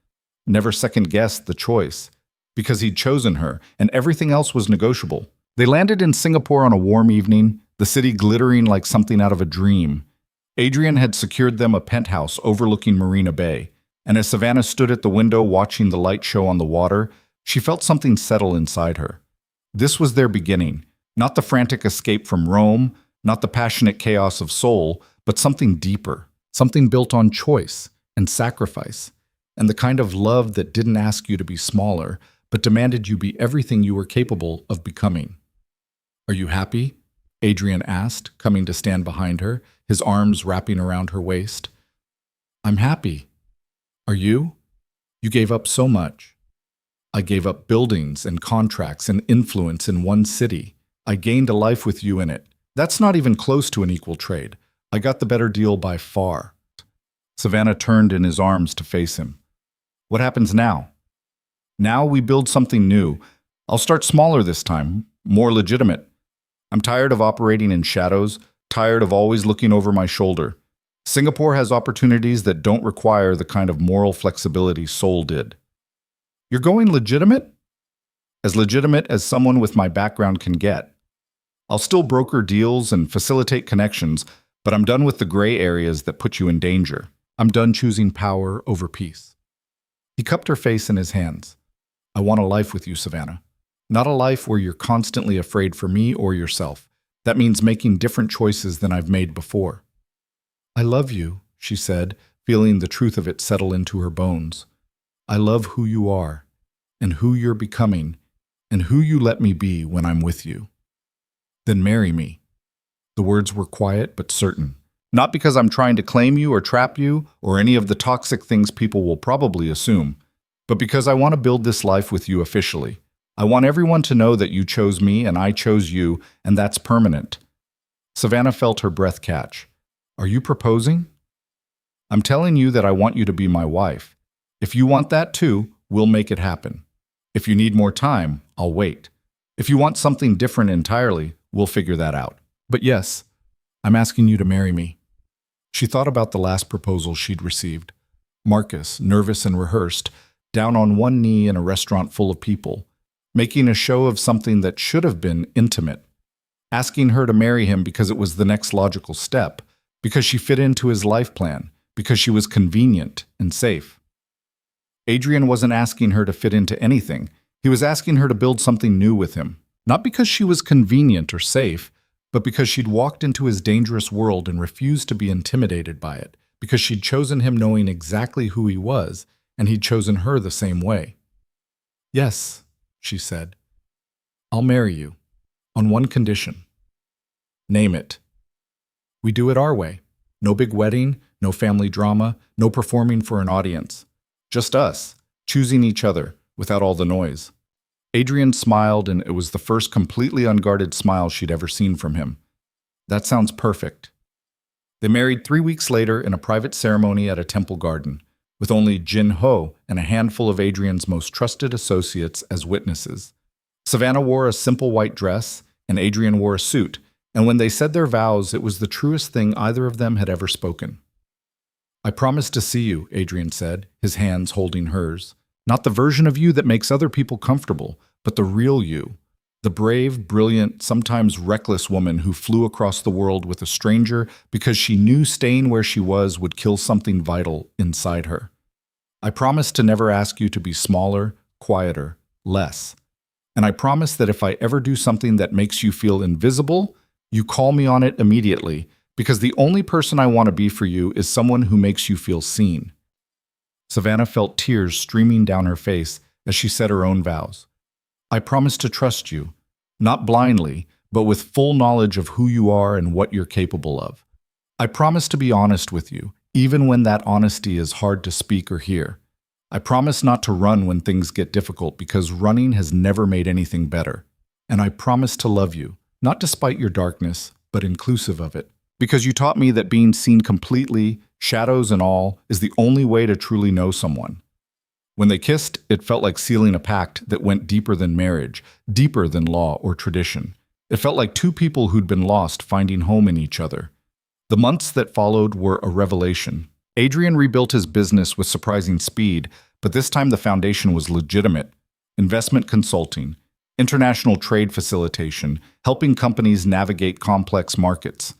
never second-guessed the choice, because he'd chosen her, and everything else was negotiable. They landed in Singapore on a warm evening, the city glittering like something out of a dream. Adrien had secured them a penthouse overlooking Marina Bay, and as Savannah stood at the window watching the light show on the water, she felt something settle inside her. This was their beginning, not the frantic escape from Rome, not the passionate chaos of Seoul, but something deeper, something built on choice and sacrifice, and the kind of love that didn't ask you to be smaller, but demanded you be everything you were capable of becoming. "Are you happy?" Adrien asked, coming to stand behind her, his arms wrapping around her waist. "I'm happy. Are you? You gave up so much." "I gave up buildings and contracts and influence in one city. I gained a life with you in it. That's not even close to an equal trade. I got the better deal by far." Savannah turned in his arms to face him. "What happens now?" "Now we build something new. I'll start smaller this time, more legitimate. I'm tired of operating in shadows, tired of always looking over my shoulder. Singapore has opportunities that don't require the kind of moral flexibility Seoul did." "You're going legitimate?" "As legitimate as someone with my background can get. I'll still broker deals and facilitate connections, but I'm done with the gray areas that put you in danger. I'm done choosing power over peace." He cupped her face in his hands. "I want a life with you, Savannah. Not a life where you're constantly afraid for me or yourself. That means making different choices than I've made before." "I love you," she said, feeling the truth of it settle into her bones. "I love who you are, and who you're becoming, and who you let me be when I'm with you." "Then marry me." The words were quiet but certain. "Not because I'm trying to claim you or trap you, or any of the toxic things people will probably assume, but because I want to build this life with you officially. I want everyone to know that you chose me and I chose you, and that's permanent." Savannah felt her breath catch. "Are you proposing?" "I'm telling you that I want you to be my wife. If you want that too, we'll make it happen. If you need more time, I'll wait. If you want something different entirely, we'll figure that out. But yes, I'm asking you to marry me." She thought about the last proposal she'd received. Marcus, nervous and rehearsed, down on one knee in a restaurant full of people, making a show of something that should have been intimate, asking her to marry him because it was the next logical step, because she fit into his life plan, because she was convenient and safe. Adrien wasn't asking her to fit into anything. He was asking her to build something new with him, not because she was convenient or safe, but because she'd walked into his dangerous world and refused to be intimidated by it, because she'd chosen him knowing exactly who he was, and he'd chosen her the same way. "Yes," she said. "I'll marry you, on one condition." "Name it." "We do it our way. No big wedding, no family drama, no performing for an audience. Just us, choosing each other, without all the noise." Adrien smiled, and it was the first completely unguarded smile she'd ever seen from him. "That sounds perfect." They married 3 weeks later in a private ceremony at a temple garden, with only Jin Ho and a handful of Adrien's most trusted associates as witnesses. Savannah wore a simple white dress, and Adrien wore a suit, and when they said their vows, it was the truest thing either of them had ever spoken. "I promise to see you," Adrien said, his hands holding hers. "Not the version of you that makes other people comfortable, but the real you. The brave, brilliant, sometimes reckless woman who flew across the world with a stranger because she knew staying where she was would kill something vital inside her. I promise to never ask you to be smaller, quieter, less. And I promise that if I ever do something that makes you feel invisible, you call me on it immediately, because the only person I want to be for you is someone who makes you feel seen." Savannah felt tears streaming down her face as she said her own vows. "I promise to trust you, not blindly, but with full knowledge of who you are and what you're capable of. I promise to be honest with you, even when that honesty is hard to speak or hear. I promise not to run when things get difficult because running has never made anything better. And I promise to love you, not despite your darkness, but inclusive of it. Because you taught me that being seen completely, shadows and all, is the only way to truly know someone. When they kissed, it felt like sealing a pact that went deeper than marriage, deeper than law or tradition. It felt like two people who'd been lost finding home in each other. The months that followed were a revelation. Adrien rebuilt his business with surprising speed, but this time the foundation was legitimate. Investment consulting, international trade facilitation, helping companies navigate complex markets.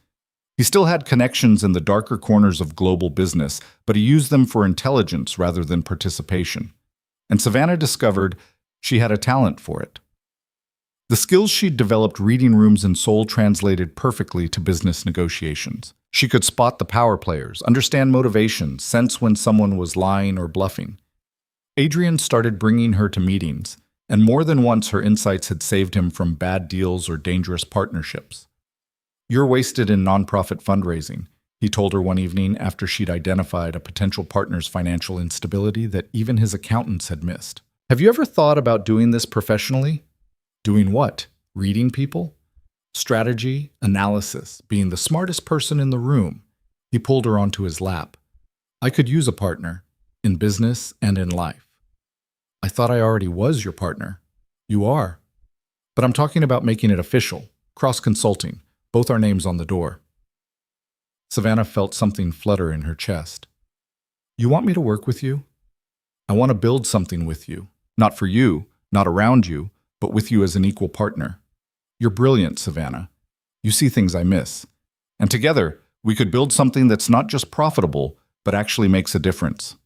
He still had connections in the darker corners of global business, but he used them for intelligence rather than participation. And Savannah discovered she had a talent for it. The skills she'd developed reading rooms in Seoul translated perfectly to business negotiations. She could spot the power players, understand motivations, sense when someone was lying or bluffing. Adrien started bringing her to meetings, and more than once her insights had saved him from bad deals or dangerous partnerships. "You're wasted in nonprofit fundraising," he told her one evening after she'd identified a potential partner's financial instability that even his accountants had missed. "Have you ever thought about doing this professionally?" Doing what? Reading people? Strategy, analysis, being the smartest person in the room. He pulled her onto his lap. "I could use a partner, in business and in life." "I thought I already was your partner." "You are. But I'm talking about making it official, cross-consulting, both our names on the door." Savannah felt something flutter in her chest. "You want me to work with you? I want to build something with you. Not for you, not around you, but with you as an equal partner. You're brilliant, Savannah. You see things I miss. And together, we could build something that's not just profitable, but actually makes a difference."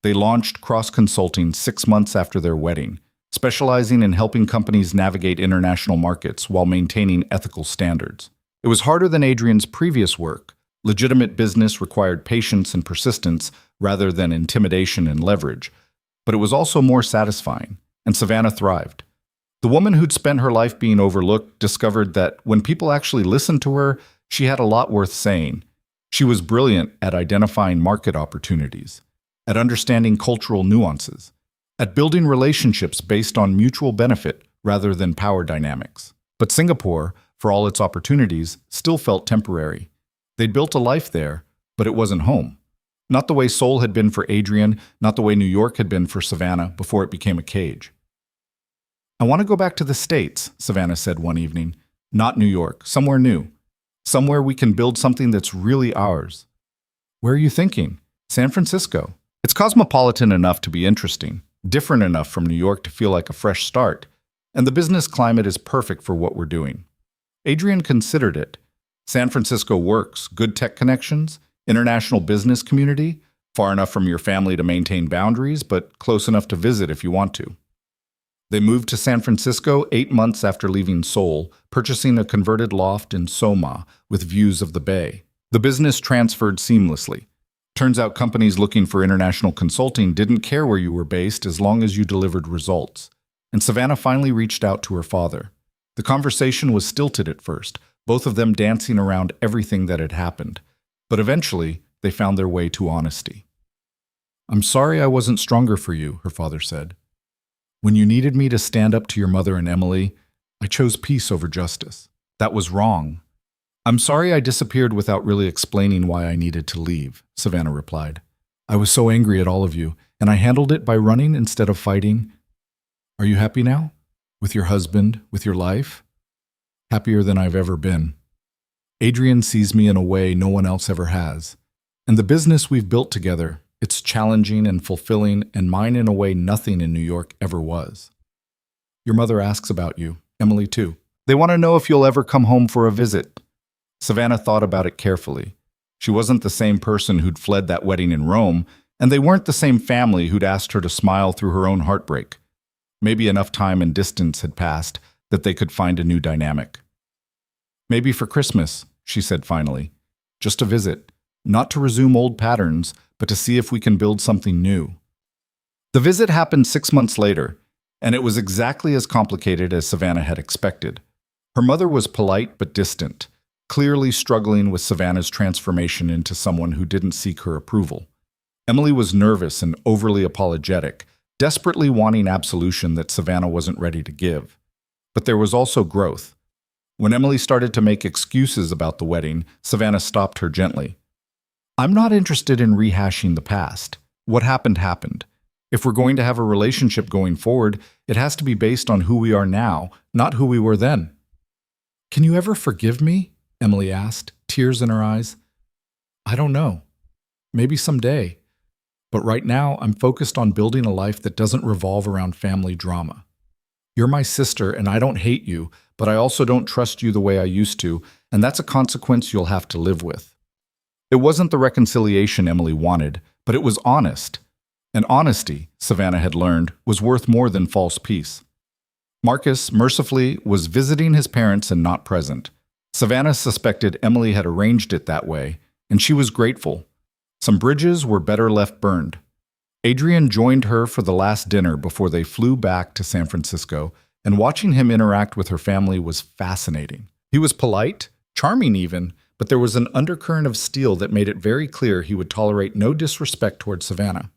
They launched Cross Consulting 6 months after their wedding, specializing in helping companies navigate international markets while maintaining ethical standards. It was harder than Adrien's previous work. Legitimate business required patience and persistence rather than intimidation and leverage. But it was also more satisfying, and Savannah thrived. The woman who'd spent her life being overlooked discovered that when people actually listened to her, she had a lot worth saying. She was brilliant at identifying market opportunities, at understanding cultural nuances, at building relationships based on mutual benefit rather than power dynamics. But Singapore, for all its opportunities, still felt temporary. They'd built a life there, but it wasn't home. Not the way Seoul had been for Adrien, not the way New York had been for Savannah before it became a cage. "I want to go back to the States," Savannah said one evening. "Not New York, somewhere new. Somewhere we can build something that's really ours." "Where are you thinking?" "San Francisco. It's cosmopolitan enough to be interesting, different enough from New York to feel like a fresh start, and the business climate is perfect for what we're doing." Adrien considered it. San Francisco works, good tech connections, international business community, far enough from your family to maintain boundaries, but close enough to visit if you want to. They moved to San Francisco 8 months after leaving Seoul, purchasing a converted loft in Soma with views of the bay. The business transferred seamlessly. Turns out companies looking for international consulting didn't care where you were based as long as you delivered results. And Savannah finally reached out to her father. The conversation was stilted at first, both of them dancing around everything that had happened. But eventually, they found their way to honesty. "I'm sorry I wasn't stronger for you," her father said. "When you needed me to stand up to your mother and Emily, I chose peace over justice. That was wrong." "I'm sorry I disappeared without really explaining why I needed to leave," Savannah replied. "I was so angry at all of you, and I handled it by running instead of fighting." "Are you happy now? With your husband, with your life?" "Happier than I've ever been. Adrien sees me in a way no one else ever has. And the business we've built together, it's challenging and fulfilling, and mine in a way nothing in New York ever was." "Your mother asks about you, Emily too. They want to know if you'll ever come home for a visit." Savannah thought about it carefully. She wasn't the same person who'd fled that wedding in Rome, and they weren't the same family who'd asked her to smile through her own heartbreak. Maybe enough time and distance had passed that they could find a new dynamic. "Maybe for Christmas," she said finally. "Just a visit, not to resume old patterns, but to see if we can build something new." The visit happened 6 months later, and it was exactly as complicated as Savannah had expected. Her mother was polite but distant. clearly struggling with Savannah's transformation into someone who didn't seek her approval. Emily was nervous and overly apologetic, desperately wanting absolution that Savannah wasn't ready to give. But there was also growth. When Emily started to make excuses about the wedding, Savannah stopped her gently. "I'm not interested in rehashing the past. What happened happened. If we're going to have a relationship going forward, it has to be based on who we are now, not who we were then." "Can you ever forgive me?" Emily asked, tears in her eyes. "I don't know. Maybe someday. But right now, I'm focused on building a life that doesn't revolve around family drama. You're my sister, and I don't hate you, but I also don't trust you the way I used to, and that's a consequence you'll have to live with." It wasn't the reconciliation Emily wanted, but it was honest. And honesty, Savannah had learned, was worth more than false peace. Marcus, mercifully, was visiting his parents and not present. Savannah suspected Emily had arranged it that way, and she was grateful. Some bridges were better left burned. Adrien joined her for the last dinner before they flew back to San Francisco, and watching him interact with her family was fascinating. He was polite, charming even, but there was an undercurrent of steel that made it very clear he would tolerate no disrespect toward Savannah.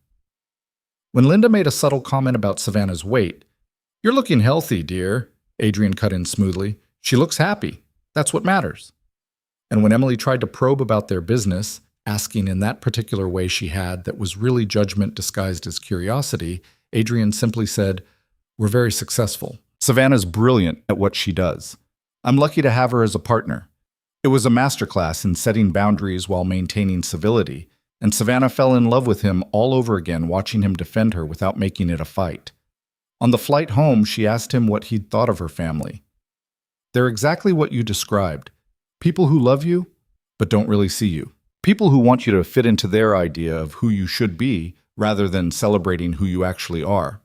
When Linda made a subtle comment about Savannah's weight, "You're looking healthy, dear," Adrien cut in smoothly. "She looks happy. That's what matters." And when Emily tried to probe about their business, asking in that particular way she had that was really judgment disguised as curiosity, Adrien simply said, "We're very successful. Savannah's brilliant at what she does. I'm lucky to have her as a partner." It was a masterclass in setting boundaries while maintaining civility, and Savannah fell in love with him all over again watching him defend her without making it a fight. On the flight home, she asked him what he'd thought of her family. "They're exactly what you described. People who love you, but don't really see you. People who want you to fit into their idea of who you should be, rather than celebrating who you actually are."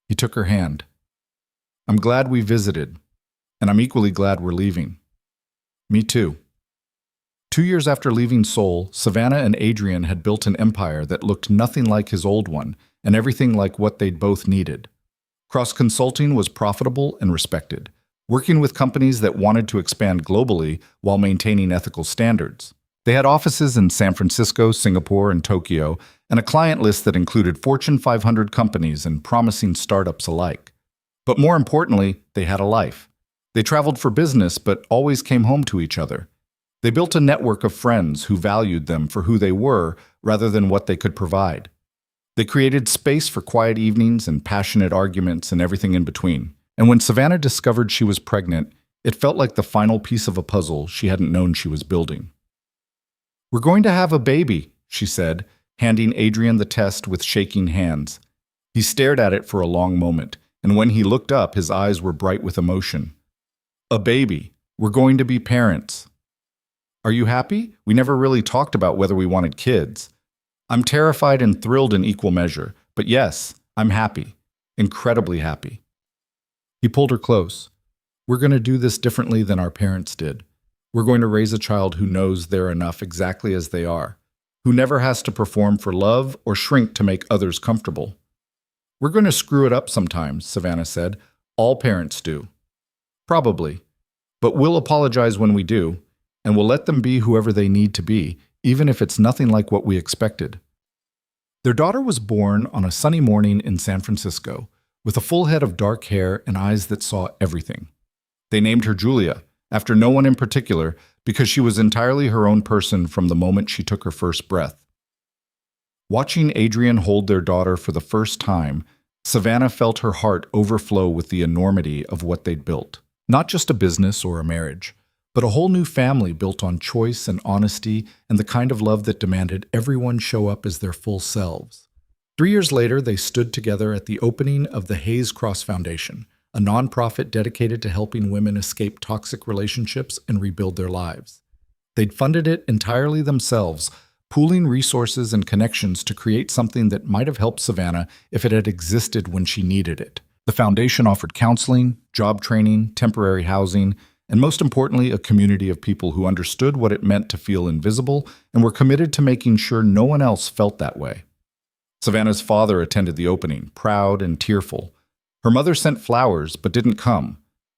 He took her hand. "I'm glad we visited, and I'm equally glad we're leaving." "Me too." 2 years after leaving Seoul, Savannah and Adrien had built an empire that looked nothing like his old one, and everything like what they'd both needed. Cross-consulting was profitable and respected, working with companies that wanted to expand globally while maintaining ethical standards. They had offices in San Francisco, Singapore, and Tokyo, and a client list that included Fortune 500 companies and promising startups alike. But more importantly, they had a life. They traveled for business, but always came home to each other. They built a network of friends who valued them for who they were rather than what they could provide. They created space for quiet evenings and passionate arguments and everything in between. And when Savannah discovered she was pregnant, it felt like the final piece of a puzzle she hadn't known she was building. "We're going to have a baby," she said, handing Adrien the test with shaking hands. He stared at it for a long moment, and when he looked up, his eyes were bright with emotion. "A baby. We're going to be parents." "Are you happy? We never really talked about whether we wanted kids." "I'm terrified and thrilled in equal measure, but yes, I'm happy. Incredibly happy." He pulled her close. "We're going to do this differently than our parents did. We're going to raise a child who knows they're enough exactly as they are, who never has to perform for love or shrink to make others comfortable." "We're going to screw it up sometimes," Savannah said. "All parents do." "Probably. But we'll apologize when we do, and we'll let them be whoever they need to be, even if it's nothing like what we expected." Their daughter was born on a sunny morning in San Francisco, with a full head of dark hair and eyes that saw everything. They named her Julia, after no one in particular, because she was entirely her own person from the moment she took her first breath. Watching Adrien hold their daughter for the first time, Savannah felt her heart overflow with the enormity of what they'd built. Not just a business or a marriage, but a whole new family built on choice and honesty and the kind of love that demanded everyone show up as their full selves. 3 years later, they stood together at the opening of the Hayes Cross Foundation, a nonprofit dedicated to helping women escape toxic relationships and rebuild their lives. They'd funded it entirely themselves, pooling resources and connections to create something that might have helped Savannah if it had existed when she needed it. The foundation offered counseling, job training, temporary housing, and most importantly, a community of people who understood what it meant to feel invisible and were committed to making sure no one else felt that way. Savannah's father attended the opening, proud and tearful. Her mother sent flowers but didn't come.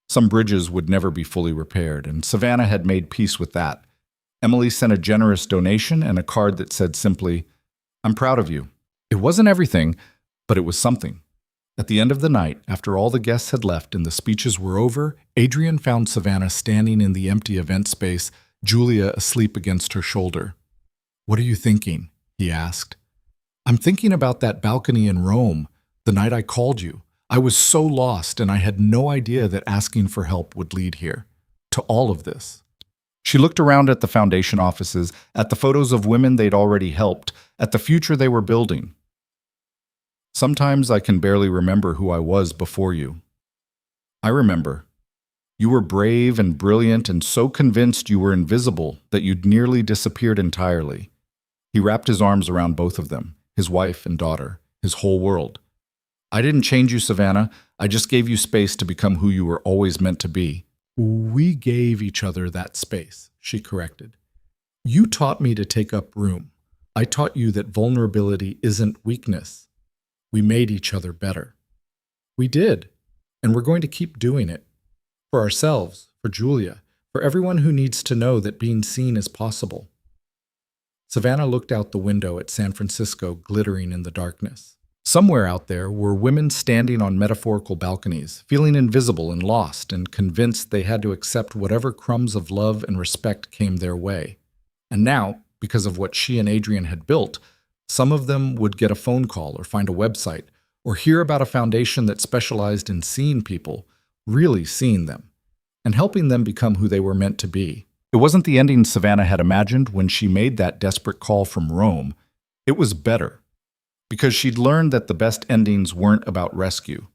Some bridges would never be fully repaired, and Savannah had made peace with that. Emily sent a generous donation and a card that said simply, "I'm proud of you." It wasn't everything, but it was something. At the end of the night, after all the guests had left and the speeches were over, Adrien found Savannah standing in the empty event space, Julia asleep against her shoulder. "What are you thinking?" he asked. "I'm thinking about that balcony in Rome, the night I called you. I was so lost, and I had no idea that asking for help would lead here, to all of this." She looked around at the foundation offices, at the photos of women they'd already helped, at the future they were building. "Sometimes I can barely remember who I was before you. I remember. You were brave and brilliant and so convinced you were invisible that you'd nearly disappeared entirely." He wrapped his arms around both of them, his wife and daughter, his whole world. "I didn't change you, Savannah. I just gave you space to become who you were always meant to be." "We gave each other that space," she corrected. "You taught me to take up room. I taught you that vulnerability isn't weakness. We made each other better." "We did, and we're going to keep doing it. For ourselves, for Julia, for everyone who needs to know that being seen is possible." Savannah looked out the window at San Francisco glittering in the darkness. Somewhere out there were women standing on metaphorical balconies, feeling invisible and lost and convinced they had to accept whatever crumbs of love and respect came their way. And now, because of what she and Adrien had built, some of them would get a phone call or find a website or hear about a foundation that specialized in seeing people, really seeing them, and helping them become who they were meant to be. It wasn't the ending Savannah had imagined when she made that desperate call from Rome. It was better. Because she'd learned that the best endings weren't about rescue.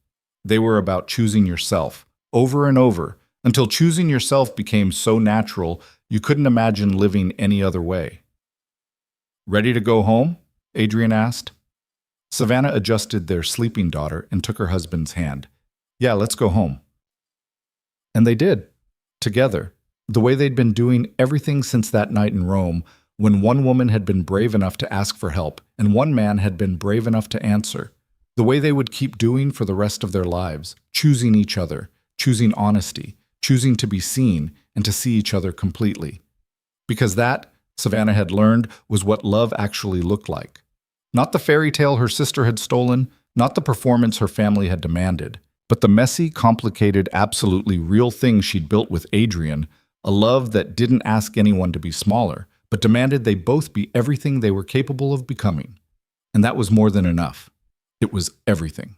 They were about choosing yourself, over and over, until choosing yourself became so natural you couldn't imagine living any other way. "Ready to go home?" Adrien asked. Savannah adjusted their sleeping daughter and took her husband's hand. "Yeah, let's go home." And they did, together, the way they'd been doing everything since that night in Rome, when one woman had been brave enough to ask for help and one man had been brave enough to answer, the way they would keep doing for the rest of their lives, choosing each other, choosing honesty, choosing to be seen and to see each other completely. Because that, Savannah had learned, was what love actually looked like. Not the fairy tale her sister had stolen, not the performance her family had demanded, but the messy, complicated, absolutely real thing she'd built with Adrien, a love that didn't ask anyone to be smaller, but demanded they both be everything they were capable of becoming. And that was more than enough. It was everything.